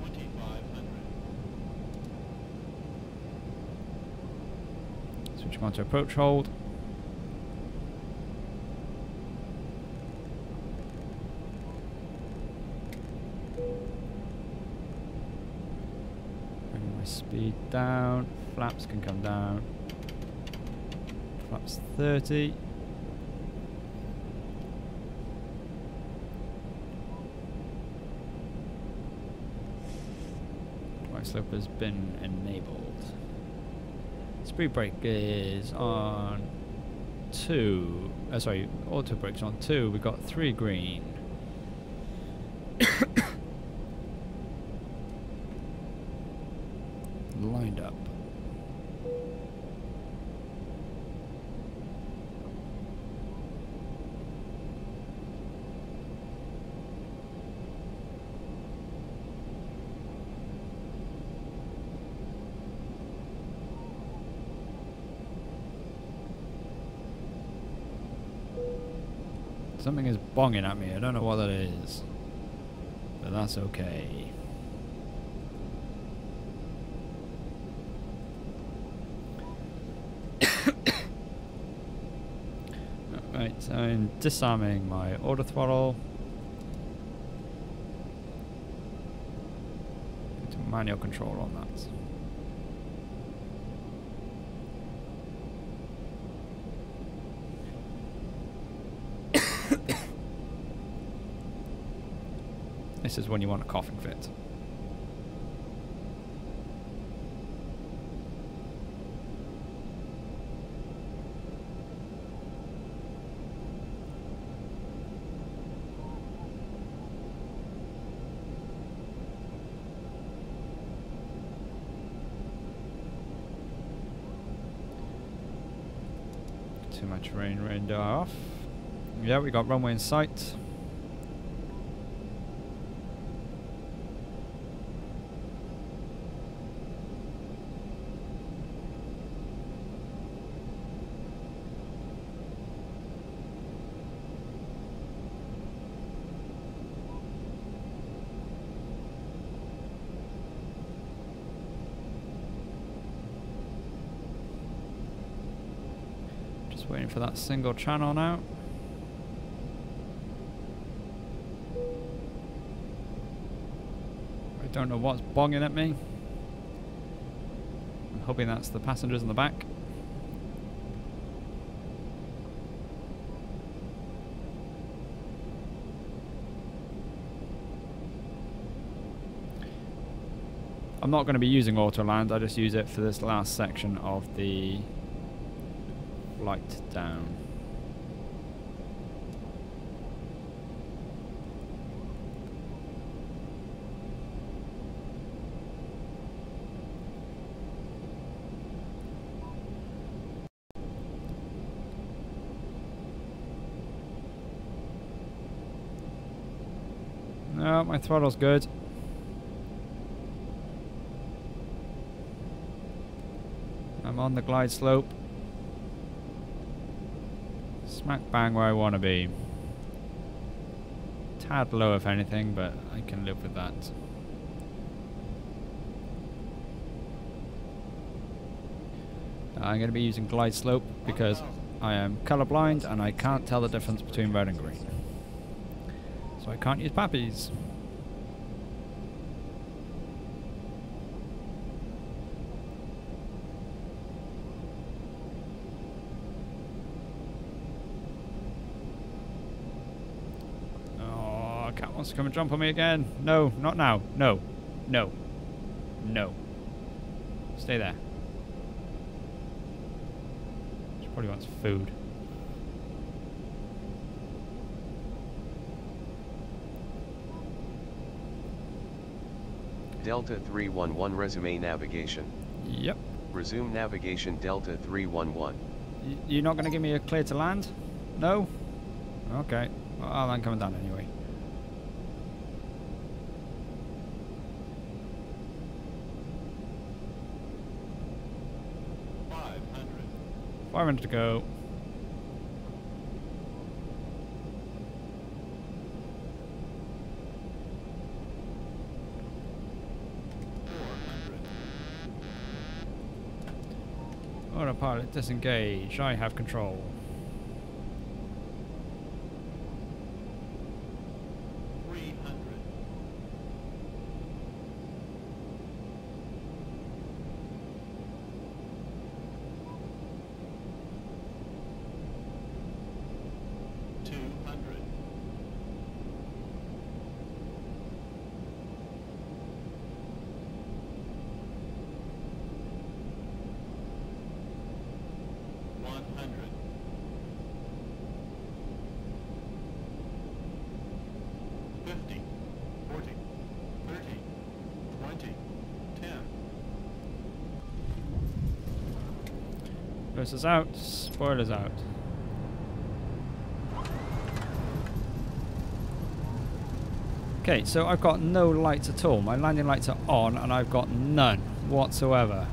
2500. Switching on to approach hold. Bringing my speed down. Flaps can come down. Flaps 30. Slope has been enabled. Speed brake is on 2. Sorry, auto brake's on 2. We've got 3 green. lined up. Something is bonging at me. I don't know what that is, but that's okay. Right, so I'm disarming my auto throttle. To manual control on that. This is when you want a coffin fit. Too much radar off. Yeah, we got runway in sight. Just waiting for that single channel now. I don't know what's bonging at me. I'm hoping that's the passengers in the back. I'm not going to be using auto land, I just use it for this last section of the flight down. No, my throttle's good. I'm on the glide slope. Smack bang where I want to be. Tad low if anything, but I can live with that. I'm going to be using glide slope because I am colorblind and I can't tell the difference between red and green. So I can't use pappies. Oh, cat wants to come and jump on me again. No, not now. No. No. No. Stay there. She probably wants food. Delta 311 resume navigation. Yep. Resume navigation Delta 311. You're not going to give me a clear to land? No? Okay. Well, I'm coming down anyway. Five hundred to go. Autopilot disengage. I have control. Reverses out. Spoilers out. Okay, so I've got no lights at all. My landing lights are on and I've got none whatsoever.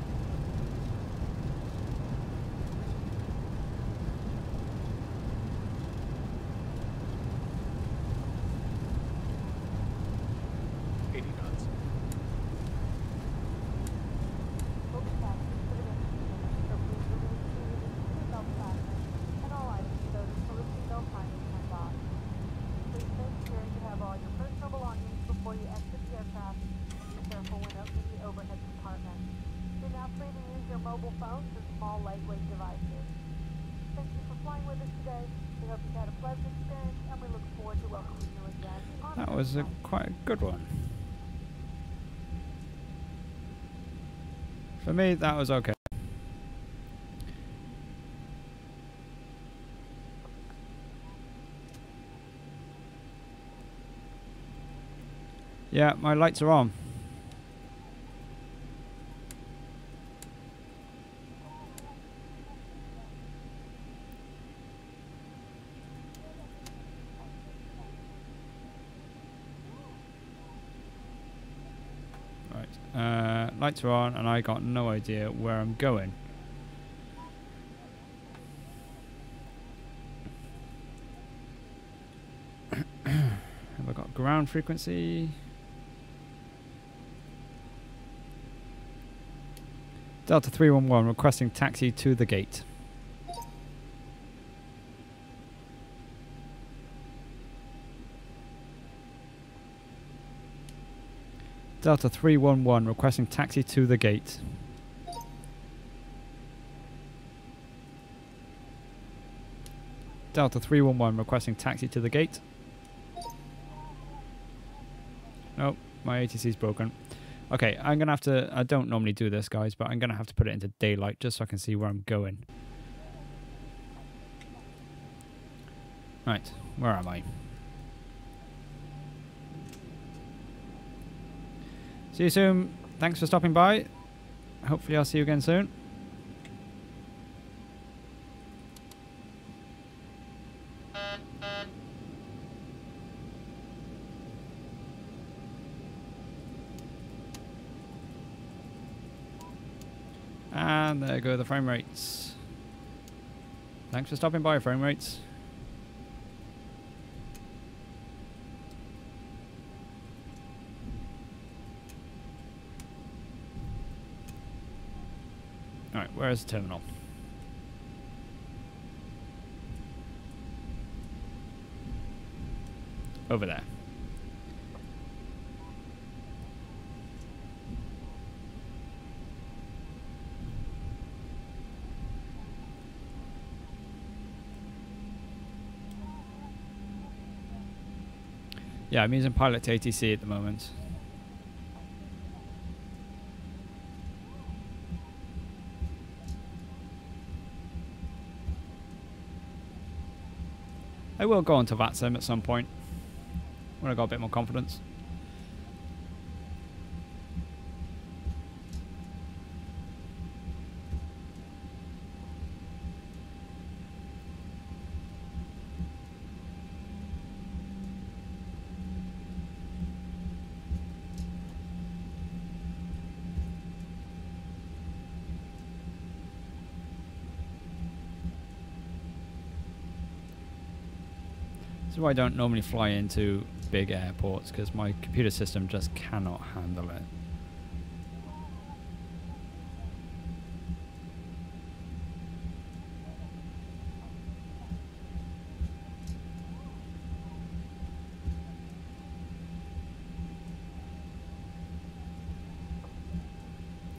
That was quite a good one. For me, that was okay. Yeah, my lights are on. Lights are on and I got no idea where I'm going. Have I got ground frequency? Delta 311 requesting taxi to the gate. Delta 311 requesting taxi to the gate. Delta 311 requesting taxi to the gate. Nope, my ATC is broken. Okay, I'm going to have to... I don't normally do this, guys, but I'm going to have to put it into daylight just so I can see where I'm going. Right, where am I? See you soon. Thanks for stopping by. Hopefully I'll see you again soon. And there go the frame rates. Thanks for stopping by, frame rates. Alright, where's the terminal? Over there. Yeah, I'm using Pilot to ATC at the moment. I will go on to VATSIM at some point when I got a bit more confidence. This is why I don't normally fly into big airports, because my computer system just cannot handle it.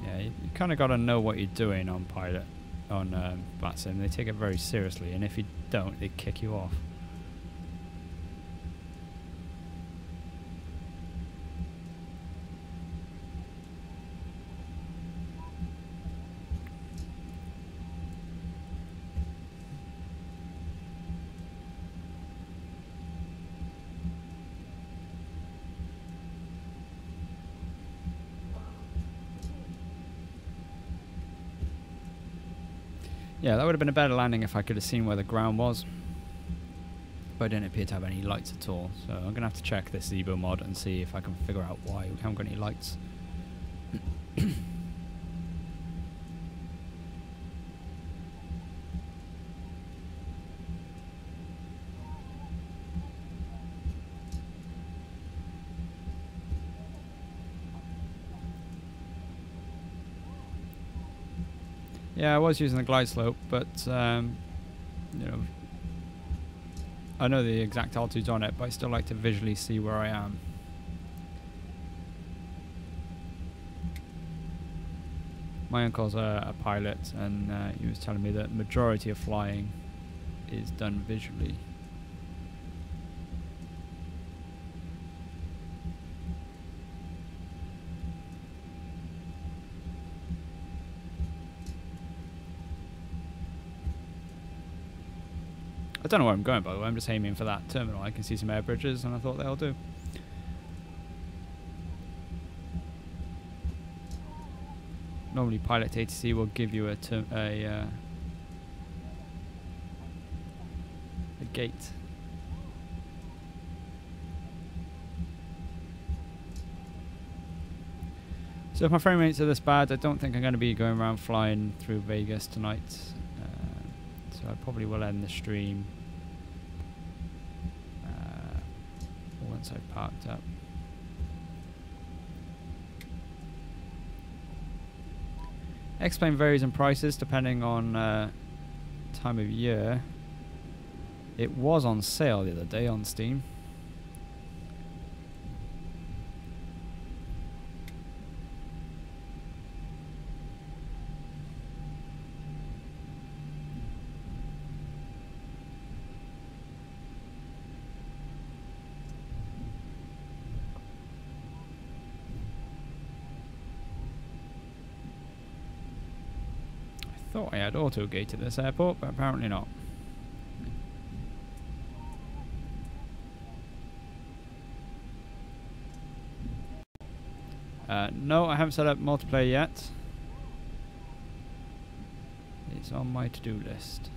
Yeah, you kind of got to know what you're doing on Pilot, on VATSIM. They take it very seriously, and if you don't, they kick you off. Yeah, that would have been a better landing if I could have seen where the ground was. But I didn't appear to have any lights at all. So I'm going to have to check this Zibo mod and see if I can figure out why we haven't got any lights. Yeah, I was using the glide slope, but you know, I know the exact altitudes on it, but I still like to visually see where I am. My uncle's a pilot, and he was telling me that majority of flying is done visually. I don't know where I'm going, by the way. I'm just aiming for that terminal. I can see some air bridges, and I thought they'll do. Normally, Pilot ATC will give you a gate. So if my frame rates are this bad, I don't think I'm going to be going around flying through Vegas tonight. So I probably will end the stream once I've parked up. X-Plane varies in prices depending on time of year. It was on sale the other day on Steam. Thought I had auto gate at this airport, but apparently not. No, I haven't set up multiplayer yet. It's on my to-do list.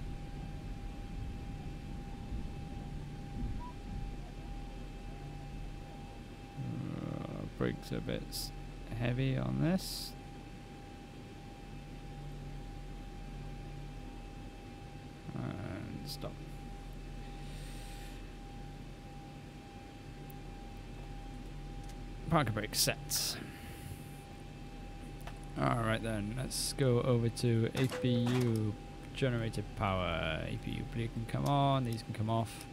Brakes are a bit heavy on this. And stop. Parking brake set. Alright then, let's go over to APU generated power. APU bleed can come on, these can come off.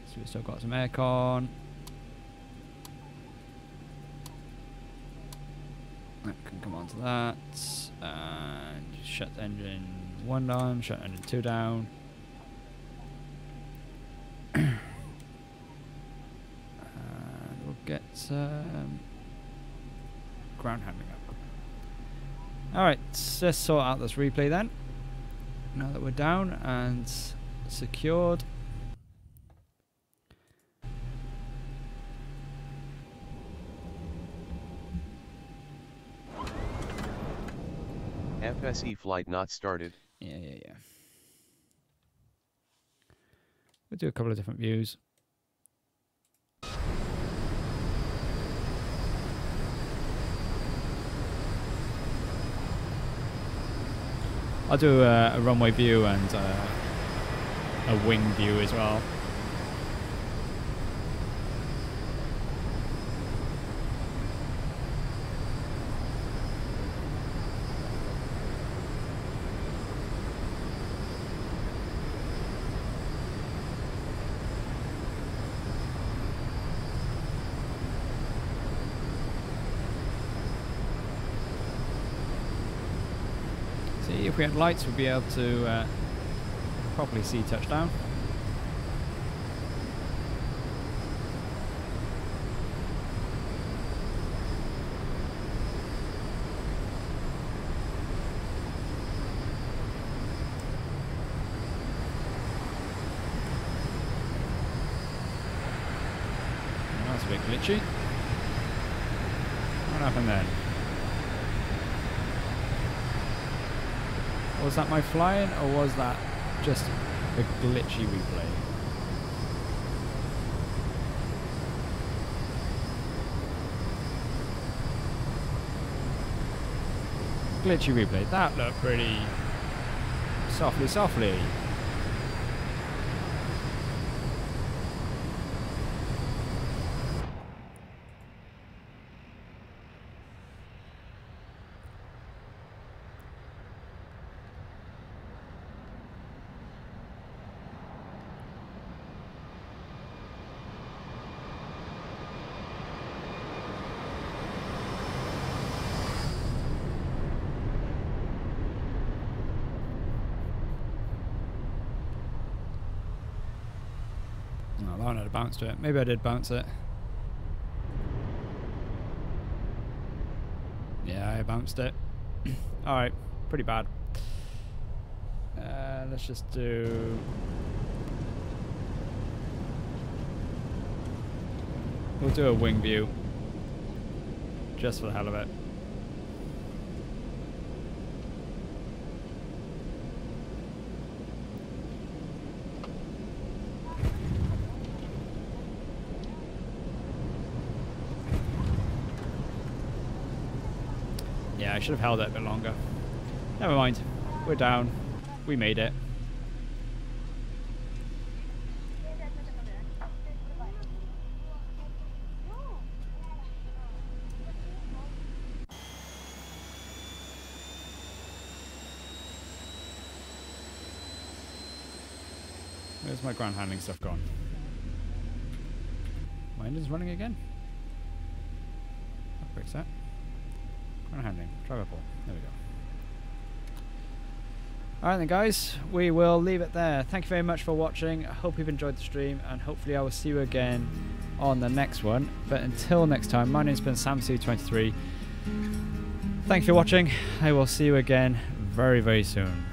So we've still got some aircon. That can come onto that. And shut engine 1 down, shut engine 2 down. And we'll get ground handling up. Alright, let's sort out this replay then. Now that we're down and secured. FSE flight not started. Yeah. We'll do a couple of different views. I'll do a runway view and a wing view as well. If we had lights, we'd be able to properly see touchdown. That's a bit glitchy. What happened then? Was that my flying, or was that just a glitchy replay? Glitchy replay. That looked pretty softly. Oh, that one had a bounce to it. Maybe I did bounce it. Yeah, I bounced it. Alright, pretty bad. Let's just do... We'll do a wing view. Just for the hell of it. Yeah, I should have held it a bit longer. Never mind. We're down. We made it. Where's my ground handling stuff gone? My engine's running again? I'll fix that. Ground handling. Driver pull. There we go. Alright then guys, we will leave it there. Thank you very much for watching. I hope you've enjoyed the stream, and hopefully I will see you again on the next one. But until next time, my name's been SamC23. Thanks for watching. I will see you again very, very soon.